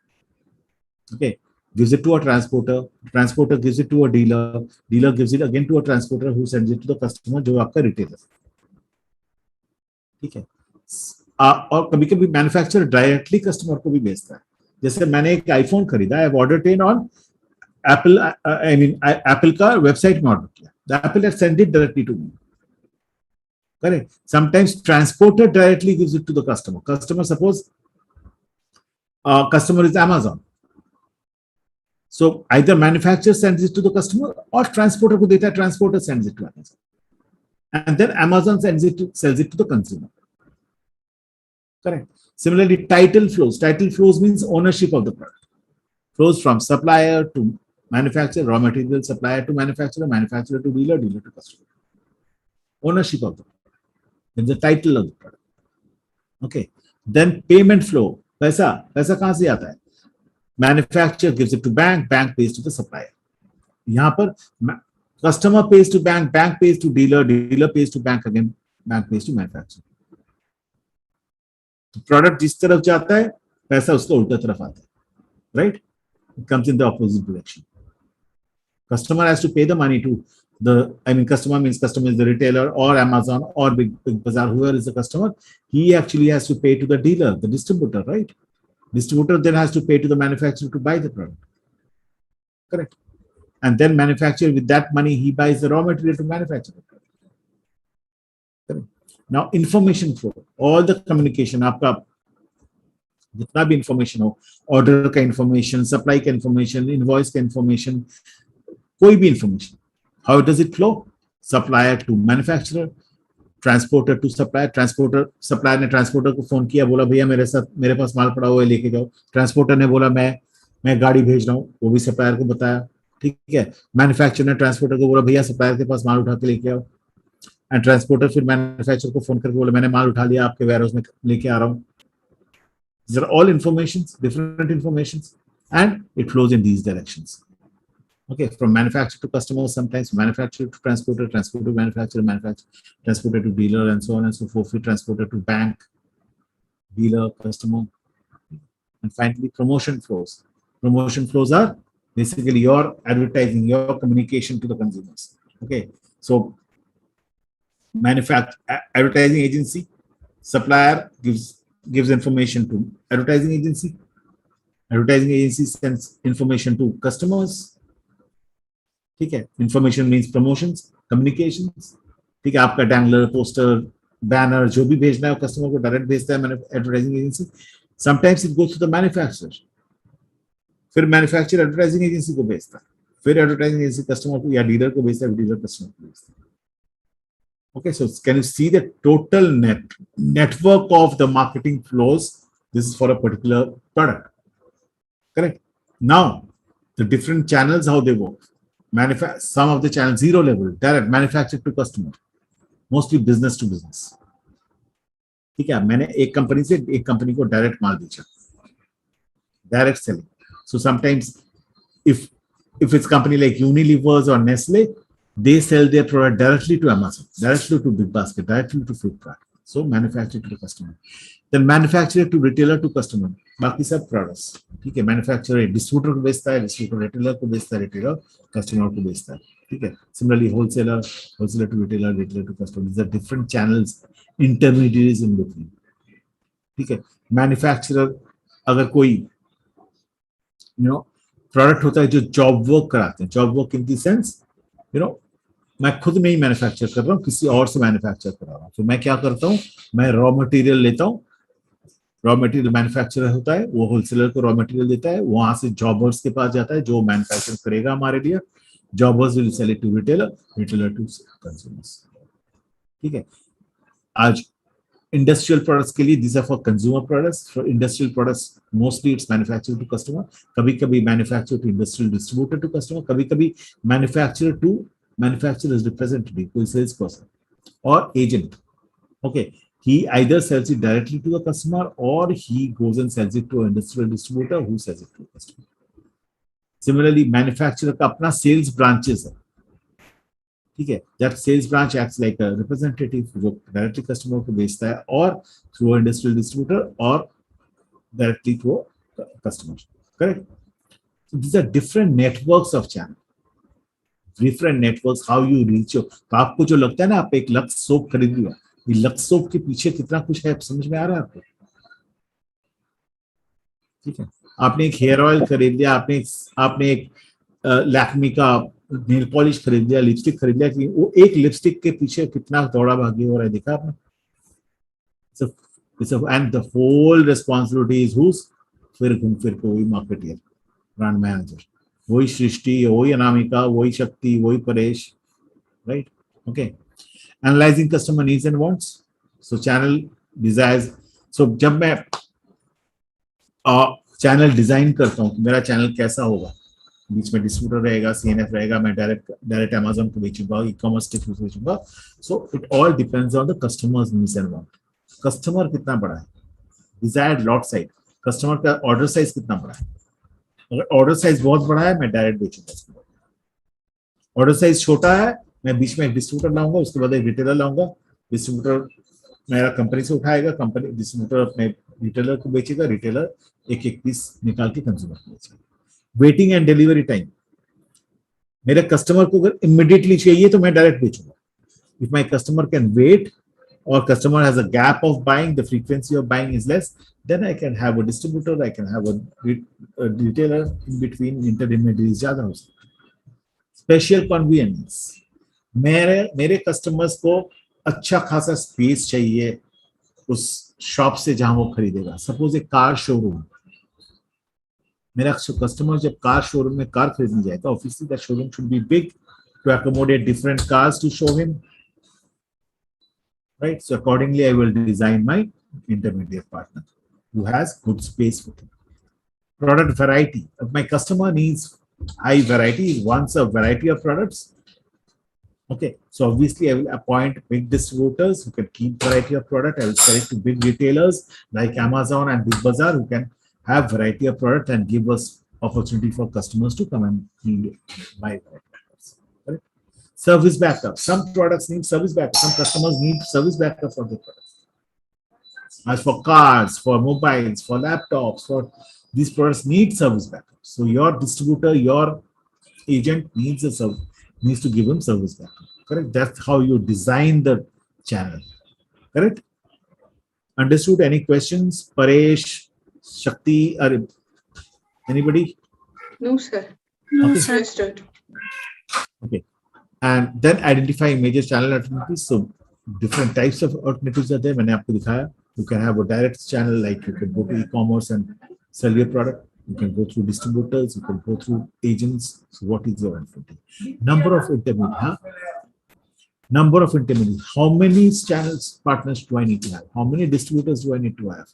okay, gives it to a transporter, transporter gives it to a dealer, dealer gives it again to a transporter who sends it to the customer, जो आपका retailer, ठीक है। और कभी कभी manufacturer directly customer को भी बेचता है। जैसे मैंने एक आईफोन खरीदा, I have ordered it on Apple, I mean Apple का वेबसाइट में ऑर्डर किया, the Apple has send it directly to me, correct. Sometimes transporter directly gives it to the customer, customer suppose customer is Amazon, so either manufacturer sends it to the customer or transporter को देता है, transporter sends it to Amazon, and then Amazon sells it to the consumer, correct. Similarly, title flows means ownership of the product, flows from supplier to manufacturer, raw material supplier to manufacturer, manufacturer to dealer, dealer to customer, ownership of the product, then the title of the product, okay. Then payment flow, पैसा कहां से आता है, manufacturer gives it to bank, bank pays to the supplier, यहां पर customer pays to bank, bank pays to dealer, dealer pays to bank, again bank pays to manufacturer. तो product जिस तरफ जाता है पैसा उसका उल्टा तरफ आता है, right, it comes in the opposite direction. Customer has to pay the money to the, I mean, customer means customer is the retailer or Amazon or Big Bazaar, whoever is the customer, he actually has to pay to the dealer, the distributor, right? Distributor then has to pay to the manufacturer to buy the product, correct? And then manufacturer, with that money, he buys the raw material to manufacture the product, correct? Now, information flow, all the communication, आपका जितना भी information हो, order का information, supply का information, invoice का information, कोई भी information, how does it flow, supplier to manufacturer, transporter to supplier, supplier ने ट्रांसपोर्टर को फोन किया, बोला भैया मेरे पास माल पड़ा हुआ है लेके जाओ, ट्रांसपोर्टर ने बोला मैं गाड़ी भेज रहा हूँ, वो भी सप्लायर को बताया, ठीक है। मैन्युफैक्चरर ने ट्रांसपोर्टर को बोला भैया सप्लायर के पास माल उठा के लेके आओ, एंड ट्रांसपोर्टर फिर मैन्युफैक्चरर को फोन करके बोला मैंने माल उठा लिया, आपके वेयरहाउस में लेके आ रहा हूँ। These are all informations, different informations, and it flows in these directions. Okay, from manufacturer to customer, sometimes manufacturer to transporter, transporter to manufacturer, transporter to dealer, and so on and so forth. Transporter to bank, dealer, customer, and finally promotion flows. Promotion flows are basically your advertising, your communication to the consumers. Okay, so advertising agency, supplier gives information to advertising agency. Advertising agency sends information to customers. ठीक है, information means promotions, communications, ठीक है, आपका dangler, poster, banner जो भी भेजना है वो कस्टमर को डायरेक्ट भेजता है advertising agency. Sometimes it goes to the manufacturer, फिर मैन्युफैक्चरर एडवर्टाइजिंग एजेंसी को भेजता है, फिर एडवर्टाइजिंग एजेंसी कस्टमर को या डीलर को भेजता है, डीलर कस्टमर को भेजता है। Okay, so can you see the total network of the marketing flows? This is for a particular product, correct? Now, the different channels, how they work. Some of the channels, zero level, direct, manufacturer to customer, mostly business to business. ठीक है, मैंने एक company से एक company को direct माल बेचा, direct selling. So sometimes if it's company like Unilever or Nestle, they sell their product directly to Amazon, directly to Big Basket, directly to Flipkart. So manufacturer to the customer, then manufacturer to retailer to customer. बाकी सब products, ठीक है, manufacturer distributor को बेचता है, distributor retailer को बेचता है, retailer customer को बेचता है, ठीक है. Similarly, wholesaler to retailer, retailer to customer. These are different channels, intermediaries in between, ठीक है. Manufacturer अगर कोई प्रोडक्ट होता है जो जॉब वर्क कराते हैं, job work in the sense मैं खुद नहीं मैन्युफैक्चर कर रहा हूँ, किसी और से मैन्युफैक्चर करा रहा हूँ. तो मैं क्या करता हूँ, मैं रॉ मटेरियल लेता हूँ, रॉ मटेरियल मैन्युफैक्चरर होता है, वो होलसेलर को रॉ मटेरियल देता है, वहां से जॉबर्स के पास जाता है जो मैन्युफैक्चर करेगा हमारे लिए. Jobbers will sell it to retailer, retailer to consumers, ठीक है. आज industrial products के लिए these are for consumer products. For industrial products mostly it's manufactured to customer, कभी-कभी manufactured to industrial distributor to customer, कभी-कभी manufacturer to manufacturer's representative, कोई sales person or agent. Okay, he either sells it directly to the customer or he goes and sells it to an industrial distributor who sells it to the customer. Similarly, manufacturer का अपना sales branches है, ठीक है, that sales branch acts like a representative जो directly customer को बेचता है, or through a industrial distributor or directly to a customer. Correct? So these are different networks of channel, different networks, how you reach your. तो आपको जो लगता है ना, आप एक लक्स सोप खरीद लिया, ये लक्स सोप के पीछे कितना कुछ है, समझ में आ रहा है आपको? ठीक है, आपने एक हेयर ऑयल खरीद लिया, आपने एक लैक्मी का नेल पॉलिश खरीद लिया, लिपस्टिक खरीद लिया, कि वो एक लिपस्टिक के पीछे कितना दौड़ा भागी हो रहा है, देखा आपने? And the whole responsibility is whose? फिर घूम फिर के वही मार्केटियर, ब्रांड मैनेजर, वही सृष्टि, वही अनामिका, वही शक्ति, वही Paresh, right? Okay, analysing customer needs and wants, so channel desires. So जब मैं चैनल डिजाइन करता हूँ, मेरा चैनल कैसा होगा, बीच में डिस्ट्रीब्यूटर रहेगा, सीएनएफ रहेगा, मैं डायरेक्ट अमेज़न को बेचूंगा, ई कॉमर्स के थ्रू बेचूंगा. So it all depends on the customers needs and want. Customer कितना बड़ा है, डिजायर्ड लॉट साइज, कस्टमर का ऑर्डर साइज कितना बड़ा है. अगर ऑर्डर साइज बहुत बड़ा है, मैं डायरेक्ट बेचूंगा. ऑर्डर साइज छोटा है, मैं बीच में एक डिस्ट्रीब्यूटर लाऊंगा, उसके बाद एक रिटेलर लाऊंगा. डिस्ट्रीब्यूटर मेरा कंपनी से उठाएगा, कंपनी डिस्ट्रीब्यूटर अपने रिटेलर को बेचेगा, रिटेलर एक एक पीस निकाल के कंज्यूमर को बेचेगा. वेटिंग एंड डिलीवरी टाइम, मेरे कस्टमर को अगर इमीडिएटली चाहिए तो मैं डायरेक्ट बेचूंगा. If my customer can wait or customer has a gap of buying, the frequency of buying is less, then I can have a distributor, I can have a retailer in between, intermediaries ज्यादा हो सकता है. Special convenience, मेरे customers को अच्छा खासा space चाहिए उस शॉप से जहां वो खरीदेगा. सपोज एक कार शोरूम, मेरा कस्टमर जब कार शोरूम में कार खरीदने जाएगा, obviously that showroom should be big to accommodate different cars to show him. Right, so accordingly I will design my intermediate partner who has good space for him. Product variety, if my customer needs high variety, wants a variety of products, okay, so obviously I will appoint big distributors who can keep variety of product. I will sell it to big retailers like Amazon and Big Bazaar who can have variety of product and give us opportunity for customers to come and buy variety. Service backup. Some products need service backup. Some customers need service backup for their products. As for cars, for mobiles, for laptops, for these products need service backup. So your distributor, your agent needs to give them service backup. Correct? That's how you design the channel. Correct? Understood? Any questions? Paresh, Shakti, or anybody? No, sir. No, Okay. sir. Understood. Okay. And then identifying major channel alternatives. So different types of alternatives are there. मैंने आपको दिखाया. You can have a direct channel, like you can go to e-commerce and sell your product. You can go through distributors. You can go through agents. So what is your alternative? Number of intermediaries. Number of intermediaries. How many channels partners do I need to have? How many distributors do I need to have?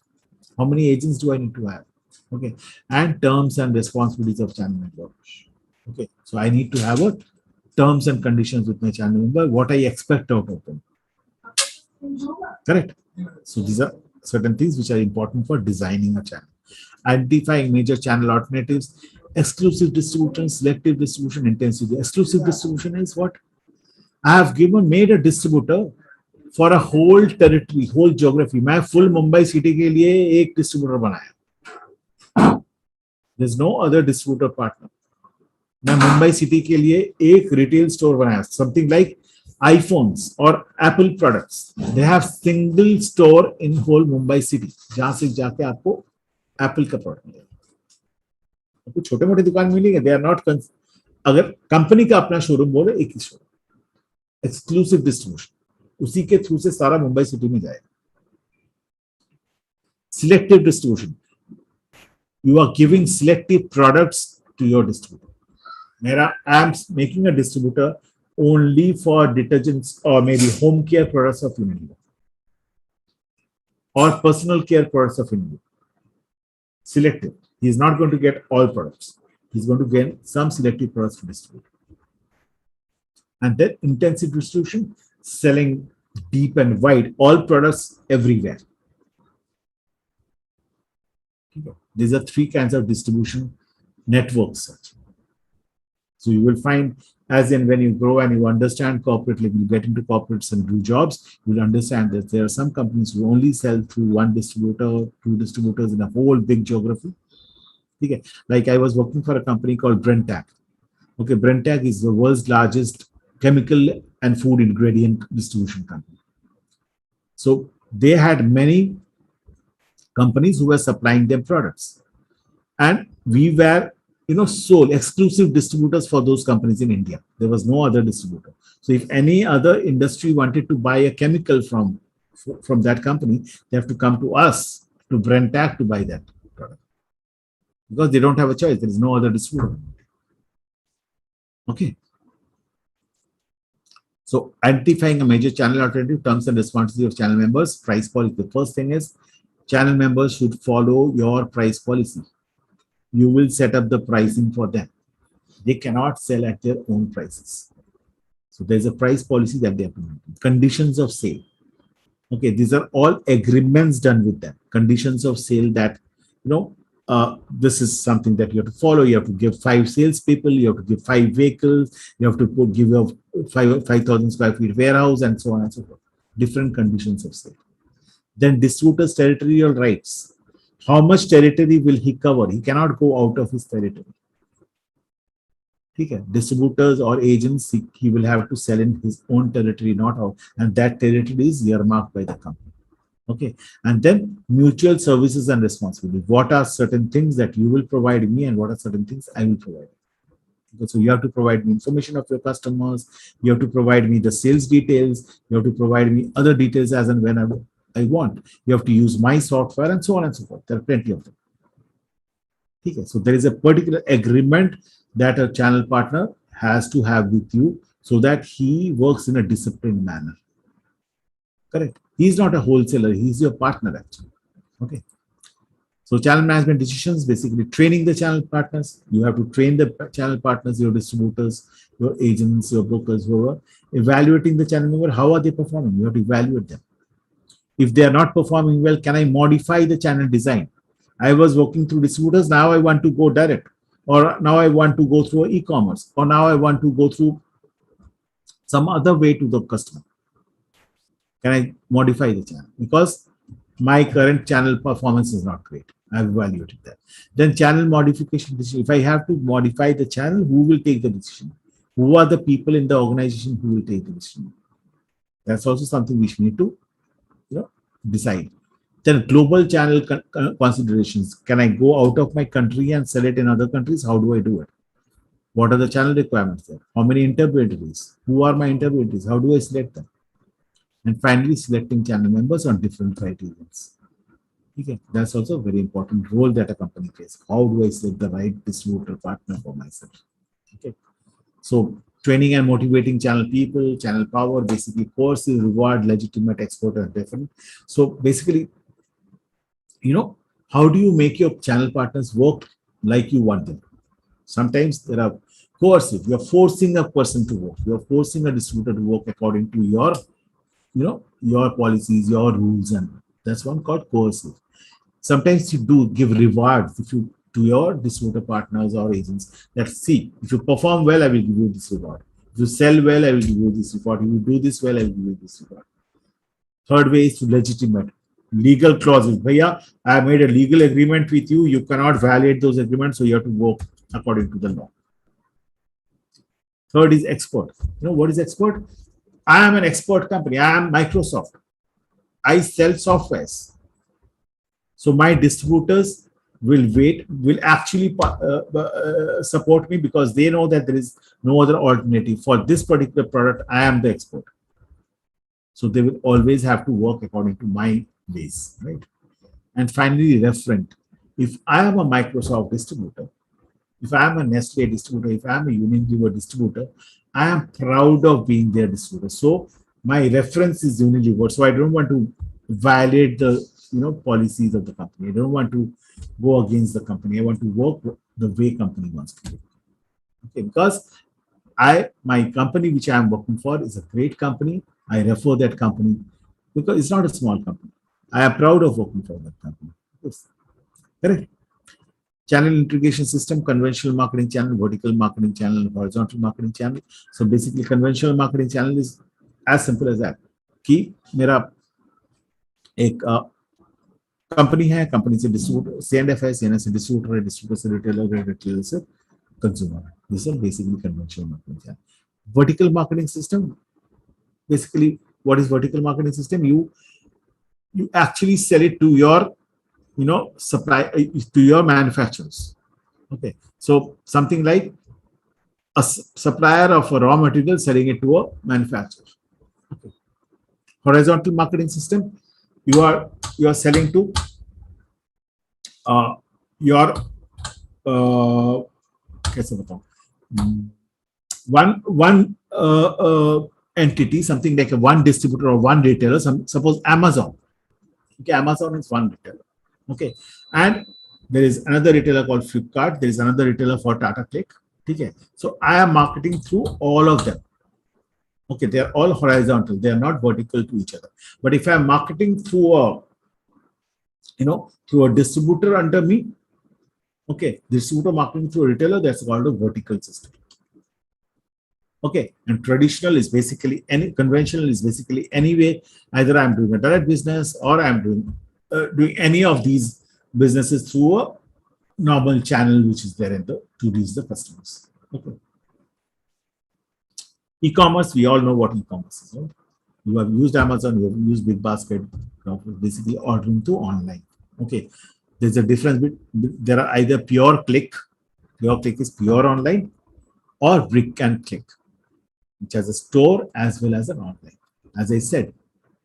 How many agents do I need to have? Okay. And terms and responsibilities of channel network. Okay. So I need to have a terms and conditions with my channel member, what I expect out of them. Correct? So these are certain things which are important for designing a channel. Identifying major channel alternatives, exclusive distribution, selective distribution, intensity. Exclusive distribution is what? I have made a distributor for a whole territory, whole geography. मैं full Mumbai city के लिए एक distributor बनाया. There's no other distributor partner. मैं Mumbai city के लिए एक retail store बनाया, समथिंग लाइक आईफोन्स और Apple products. They have single store in whole Mumbai city, जहां से जाके आपको एप्पल का प्रोडक्ट मिलेगा. आपको छोटे मोटे दुकान मिलेंगे, दे आर नॉट. अगर कंपनी का अपना शोरूम बोले, एक ही शोरूम, एक्सक्लूसिव डिस्ट्रीब्यूशन, उसी के थ्रू से सारा मुंबई सिटी में जाएगा. Selective distribution, you are giving selective products to your distributor. I am making a distributor only for detergents or maybe home care products of Unilever or personal care products of Unilever. Selective. He is not going to get all products. He's going to get some selective products to distribute. And then intensive distribution, selling deep and wide, all products everywhere. These are three kinds of distribution networks. So you will find As in, when you grow and you understand corporate, like you get into corporates and do jobs, you'll understand that there are some companies who only sell through one distributor, two distributors in a whole big geography. Okay. Like I was working for a company called Brenntag. Okay, Brenntag is the world's largest chemical and food ingredient distribution company. So they had many companies who were supplying them products, and we were, sole exclusive distributors for those companies in India. There was no other distributor. So if any other industry wanted to buy a chemical from that company, they have to come to us, to Brenntag, to buy that product, because they don't have a choice. There is no other distributor. Okay. So identifying a major channel alternative, terms and responsibility of channel members, price policy. The first thing is channel members should follow your price policy. You will set up the pricing for them. They cannot sell at their own prices. So there's a price policy that they have to maintain. Conditions of sale. Okay, these are all agreements done with them. Conditions of sale that, this is something that you have to follow. You have to give 5 salespeople, you have to give 5 vehicles, you have to give a 5,000 square feet warehouse, and so on and so forth. Different conditions of sale. Then distributor's territorial rights. How much territory will he cover? He cannot go out of his territory. Okay. Distributors or agents, he will have to sell in his own territory, not out, and that territory is earmarked by the company. Okay. And then mutual services and responsibility. What are certain things that you will provide me, and what are certain things I will provide? Okay, so you have to provide me information of your customers. You have to provide me the sales details. You have to provide me other details as and when I want. You have to use my software, and so on and so forth. There are plenty of them. Okay, so there is a particular agreement that a channel partner has to have with you, so that he works in a disciplined manner. Correct. He's not a wholesaler. He's your partner, actually. Okay. So channel management decisions, basically training the channel partners. You have to train the channel partners, your distributors, your agents, your brokers, whoever. Evaluating the channel member. How are they performing? You have to evaluate them. If they are not performing well, can I modify the channel design? I was working through distributors. Now I want to go direct, or now I want to go through e-commerce, or now I want to go through some other way to the customer. Can I modify the channel? Because my current channel performance is not great. I've evaluated that. Then channel modification decision. If I have to modify the channel, who will take the decision? Who are the people in the organization who will take the decision? That's also something which we need to decide. Then global channel considerations. Can I go out of my country and sell it in other countries? How do I do it? What are the channel requirements there? How many intermediaries? Who are my intermediaries? How do I select them? And finally, selecting channel members on different criteria. Okay, that's also a very important role that a company plays. How do I select the right distributor partner for myself? Okay, so training and motivating channel people, channel power, basically courses, reward, legitimate, export, and different. So basically, how do you make your channel partners work like you want them? Sometimes there are coercive. You're forcing a person to work. You're forcing a distributor to work according to your your policies, your rules, and that's one called coercive. Sometimes you do give rewards to your distributor partners or agents that, see, if you perform well, I will give you this reward. If you sell well, I will give you this reward. If you do this well, I will give you this reward. Third way is to legitimate. Legal clauses. Bhaiya, I made a legal agreement with you. You cannot violate those agreements, so you have to work according to the law. Third is expert. What is expert? I am an expert company. I am Microsoft. I sell softwares. So my distributors will actually support me, because they know that there is no other alternative. For this particular product, I am the expert. So they will always have to work according to my ways, right? And finally, referent. If I am a Microsoft distributor, if I am a Nestle distributor, if I am a Unilever distributor, I am proud of being their distributor. So my reference is Unilever. So I don't want to violate the policies of the company. I don't want to go against the company. I want to work the way company wants to do. Okay, because my company which I am working for is a great company. I refer that company because it's not a small company. I am proud of working for that company. Yes. Correct. channel integration system, conventional marketing channel, vertical marketing channel, horizontal marketing channel. So basically conventional marketing channel is as simple as that. कि मेरा एक company है, company से distributor, C&F है, C&F से distributor है, distributor से retailer है, रिटेलर से consumer. This is basically conventional marketing channel. Vertical marketing system, basically what is vertical marketing system? You actually sell it to your supply to your manufacturers. Okay, so something like a supplier of a raw material selling it to a manufacturer. Okay. Horizontal marketing system, you are selling to your one entity, something like a one distributor or one retailer. Suppose Amazon. Okay, Amazon is one retailer. Okay, and there is another retailer called Flipkart. There is another retailer for Tata Click. Okay, so I am marketing through all of them. Okay, they are all horizontal. They are not vertical to each other. But if I am marketing through a through a distributor under me, okay, distributor marketing through a retailer, that's called a vertical system. Okay, and traditional is basically conventional is basically any way either I'm doing a direct business or I'm doing any of these businesses through a normal channel which is there to reach the customers. Okay. E-commerce, we all know what e-commerce is. Right? You have used Amazon, you have used BigBasket, basically ordering to online. Okay, there's a difference. There are either pure click is pure online, or brick and click, which has a store as well as an online. As I said,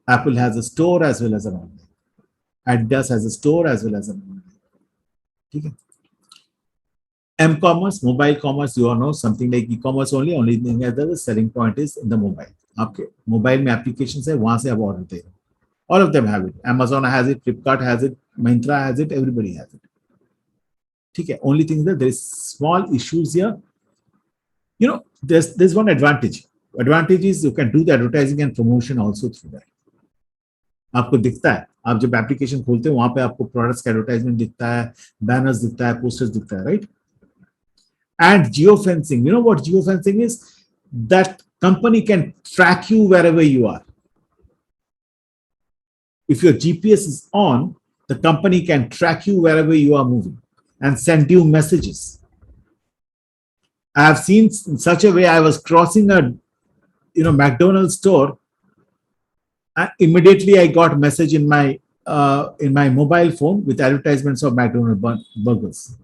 Apple has a store as well as an online. Adidas has a store as well as an online. Okay. M-commerce, mobile commerce, you all know something like e-commerce only thing that the selling point is in the mobile. Okay, mobile में applications है, वहाँ से आप order they. All of them have it. Amazon has it, Flipkart has it, Myntra has it, everybody has it. Okay, only thing is that there is small issues here. There's one advantage. Advantage is you can do the advertising and promotion also through that. आपको दिखता है, आप जब application खोलते हो वहां पे आपको प्रोडक्ट्स का एडवर्टाइजमेंट दिखता है, बैनर्स दिखता है, पोस्टर्स दिखता है, right? And geofencing, you know what geofencing is? That company can track you wherever you are. If your GPS is on, the company can track you wherever you are moving and send you messages. I have seen in such a way, I was crossing a McDonald's store, and immediately I got a message in my mobile phone with advertisements of McDonald's burgers.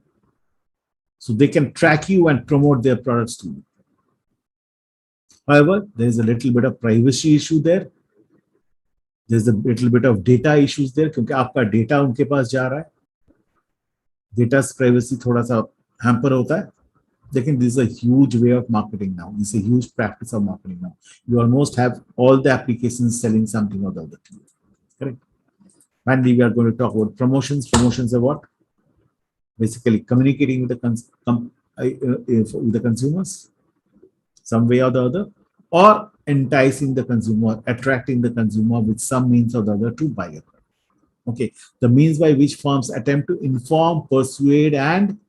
So they can track you and promote their products to you. However, there is a little bit of privacy issue there. There's a little bit of data issues there क्योंकि आपका data उनके पास जा रहा है. Data's privacy थोड़ा सा hamper होता है. Lekin this is a huge way of marketing now. This is a huge practice of marketing now. You almost have all the applications selling something or the other to you. Correct? Finally, we are going to talk about promotions. Promotions are what? Basically communicating with the consumers some way or the other, or enticing the consumer, attracting the consumer with some means or the other to buy a product. Okay, the means by which firms attempt to inform, persuade, and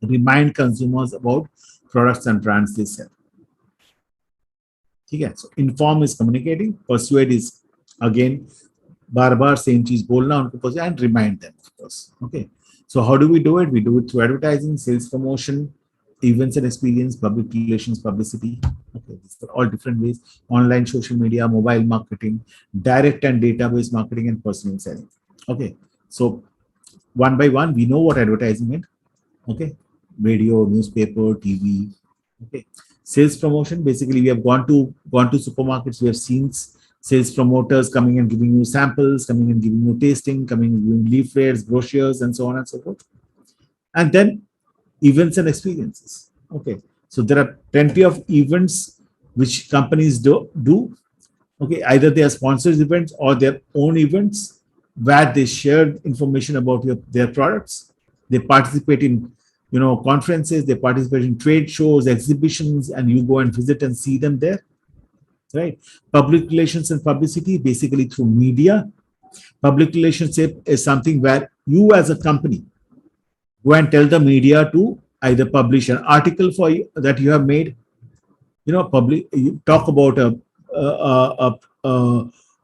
remind consumers about products and brands they sell. Okay, so inform is communicating, persuade is again bar same cheez bolna unko, and remind them, of course. Okay. So how do we do it? We do it through advertising, sales promotion, events and experience, public relations, publicity. Okay, these are all different ways. Online, social media, mobile marketing, direct and database marketing, and personal selling. Okay, so one by one, we know what advertising is. Okay, radio, newspaper, TV. Okay, sales promotion. Basically, we have gone to supermarkets. We have seen sales promoters coming and giving you samples, coming and giving you tasting, coming and giving leaflets, brochures, and so on and so forth. And then events and experiences. Okay, so there are plenty of events which companies do. Okay, either they are sponsored events or their own events where they share information about their products. They participate in conferences, they participate in trade shows, exhibitions, and you go and visit and see them there. Right? Public relations and publicity, basically through media. Public relationship is something where you as a company go and tell the media to either publish an article for you that you have made, you talk about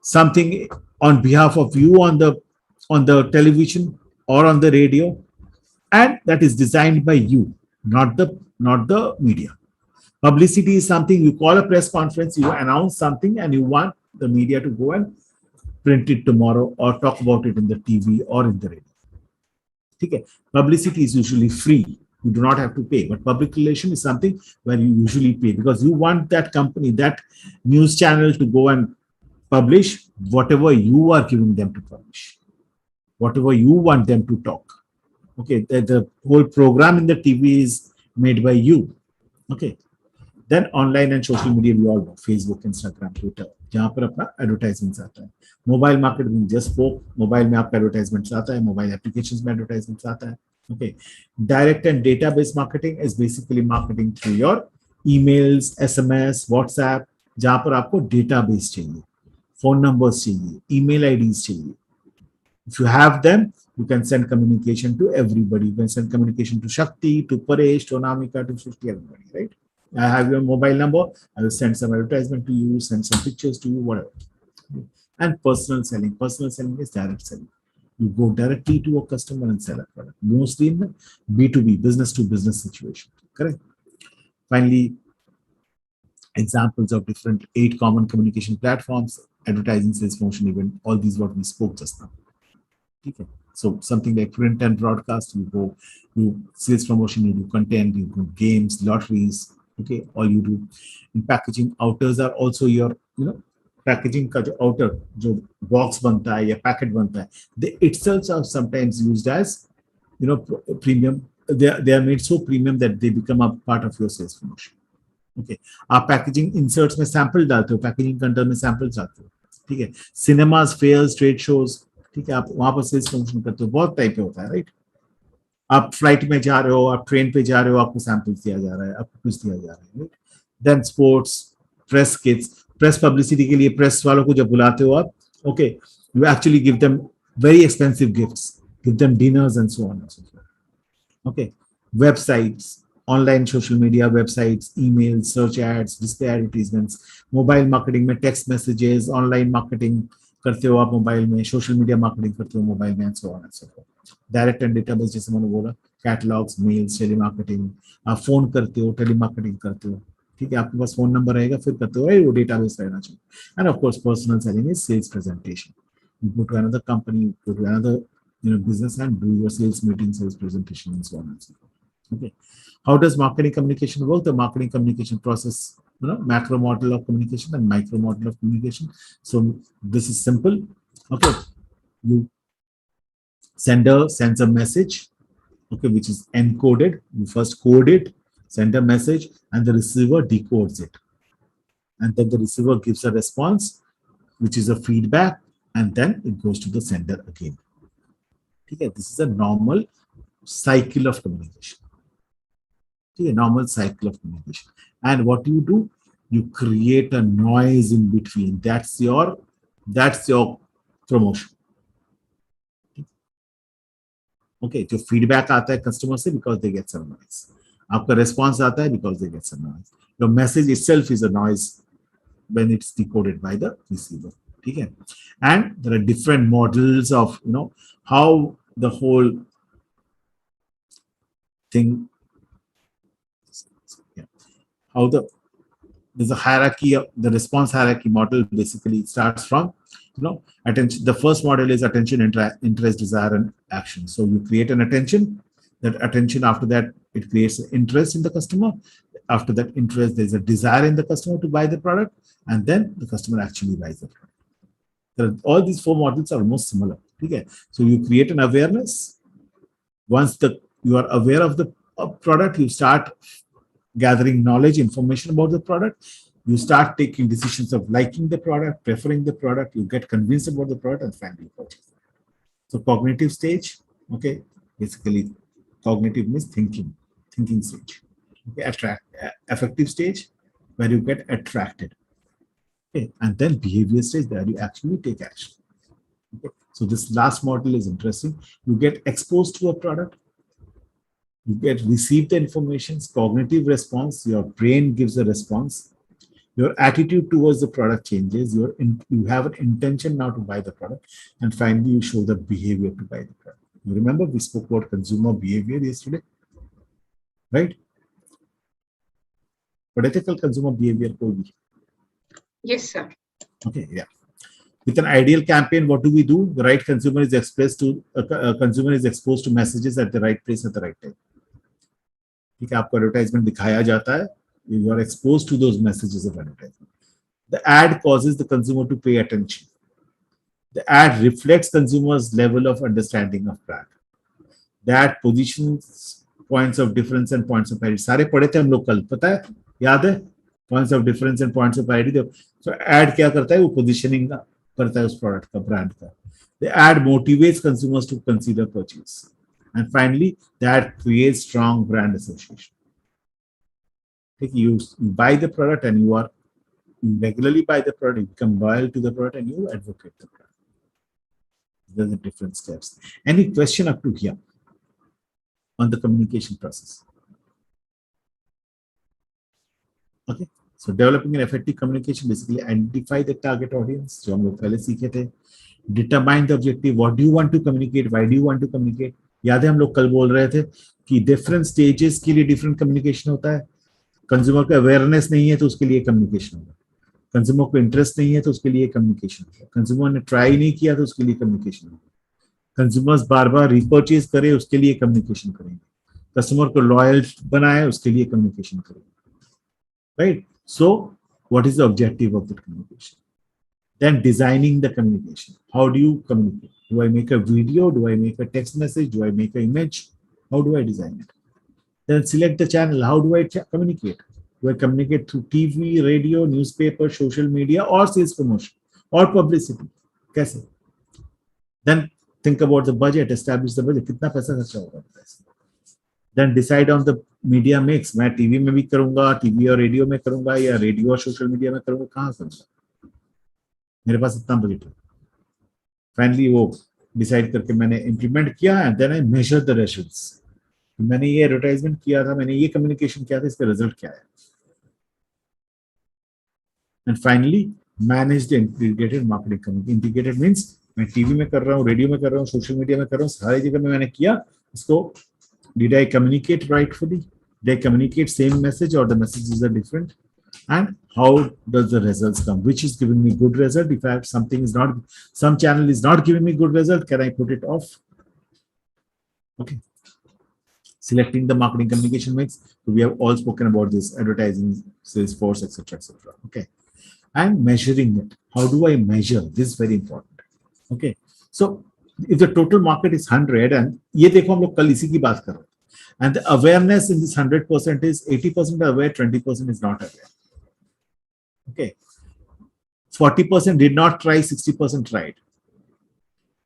something on behalf of you on the television or on the radio, and that is designed by you, not the media. Publicity is something you call a press conference, you announce something, and you want the media to go and print it tomorrow or talk about it in the TV or in the radio. Okay. Publicity is usually free. You do not have to pay. But public relation is something where you usually pay because you want that company, that news channel to go and publish whatever you are giving them to publish, whatever you want them to talk. Okay. The whole program in the TV is made by you. Okay. Then online and social media, we all know, Facebook, Instagram, Twitter, जहाँ पर अपना advertisements आता है. Mobile market we just spoke. Mobile में आपका advertisements आता है. Mobile applications में advertisements आता है. Okay. Direct and database marketing is basically marketing through your emails, SMS, WhatsApp, जहाँ पर आपको database चाहिए, phone numbers चाहिए, email IDs चाहिए. If you have them, you can send communication to everybody. You can send communication to Shakti, to Paresh, to Anamika, to Srishti, everybody, right? I have your mobile number. I will send some advertisement to you, send some pictures to you, whatever. And personal selling. Personal selling is direct selling. You go directly to a customer and sell a product. Mostly in the B2B, business to business situation. Correct? Finally, examples of different 8 common communication platforms, advertising, sales, promotion, event, all these what we spoke just now. Okay. So something like print and broadcast, you sales promotion, you do content, you do games, lotteries. Okay, all you do. In packaging, outers are also your, packaging ka jo outer, jo box banta hai ya packet banta hai, they itself are sometimes used as, premium. They are made so premium that they become a part of your sales promotion. Okay, आप packaging inserts में sample डालते हो, packaging content में samples डालते हो, ठीक है. Cinemas, fairs, trade shows, ठीक है, आप वहाँ पर sales promotion करते हो, बहुत टाइप का होता है, right? आप फ्लाइट में जा रहे हो, आप ट्रेन पे जा रहे हो, आपको सैंपल्स दिया जा रहा है, आपको कुछ दिया जा रहा है. Then sports, press kits, press publicity के लिए प्रेस वालों को जब बुलाते हो आप, okay, you actually give them very expensive gifts, give them dinners and so on and so forth. Okay, websites, online social media websites, email, search ads, display advertisements, mobile marketing में text messages, online marketing करते हो आप mobile में, social media marketing करते हो mobile में, and so on and so fourth. Direct and database, जैसे मैंने बोला, कैटलॉग्स, मेल्स, टेलीमार्केटिंग, आप फोन करते हो, टेलीमार्केटिंग करते हो, ठीक है, आपके पास फोन नंबर रहेगा, फिर करते हो, वो डेटाबेस रहना चाहिए. And of course personal selling is sales presentation. You go to another company, you go to another business and do your sales meeting, sales presentation, and so on and so forth. Okay, how does marketing communication work? The marketing communication process, macro model of communication and micro model of communication. So this is simple. Okay, you sender sends a message, okay, which is encoded. You first code it, send a message, and the receiver decodes it, and then the receiver gives a response, which is a feedback, and then it goes to the sender again. Okay, this is a normal cycle of communication. Okay, normal cycle of communication. And what you do, you create a noise in between. That's your promotion. Okay, जो feedback आता है customer से, because they get some noise. आपका response आता है because they get some noise. Your message itself is a noise when it's decoded by the receiver. Okay, and there are different models of how the whole thing. How there's a hierarchy of the response hierarchy model. Basically starts from attention. The first model is attention, interest, desire, and action. So you create an attention. That attention, after that, it creates interest in the customer. After that interest, there's a desire in the customer to buy the product, and then the customer actually buys the product. All these 4 models are almost similar. Okay, so you create an awareness. Once you are aware of the product, you start gathering knowledge, information about the product. You start taking decisions of liking the product, preferring the product. You get convinced about the product, and finally purchase. So cognitive stage, okay, basically cognitive means thinking stage. Okay, affective stage, where you get attracted. Okay, and then behavior stage, where you actually take action. Okay, so this last model is interesting. You get exposed to a product. You get receive the information, cognitive response, your brain gives a response, your attitude towards the product changes, you have an intention now to buy the product, and finally you show the behavior to buy the product. You remember we spoke about consumer behavior yesterday, right? But ethical consumer behavior could be. Yes, sir. Okay, yeah. With an ideal campaign, what do we do? The right consumer is expressed to a consumer is exposed to messages at the right place at the right time. ठीक है, आपको advertisement दिखाया जाता है, you are exposed to those messages of advertisement. The ad causes the consumer to pay attention. The ad reflects consumers' level of understanding of brand. The ad positions points of difference and points of parity. सारे पढ़े थे हम लोग कल, पता है? याद है? Points of difference and points of parity. So ad क्या करता है? वो positioning करता है उस product का, brand का. The ad motivates consumers to consider purchase. And finally, that creates strong brand association. You buy the product and you regularly buy the product, you become loyal to the product and you advocate the product. There's a different steps. Any question up to here on the communication process? Okay. So developing an effective communication, basically identify the target audience, जो हम लोग पहले सीखे थे. Determine the objective. What do you want to communicate? Why do you want to communicate? याद है हम लोग कल बोल रहे थे कि डिफरेंट स्टेजेस के लिए डिफरेंट कम्युनिकेशन होता है. कंज्यूमर को अवेयरनेस नहीं है तो उसके लिए कम्युनिकेशन होगा. कंज्यूमर को इंटरेस्ट नहीं है तो उसके लिए कम्युनिकेशन होगा. कंज्यूमर ने ट्राई नहीं किया तो उसके लिए कम्युनिकेशन होगा. कंज्यूमर्स बार बार रिपर्चेज करे उसके लिए कम्युनिकेशन करेंगे. कस्टमर को लॉयल बनाए उसके लिए कम्युनिकेशन करेंगे. Right. So what is the objective of that communication? Then designing the communication. How do you communicate? Do I make a video? Do I make a text message? Do I make an image? How do I design it? Then select the channel. How do I communicate? Do I communicate through TV, radio, newspaper, social media, or sales promotion, or publicity? कैसे? Then think about the budget. Establish the budget. कितना पैसा खर्चा होगा? Then decide on the media mix. मैं TV में भी करूँगा, TV और रेडियो में करूँगा, या रेडियो और सोशल मीडिया में करूँगा, कहाँ करूँगा? मेरे पास इतना बजट है. फाइनली वो डिसाइड करके मैंने इंप्लीमेंट किया and then I measure the results. मैंने ये एडवर्टाइजमेंट किया था, मैंने ये कम्युनिकेशन किया था, इसका रिजल्ट क्या है. And finally manage the integrated marketing. Integrated means मैं टीवी में कर रहा हूँ, रेडियो में कर रहा हूँ, सोशल मीडिया में कर रहा हूँ, सारी जगह में मैंने किया. इसको did I communicate rightfully? Did I communicate same message और the messages are different? And how does the results come? Which is giving me good result? If I have something is not, some channel is not giving me good result, can I put it off? Okay. Selecting the marketing communication mix. So we have all spoken about this: advertising, Salesforce, etc., etc. Okay. And measuring it. How do I measure? This is very important. Okay. So if the total market is 100, and ये देखो हम लोग कल इसी की बात कर रहे हैं. And the awareness in this 100% is 80% aware, 20% is not aware. Okay, 40% did not try, 60% tried.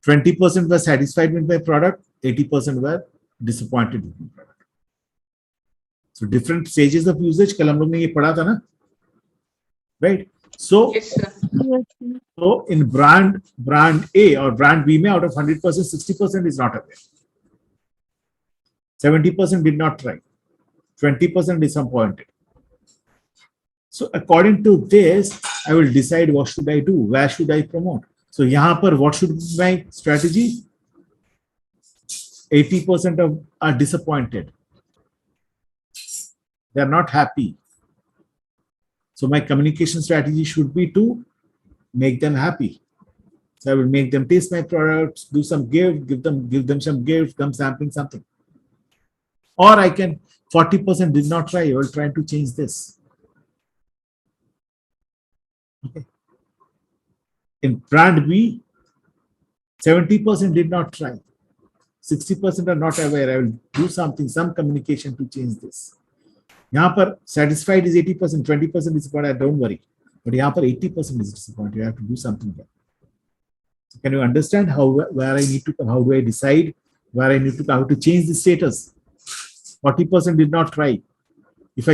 20% were satisfied with my product, 80% were disappointed with my product. So different stages of usage. कल हम लोग ने ये पढ़ा था ना, right? So, Yes, sir. so in brand A or brand B, में out of 100%, 60% is not aware. 70% did not try. 20% disappointed. So according to this, I will decide what should I do, where should I promote. So यहाँ पर what should be my strategy? 80% are disappointed. They are not happy. So my communication strategy should be to make them happy. So I will make them taste my products, do some gift, give them some gift, come sampling something. Or I can 40% did not try. I will try to change this. Okay. In brand B, 70% did not try. 60% are not aware. I will do something, some communication to change this. यहाँ पर satisfied is 80%, 20% disappointed. Don't worry. But यहाँ पर 80% is disappointed. You have to do something there. So can you understand where I need to, how do I decide where I need to, how to change the status? 40% did not try. If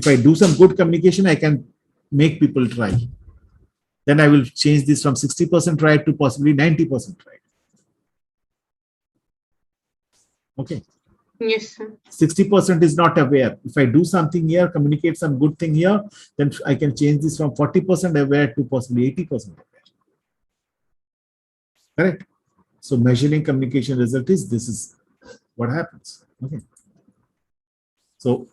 I do some good communication, I can make people try. Then I will change this from 60% tried to possibly 90% tried. Okay. Yes, sir. 60% is not aware. If I do something here, communicate some good thing here, then I can change this from 40% aware to possibly 80% aware. Correct? So measuring communication result is, this is what happens. Okay. So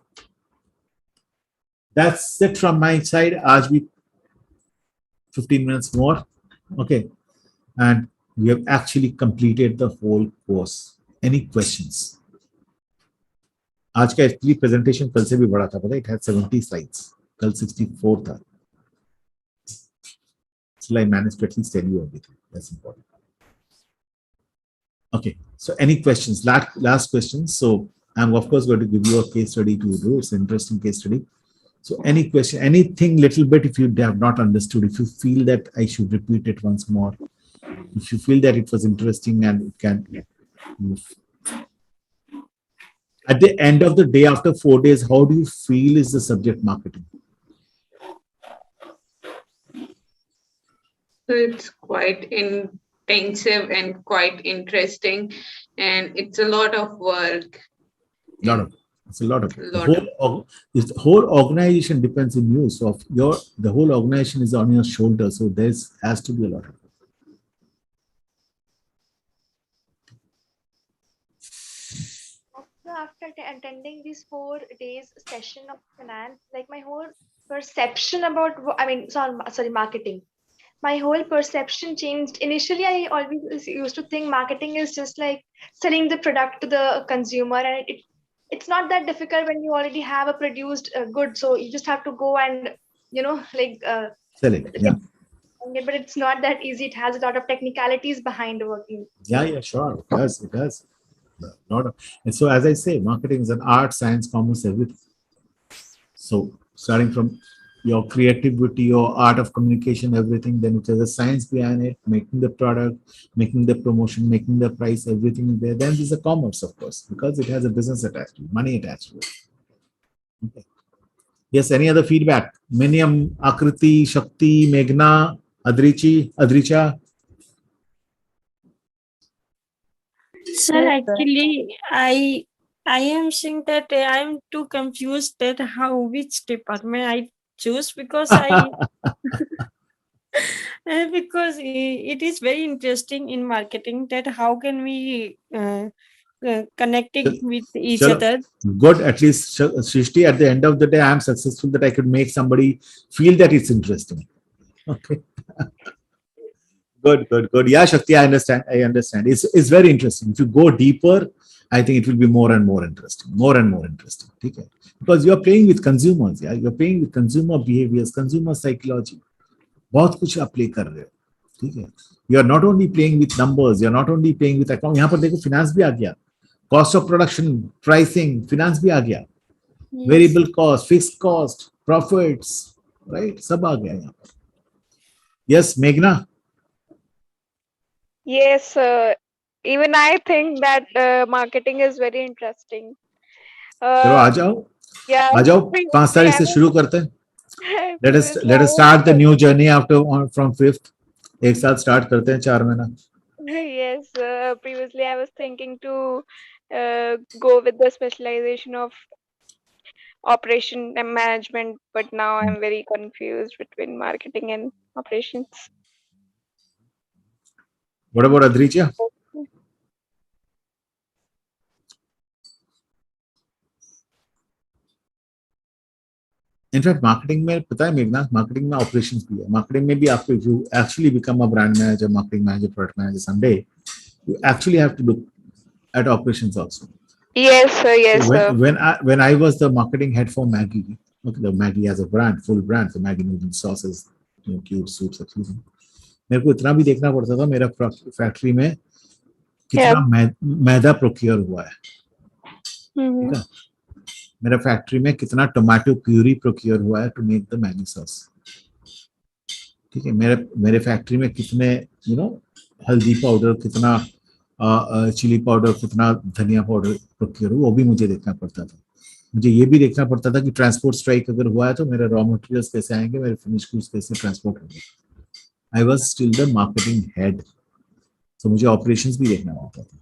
that's it from my side. आज भी 15 minutes more. Okay. And we have actually completed the whole course. Any questions? आज का actually presentation कल से भी बड़ा था, पता है? It had 70 slides. कल 64 था. So I managed to at least tell you everything. That's important. Okay. So any questions? Last questions. So I'm of course going to give you a case study to do. It's an interesting case study. So any question, anything little bit, if you have not understood, if you feel that I should repeat it once more, if you feel that it was interesting and it can move. At the end of the day, after 4 days, how do you feel is the subject marketing? So it's quite intensive and quite interesting, and it's a lot of work. It's a lot of the whole organization depends on you. So the whole organization is on your shoulders. So there has to be a lot of. After attending these 4 days session of finance, like my whole perception about, marketing. My whole perception changed. Initially, I always used to think marketing is just like selling the product to the consumer, and it's not that difficult when you already have a produced good. So you just have to go and Sell it. Yeah. But it's not that easy. It has a lot of technicalities behind working. Yeah, sure. It does. And so, as I say, marketing is an art, science, commerce, everything. So, starting from your creativity, your art of communication, everything, then it has a science behind it, making the product, making the promotion, making the price, everything there. Then there's a commerce, of course, because it has a business attached to it, money attached to it. Okay. Yes, any other feedback? Miniam, Akriti, Shakti, Meghna, Adricha? Sir, actually, I am saying that I am too confused that which department I choose, because because it is very interesting in marketing that how can we connecting with each other. Good. At least, Shrishti, at the end of the day, I am successful that I could make somebody feel that it's interesting. Okay. Good. Yeah, Shakti, I understand. It's very interesting. If you go deeper, I think it will be more and more interesting. Okay? Because you're playing with consumers. Yeah, you're playing with consumer behaviors, consumer psychology. बहुत कुछ आप play कर रहे हो, ठीक है? You are not only playing with numbers, you are not only playing with account. यहाँ पर देखो finance भी आ गया, cost of production, pricing, finance भी आ गया, variable cost, fixed cost, profits, right? सब आ गया यहाँ पर. Yes, Meghna. Yes, even I think that marketing is very interesting. चलो आ जाओ. Yeah. आ जाओ. 5 तारीख से शुरू करते हैं. Let us start the new journey from 5th. एक साथ start करते हैं 4 महीना. Yes, previously I was thinking to go with the specialization of operation and management, but now I'm very confused between marketing and operations. What about Adricha? In fact, marketing में पता है मेघना, marketing में operations भी है. Marketing में भी आपको, if you actually become a brand manager, marketing manager, product manager someday, you actually have to look at operations also. Yes, sir. Yes, sir. When I was the marketing head for Maggi, okay, the Maggi has a brand, full brand, so Maggi noodles, sauces, cube soups, everything. मेरे को इतना भी देखना पड़ता था मेरा factory में कितना मैदा प्रोक्योर हुआ है, ठीक है? मेरा फैक्ट्री में कितना टोमेटो प्यूरी प्रोक्योर हुआ है to make the Maggi sauce, ठीक है? मेरे फैक्ट्री में कितने हल्दी पाउडर, कितना चिली पाउडर, कितना धनिया पाउडर प्रोक्योर हुआ, वो भी मुझे देखना पड़ता था. मुझे ये भी देखना पड़ता था कि ट्रांसपोर्ट स्ट्राइक अगर हुआ है तो मेरे रॉ मटेरियल्स कैसे आएंगे, मेरे फिनिश गुड्स कैसे ट्रांसपोर्ट होंगे. I was still the marketing head, तो मुझे ऑपरेशंस भी देखना पड़ता था.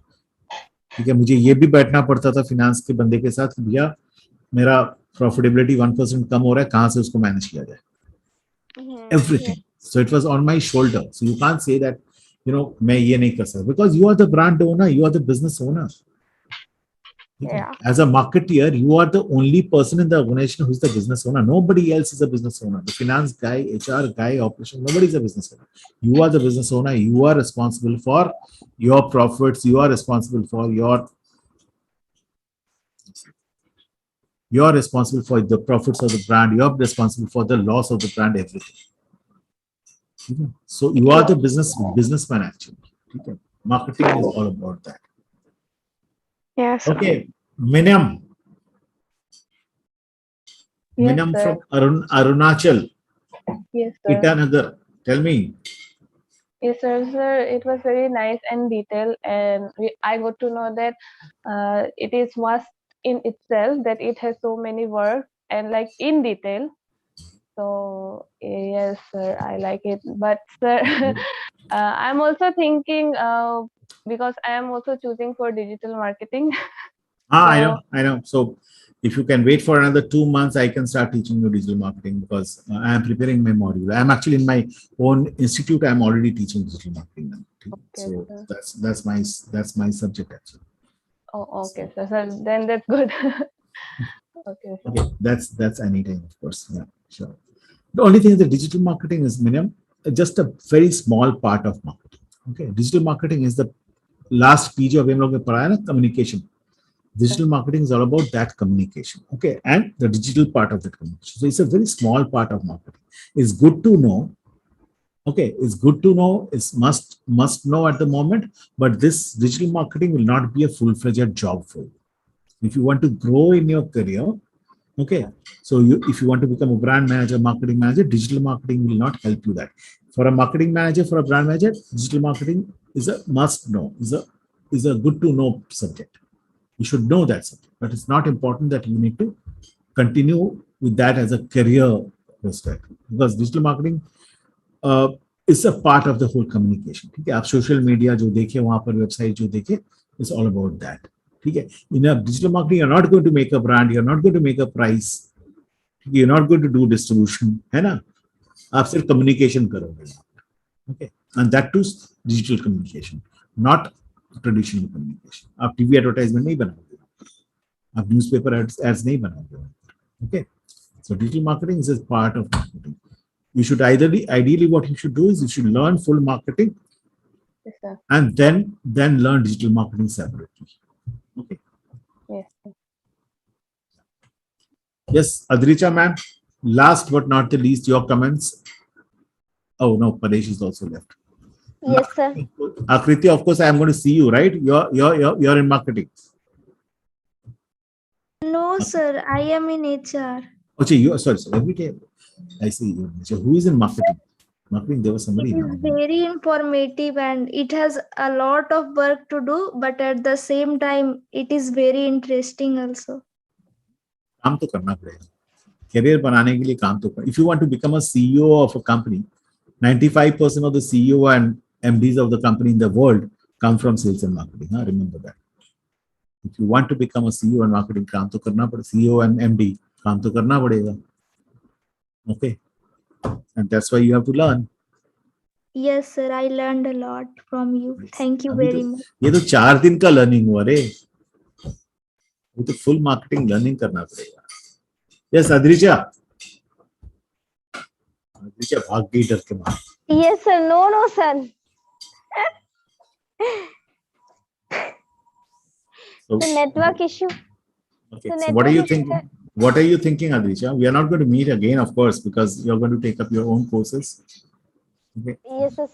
ठीक है, मुझे ये भी बैठना पड़ता था फिनांस के बंदे के साथ कि भैया मेरा प्रॉफिटेबिलिटी 1% कम हो रहा है, कहाँ से उसको मैनेज किया जाए, everything. So it was on my shoulder. So you can't say that, मैं ये नहीं कर सकता, because you are the brand owner, you are the business owner. Yeah. As a marketeer, you are the only person in the organization who's the business owner. Nobody else is a business owner. The finance guy, HR guy, operation, nobody is a business owner. You are the business owner. You are responsible for your profits. You are responsible for you're responsible for the profits of the brand. You're responsible for the loss of the brand, everything. Okay. So you are the businessman actually. Okay. Marketing is all about that. Yes. Okay, Minam. Yes, Minam sir. from Arunachal, Yes, sir. Itanagar. Tell me. Yes, sir. Sir, it was very nice and detailed, and I got to know that it is must in itself that it has so many work and like in detail. So yes, sir, I like it. But sir, I'm also thinking because I am also choosing for digital marketing. I know. So if you can wait for another 2 months, I can start teaching you digital marketing because I am preparing my module. I'm actually in my own institute. I'm already teaching digital marketing now. Okay, So sir. that's my subject actually. Oh, okay, sir. Sir, then that's good. Okay, sir. Okay, that's anytime, of course. Yeah, sure. The only thing is the digital marketing is just a very small part of marketing. Okay, digital marketing is the last PG of communication. Digital marketing is all about that communication. Okay, and the digital part of the communication. So it's a very small part of marketing. It's good to know. Okay, it's good to know. It's must know at the moment. But this digital marketing will not be a full-fledged job for you. If you want to grow in your career, okay, so if you want to become a brand manager, marketing manager, digital marketing will not help you that. For a marketing manager, for a brand manager, digital marketing is a must know, is a good to know subject. You should know that subject, but it's not important that you need to continue with that as a career prospect, because digital marketing is a part of the whole communication. ठीक है, आप social media जो देखे, वहाँ पर website जो देखे, it's all about that. ठीक है, in a digital marketing, you're not going to make a brand, you're not going to make a price, you're not going to do distribution, है ना? आप सिर्फ communication करोगे. Okay, and that too digital communication, not traditional communication. आप TV advertisement नहीं बनाओगे, आप newspaper ads नहीं बनाओगे. Okay, so digital marketing is a part of marketing. You should ideally what you should do is you should learn full marketing, Yes, sir. and then learn digital marketing separately. Okay. Yes, sir. Yes, Adricha ma'am. Last but not the least, your comments. Oh no, Paresh is also left. Yes, sir. Akriti, of course, I am going to see you, right? You're in marketing. No, sir. I am in HR. Okay, you sorry. Every day I see you. So who is in marketing? Marketing, there was somebody. It is very informative and it has a lot of work to do, but at the same time, it is very interesting also. काम तो करना पड़ेगा. Career बनाने के लिए काम तो कर. If you want to become a CEO of a company, 95% of the CEO and MDs of the company in the world come from sales and marketing. Huh? Remember that. If you want to become a CEO and marketing, काम तो करना पड़ेगा. CEO and MD, काम तो करना पड़ेगा. Okay, and that's why you have to learn. Yes, sir. I learned a lot from you. Thank you very much. ये तो 4 दिन का learning हुआ रे. वो तो full marketing learning करना पड़ेगा. Yes, Adricha. Adricha भाग गई डर के मारे. Yes, sir. No, sir. So, The network issue. okay. the So what are you network issue, thinking? What are you thinking, Adricha? We are not going to meet again, of course, because you're going to take up your own courses. Okay. Yes, sir.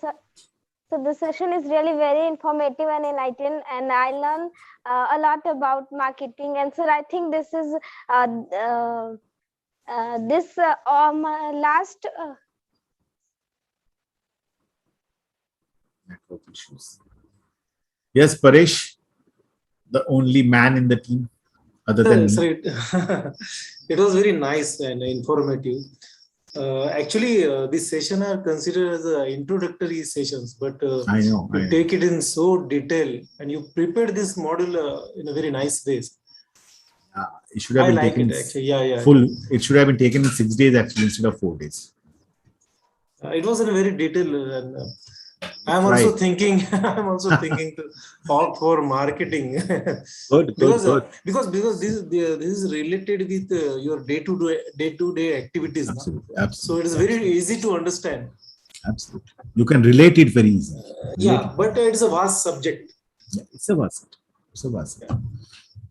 So the session is really very informative and enlightening, and I learned a lot about marketing. And sir, I think this is my last. Network issues. Yes, Paresh, the only man in the team, other than me. Sir, it was very nice and informative. Actually, this session are considered as introductory sessions, but I know. you take it in so detail, and you prepared this model in a very nice way. It should have I been like taken it actually. Yeah. full. It should have been taken in 6 days actually instead of 4 days. It was in a very detailed, and I'm Right. also thinking. I'm also thinking to opt for marketing. Good. because this is related with your day-to-day activities. No? Absolutely. So it is very easy to understand. Absolutely. You can relate it very easily. Yeah, but it's a vast subject. It's a vast.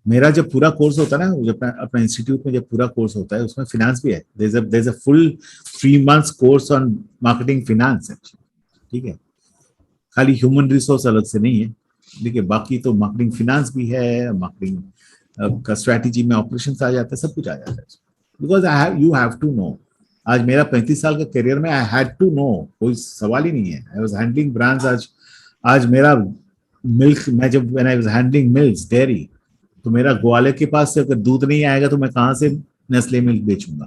मेरा जब पूरा course होता है ना, जब अपना institute में जब पूरा कोर्स होता है उसमें फिनेंस भी है. there's a full 3 months course on marketing finance actually. ठीक है, खाली ह्यूमन रिसोर्स अलग से नहीं है, ठीक है, बाकी तो मार्केटिंग फिनेंस भी है, मार्केटिंग का स्ट्रेटजी में ऑपरेशंस आ जाता है, सब कुछ आ जाता है. Because you have to know. आज मेरा 35 साल का करियर में आई हैड टू नो, कोई सवाल ही नहीं है. I was handling brands. आज मेरा मिल्क, मैं जब when I was handling milks dairy, तो मेरा ग्वाले के पास से अगर दूध नहीं आएगा तो मैं कहाँ से नेस्ले मिल्क बेचूंगा,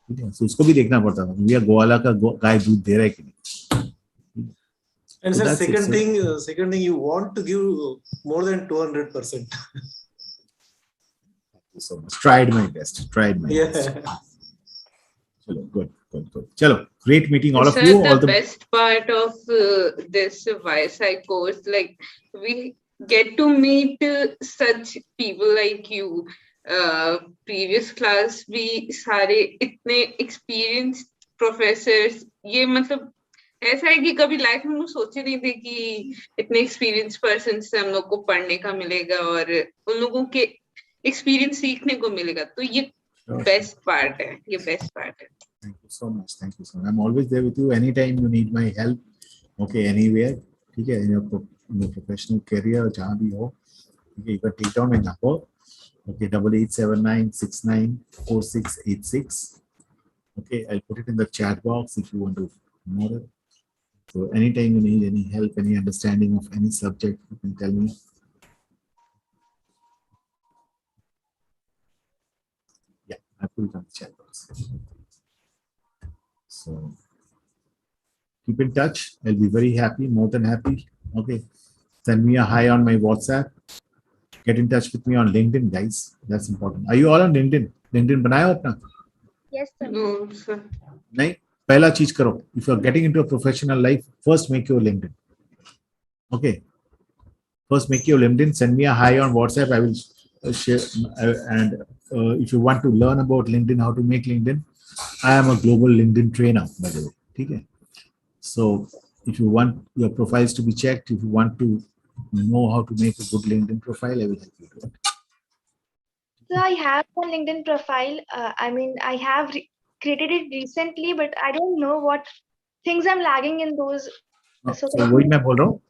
ठीक है. तो उसको भी देखना पड़ता था, भैया ग्वाला का गाय दूध दे रहा है कि नहीं. And So sir, that's it, second thing, you want to give more than 200%. Thank you so much. Tried my best. Yeah. Chalo, good. Chalo, great meeting all of Sir, you. the best part of this YSI course, like we get to meet such people like you. Previous class भी सारे इतने experienced professors, ये मतलब ऐसा है कि कभी life में हम सोचे नहीं थे कि इतने एक्सपीरियंस पर्सन से हम लोग को पढ़ने का मिलेगा और उन लोगों के एक्सपीरियंस सीखने को मिलेगा. तो ये बेस्ट पार्ट है, Thank you so much. I'm always there with you anytime you need my help. Okay, anywhere. ठीक है, in your professional career, जहाँ भी हो. Okay, you can take down my number. Okay, 8879694686. Okay, I'll put it in the chat box if you want to know it. So anytime you need any help, any understanding of any subject, you can tell me. Yeah, I put it on the chat box. So keep in touch. I'll be very happy, more than happy. Okay, send me a hi on my WhatsApp. Get in touch with me on LinkedIn, guys. That's important. Are you all on LinkedIn? LinkedIn बनाया अपना? Yes, sir. No, sir. नहीं, पहला चीज करो. If you're getting into a professional life, first make your LinkedIn. Okay. First make your LinkedIn. Send me a hi on WhatsApp. I will share. And if you want to learn about LinkedIn, how to make LinkedIn, I am a global LinkedIn trainer, by the way. Okay. So if you want your profiles to be checked, if you want to know how to make a good LinkedIn profile, I will help you do it. So I have a LinkedIn profile. I have created it recently, but I don't know what things I'm lagging in those. So वही मैं बोल रहा हूँ,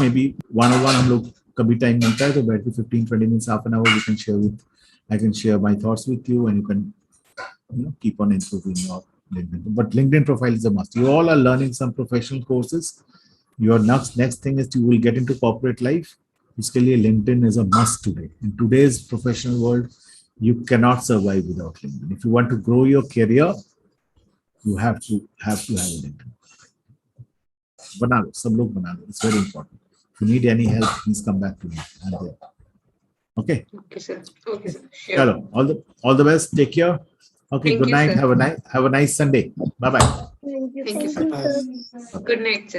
maybe one-on-one हम लोग कभी time मिलता है तो बैठ के 15-20 minutes, half an hour, I can share my thoughts with you, and you can keep on improving your LinkedIn. But LinkedIn profile is a must. You all are learning some professional courses. Your next thing is you will get into corporate life. उसके लिए LinkedIn is a must today. In today's professional world, you cannot survive without LinkedIn. If you want to grow your career, you have to have a LinkedIn. बना लो, सब लोग बना लो. It's very important. If you need any help, please come back to me. I'm there. Okay. Okay, sir. Sure. Hello. All the best. Take care. Okay. Thank Good you, night. sir. Have a nice Sunday. Bye bye. Thank you. Thank you, Thank sir. you, sir. Good night, sir.